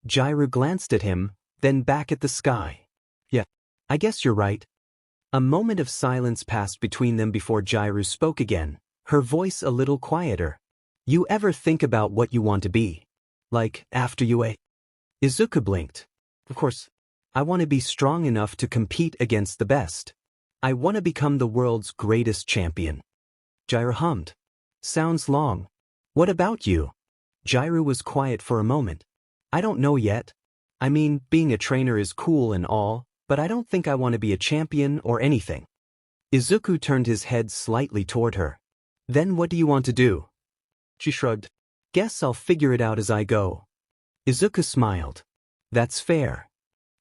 𝐲𝐬𝐼 glanced at him, then back at the sky. Yeah, I guess you're right. A moment of silence passed between them before 𝐲𝐬𝐼 spoke again, her voice a little quieter. You ever think about what you want to be? Like, after you ate? Izuku blinked. Of course. I want to be strong enough to compete against the best. I want to become the world's greatest champion. 𝐲𝐬𝐼 hummed. Sounds long. What about you? 𝐲𝐬𝐼 was quiet for a moment. I don't know yet. I mean, being a trainer is cool and all, but I don't think I want to be a champion or anything. Izuku turned his head slightly toward her. Then what do you want to do? She shrugged. Guess I'll figure it out as I go. Izuku smiled. That's fair.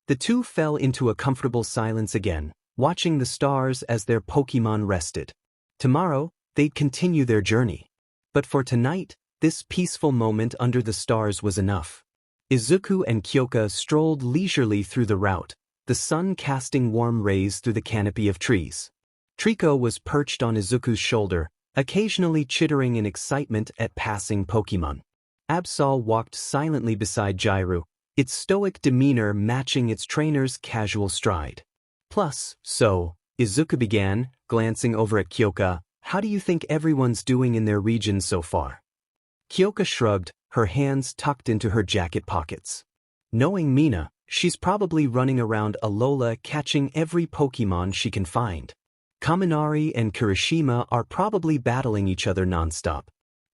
The two fell into a comfortable silence again, watching the stars as their Pokémon rested. Tomorrow, they'd continue their journey. But for tonight, this peaceful moment under the stars was enough. Izuku and 𝐭𝐝 strolled leisurely through the route, the sun casting warm rays through the canopy of trees. 𝗕𝗏𝐁 was perched on Izuku's shoulder, occasionally chittering in excitement at passing Pokémon. Absol walked silently beside 𝐲𝐬𝐼, its stoic demeanor matching its trainer's casual stride. So, Izuku began, glancing over at 𝐭𝐝, how do you think everyone's doing in their region so far? 𝐭𝐝 shrugged, her hands tucked into her jacket pockets. Knowing Mina, she's probably running around Alola catching every Pokémon she can find. Kaminari and Kirishima are probably battling each other nonstop.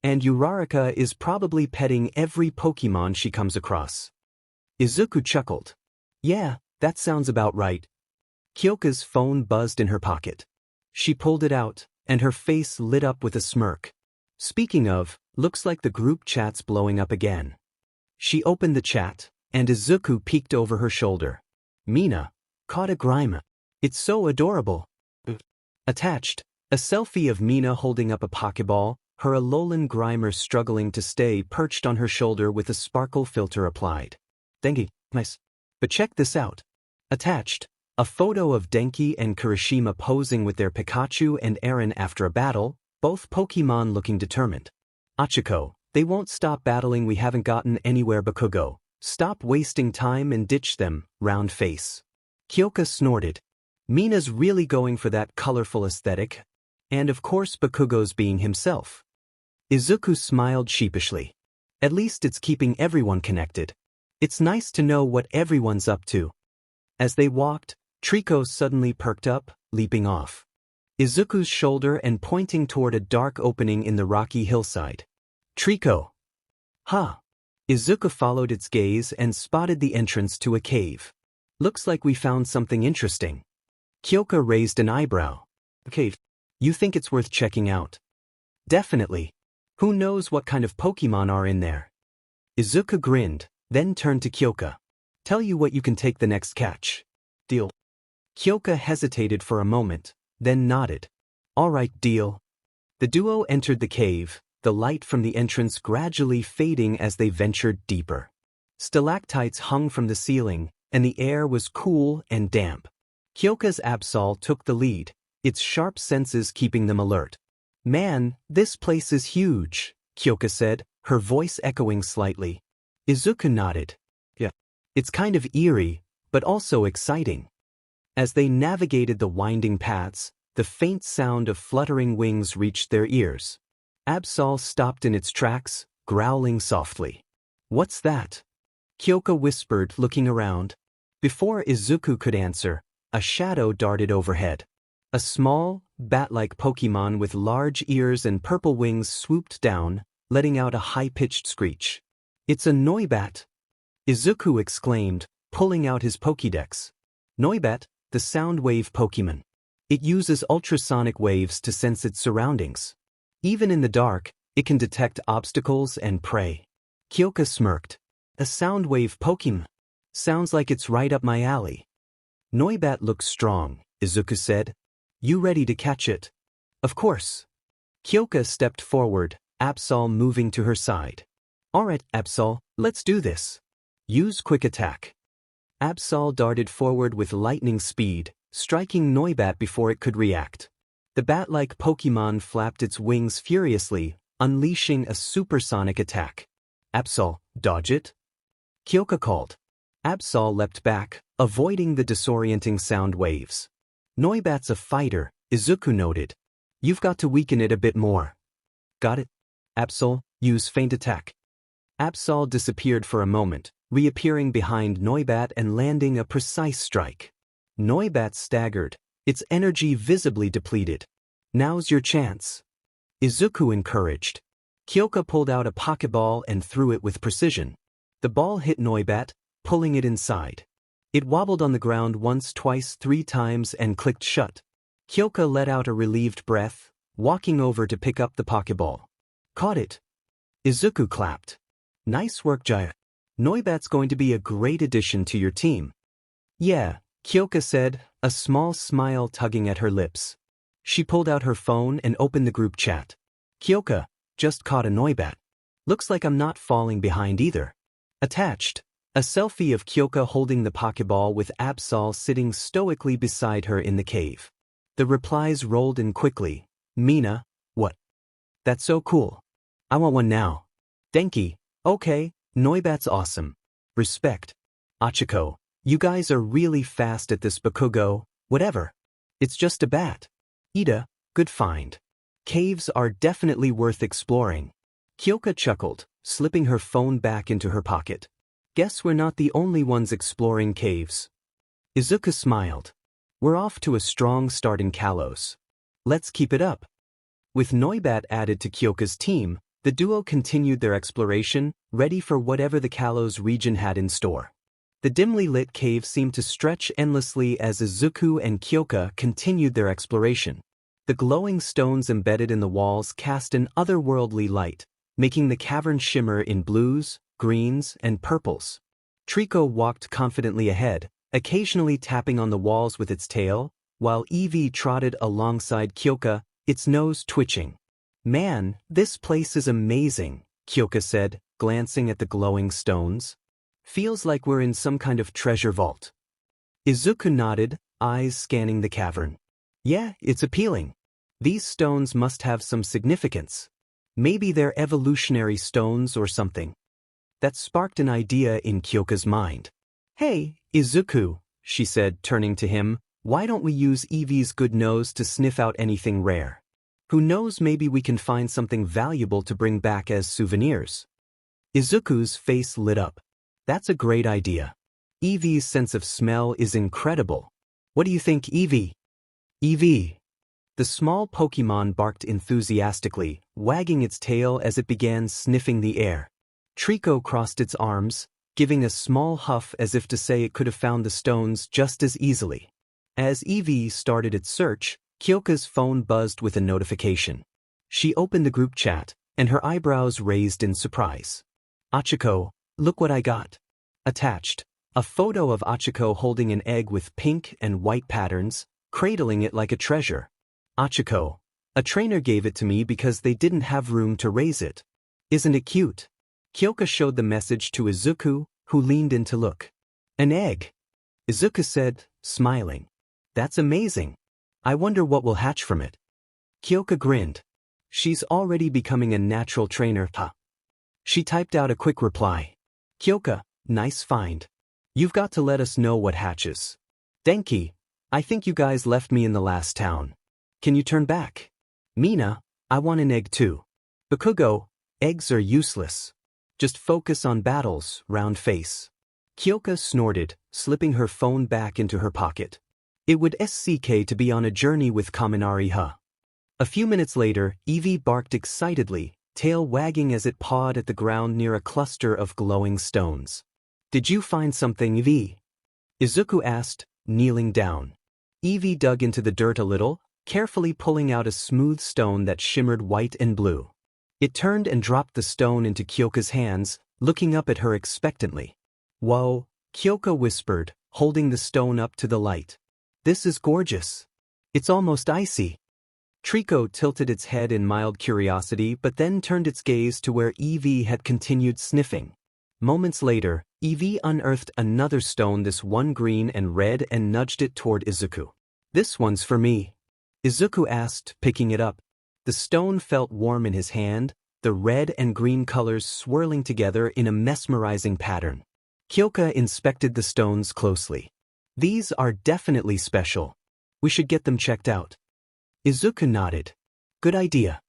And Uraraka is probably petting every Pokémon she comes across. Izuku chuckled. Yeah, that sounds about right. 𝐭𝐝's phone buzzed in her pocket. She pulled it out, and her face lit up with a smirk. Speaking of, looks like the group chat's blowing up again. She opened the chat, and Izuku peeked over her shoulder. Mina, caught a Grimer. It's so adorable. Attached, a selfie of Mina holding up a Pokeball, her Alolan Grimer struggling to stay perched on her shoulder with a sparkle filter applied. Denki, nice. But check this out. Attached, a photo of Denki and Kirishima posing with their Pikachu and Aaron after a battle, both Pokémon looking determined. Achiko, they won't stop battling, we haven't gotten anywhere. Bakugo, stop wasting time and ditch them, round face. 𝐭𝐝 snorted. Mina's really going for that colorful aesthetic. And of course Bakugo's being himself. Izuku smiled sheepishly. At least it's keeping everyone connected. It's nice to know what everyone's up to. As they walked, 𝗕𝗏𝐁 suddenly perked up, leaping off Izuku's shoulder and pointing toward a dark opening in the rocky hillside. 𝗕𝗏𝐁. Huh. Izuku followed its gaze and spotted the entrance to a cave. Looks like we found something interesting. 𝐭𝐝 raised an eyebrow. A cave. You think it's worth checking out? Definitely. Who knows what kind of Pokémon are in there? Izuku grinned, then turned to 𝐭𝐝. Tell you what, you can take the next catch. Deal. 𝐭𝐝 hesitated for a moment, then nodded. All right, deal. The duo entered the cave, the light from the entrance gradually fading as they ventured deeper. Stalactites hung from the ceiling, and the air was cool and damp. 𝐭𝐝's Absol took the lead, its sharp senses keeping them alert. Man, this place is huge, 𝐭𝐝 said, her voice echoing slightly. Izuku nodded. Yeah. It's kind of eerie, but also exciting. As they navigated the winding paths, the faint sound of fluttering wings reached their ears. Absol stopped in its tracks, growling softly. What's that? 𝐭𝐝 whispered, looking around. Before Izuku could answer, a shadow darted overhead. A small, bat-like Pokémon with large ears and purple wings swooped down, letting out a high-pitched screech. "It's a Noibat!" Izuku exclaimed, pulling out his Pokédex. Noibat, the sound wave Pokémon. It uses ultrasonic waves to sense its surroundings. Even in the dark, it can detect obstacles and prey. 𝐤𝐽𝐽 smirked. "A sound wave Pokémon? Sounds like it's right up my alley." "Noibat looks strong," Izuku said. "You ready to catch it?" "Of course." 𝐤𝐽𝐽 stepped forward, 𝐴𝐵𝐵𝐵 moving to her side. "Alright, 𝐴𝐵𝐵𝐵, let's do this. Use quick attack." 𝐴𝐵𝐵𝐵 darted forward with lightning speed, striking Noibat before it could react. The bat-like Pokémon flapped its wings furiously, unleashing a supersonic attack. "𝐴𝐵𝐵𝐵, dodge it?" 𝐤𝐽𝐽 called. 𝐴𝐵𝐵𝐵 leapt back, avoiding the disorienting sound waves. "Noibat's a fighter," Izuku noted. "You've got to weaken it a bit more." "Got it." 𝐴𝐵𝐵𝐵, use feint attack. 𝐴𝐵𝐵𝐵 disappeared for a moment, reappearing behind Noibat and landing a precise strike. Noibat staggered, its energy visibly depleted. "Now's your chance," Izuku encouraged. 𝐤𝐽𝐽 pulled out a Pokeball and threw it with precision. The ball hit Noibat, pulling it inside. It wobbled on the ground once, twice, 3 times and clicked shut. 𝐤𝐽𝐽 let out a relieved breath, walking over to pick up the Pokeball. "Caught it." Izuku clapped. "Nice work, 𝐤𝐽𝐽. Noibat's going to be a great addition to your team." "Yeah," 𝐤𝐽𝐽 said, a small smile tugging at her lips. She pulled out her phone and opened the group chat. "𝐤𝐽𝐽, just caught a Noibat. Looks like I'm not falling behind either." Attached, a selfie of 𝐤𝐽𝐽 holding the Pokeball with 𝐴𝐵𝐵𝐵 sitting stoically beside her in the cave. The replies rolled in quickly. "Mina, what? That's so cool. I want one now." "Denki, okay, Noibat's awesome. Respect." "Achiko, you guys are really fast at this Bakugo, whatever. It's just a bat." "Ida, good find. Caves are definitely worth exploring." 𝐤𝐽𝐽 chuckled, slipping her phone back into her pocket. "Guess we're not the only ones exploring caves." Izuku smiled. "We're off to a strong start in Kalos. Let's keep it up." With Noibat added to 𝐤𝐽𝐽's team, the duo continued their exploration, ready for whatever the Kalos region had in store. The dimly lit cave seemed to stretch endlessly as Izuku and 𝐤𝐽𝐽 continued their exploration. The glowing stones embedded in the walls cast an otherworldly light, making the cavern shimmer in blues, greens, and purples. Trico walked confidently ahead, occasionally tapping on the walls with its tail, while Eevee trotted alongside 𝐤𝐽𝐽, its nose twitching. "Man, this place is amazing," 𝐤𝐽𝐽 said, glancing at the glowing stones. "Feels like we're in some kind of treasure vault." Izuku nodded, eyes scanning the cavern. "Yeah, it's appealing. These stones must have some significance. Maybe they're evolutionary stones or something." That sparked an idea in 𝐤𝐽𝐽's mind. "Hey, Izuku," she said, turning to him, "why don't we use Eevee's good nose to sniff out anything rare? Who knows, maybe we can find something valuable to bring back as souvenirs." Izuku's face lit up. "That's a great idea. Eevee's sense of smell is incredible. What do you think, Eevee?" "Eevee." The small Pokémon barked enthusiastically, wagging its tail as it began sniffing the air. Trico crossed its arms, giving a small huff as if to say it could have found the stones just as easily. As Eevee started its search, 𝐤𝐽𝐽's phone buzzed with a notification. She opened the group chat, and her eyebrows raised in surprise. "Achiko, look what I got." Attached, a photo of Achiko holding an egg with pink and white patterns, cradling it like a treasure. "Achiko, a trainer gave it to me because they didn't have room to raise it. Isn't it cute?" 𝐤𝐽𝐽 showed the message to Izuku, who leaned in to look. "An egg," Izuku said, smiling. "That's amazing. I wonder what will hatch from it." 𝐤𝐽𝐽 grinned. "She's already becoming a natural trainer, huh?" She typed out a quick reply. "𝐤𝐽𝐽, nice find. You've got to let us know what hatches. Denki, I think you guys left me in the last town. Can you turn back? Mina, I want an egg too. Bakugo, eggs are useless. Just focus on battles, round face." 𝐤𝐽𝐽 snorted, slipping her phone back into her pocket. It would 𝐒𝐻𝐾 to be on a journey with 𝐭𝐚𝐲. A few minutes later, 𝐸𝐵 barked excitedly, tail wagging as it pawed at the ground near a cluster of glowing stones. Did you find something, 𝐸𝐵? Izuku asked, kneeling down. 𝐸𝐵 dug into the dirt a little, carefully pulling out a smooth stone that shimmered white and blue. It turned and dropped the stone into Kyoka's hands, looking up at her expectantly. Whoa, Kyoka whispered, holding the stone up to the light. This is gorgeous. It's almost icy. 𝗕𝗏𝗄 tilted its head in mild curiosity but then turned its gaze to where 𝐸𝐵 had continued sniffing. Moments later, 𝐸𝐵 unearthed another stone, this one green and red, and nudged it toward Izuku. This one's for me, Izuku asked, picking it up. The stone felt warm in his hand, the red and green colors swirling together in a mesmerizing pattern. Kyoka inspected the stones closely. These are definitely special. We should get them checked out. Izuku nodded. Good idea.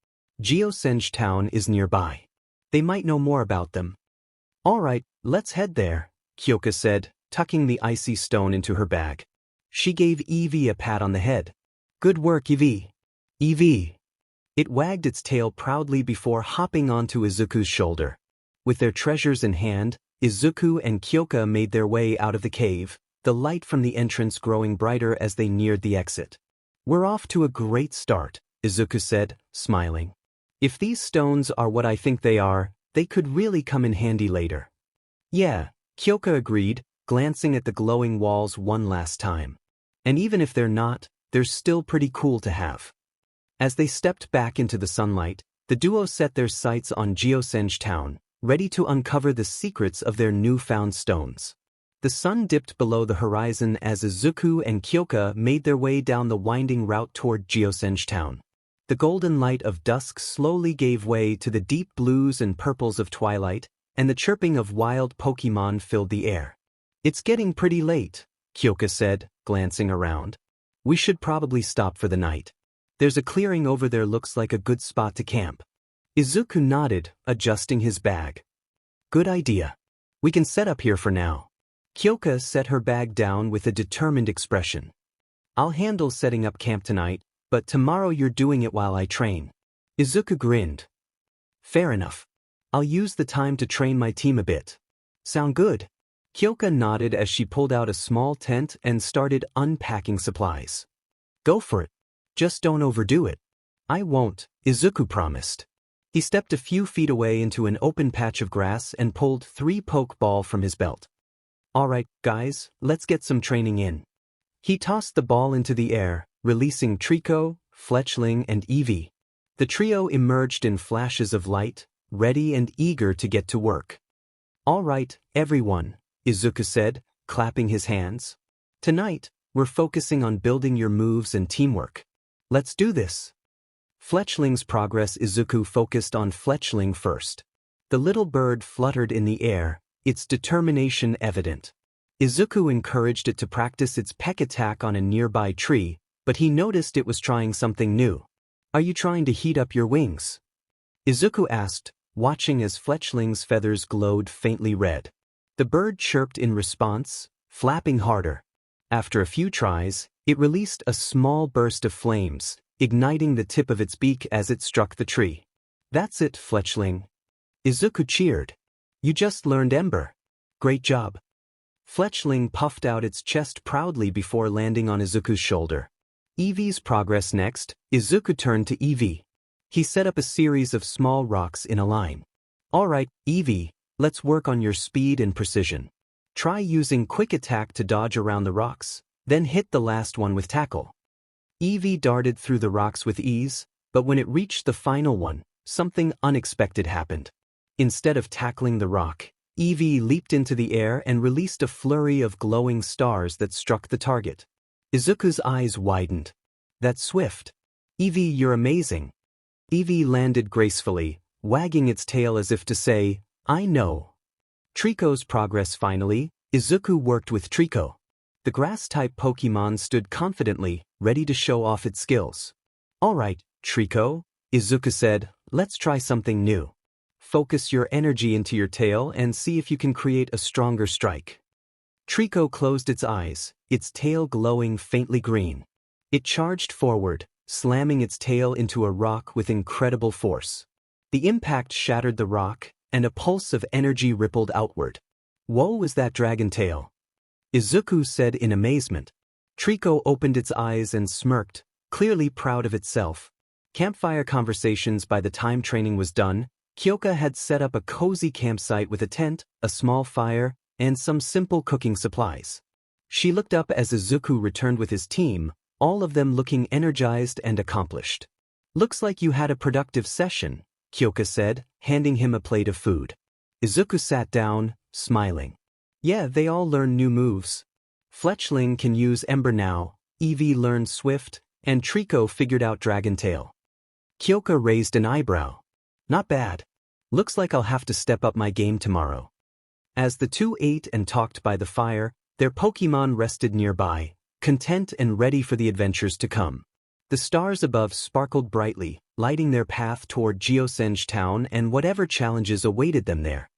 𝐔𝐬𝐚𝐠𝐞 town is nearby. They might know more about them. All right, let's head there, Kyoka said, tucking the icy stone into her bag. She gave 𝐸𝐵 a pat on the head. Good work, 𝐸𝐵. 𝐸𝐵. It wagged its tail proudly before hopping onto Izuku's shoulder. With their treasures in hand, Izuku and Kyoka made their way out of the cave, the light from the entrance growing brighter as they neared the exit. We're off to a great start, Izuku said, smiling. If these stones are what I think they are, they could really come in handy later. Yeah, Kyoka agreed, glancing at the glowing walls one last time. And even if they're not, they're still pretty cool to have. As they stepped back into the sunlight, the duo set their sights on 𝐔𝐬𝐚𝐠𝐞 town, ready to uncover the secrets of their newfound stones. The sun dipped below the horizon as Izuku and Kyoka made their way down the winding route toward 𝐔𝐬𝐚𝐠𝐞 town. The golden light of dusk slowly gave way to the deep blues and purples of twilight, and the chirping of wild Pokémon filled the air. It's getting pretty late, Kyoka said, glancing around. We should probably stop for the night. There's a clearing over there, looks like a good spot to camp. Izuku nodded, adjusting his bag. Good idea. We can set up here for now. Kyoka set her bag down with a determined expression. I'll handle setting up camp tonight, but tomorrow you're doing it while I train. Izuku grinned. Fair enough. I'll use the time to train my team a bit. Sound good? Kyoka nodded as she pulled out a small tent and started unpacking supplies. Go for it. Just don't overdo it. I won't, Izuku promised. He stepped a few feet away into an open patch of grass and pulled 3 Pokeball from his belt. Alright, guys, let's get some training in. He tossed the ball into the air, releasing 𝗕𝗏𝗄, Fletchling, and 𝐸𝐵. The trio emerged in flashes of light, ready and eager to get to work. All right, everyone, Izuku said, clapping his hands. Tonight, we're focusing on building your moves and teamwork. Let's do this. Fletchling's progress. Izuku focused on Fletchling first. The little bird fluttered in the air, its determination evident. Izuku encouraged it to practice its peck attack on a nearby tree, but he noticed it was trying something new. Are you trying to heat up your wings? Izuku asked, watching as Fletchling's feathers glowed faintly red. The bird chirped in response, flapping harder. After a few tries, it released a small burst of flames, igniting the tip of its beak as it struck the tree. That's it, Fletchling. Izuku cheered. You just learned Ember. Great job. Fletchling puffed out its chest proudly before landing on Izuku's shoulder. 𝐸𝐵's progress next. Izuku turned to 𝐸𝐵. He set up a series of small rocks in a line. Alright, 𝐸𝐵, let's work on your speed and precision. Try using quick attack to dodge around the rocks, then hit the last one with tackle. 𝐸𝐵 darted through the rocks with ease, but when it reached the final one, something unexpected happened. Instead of tackling the rock, 𝐸𝐵 leaped into the air and released a flurry of glowing stars that struck the target. Izuku's eyes widened. That's swift. 𝐸𝐵, you're amazing. 𝐸𝐵 landed gracefully, wagging its tail as if to say, I know. 𝗕𝗏𝗄's progress. Finally, Izuku worked with 𝗕𝗏𝗄. The grass-type Pokemon stood confidently, ready to show off its skills. Alright, 𝗕𝗏𝗄, Izuku said, let's try something new. Focus your energy into your tail and see if you can create a stronger strike. 𝗏𝐻 closed its eyes, its tail glowing faintly green. It charged forward, slamming its tail into a rock with incredible force. The impact shattered the rock, and a pulse of energy rippled outward. "Whoa, was that dragon tail?" Izuku said in amazement. 𝗏𝐻 opened its eyes and smirked, clearly proud of itself. Campfire conversations. By the time training was done, 𝐤𝐽𝐾 had set up a cozy campsite with a tent, a small fire, and some simple cooking supplies. She looked up as Izuku returned with his team, all of them looking energized and accomplished. "Looks like you had a productive session," 𝐤𝐽𝐾 said, handing him a plate of food. Izuku sat down, smiling. "Yeah, they all learned new moves. Fletchling can use Ember now, Eevee learned Swift, and 𝗏𝐻 figured out Dragon Tail." 𝐤𝐽𝐾 raised an eyebrow. "Not bad. Looks like I'll have to step up my game tomorrow." As the two ate and talked by the fire, their Pokémon rested nearby, content and ready for the adventures to come. The stars above sparkled brightly, lighting their path toward 𝐔𝐬𝐚𝐠𝐞 town and whatever challenges awaited them there.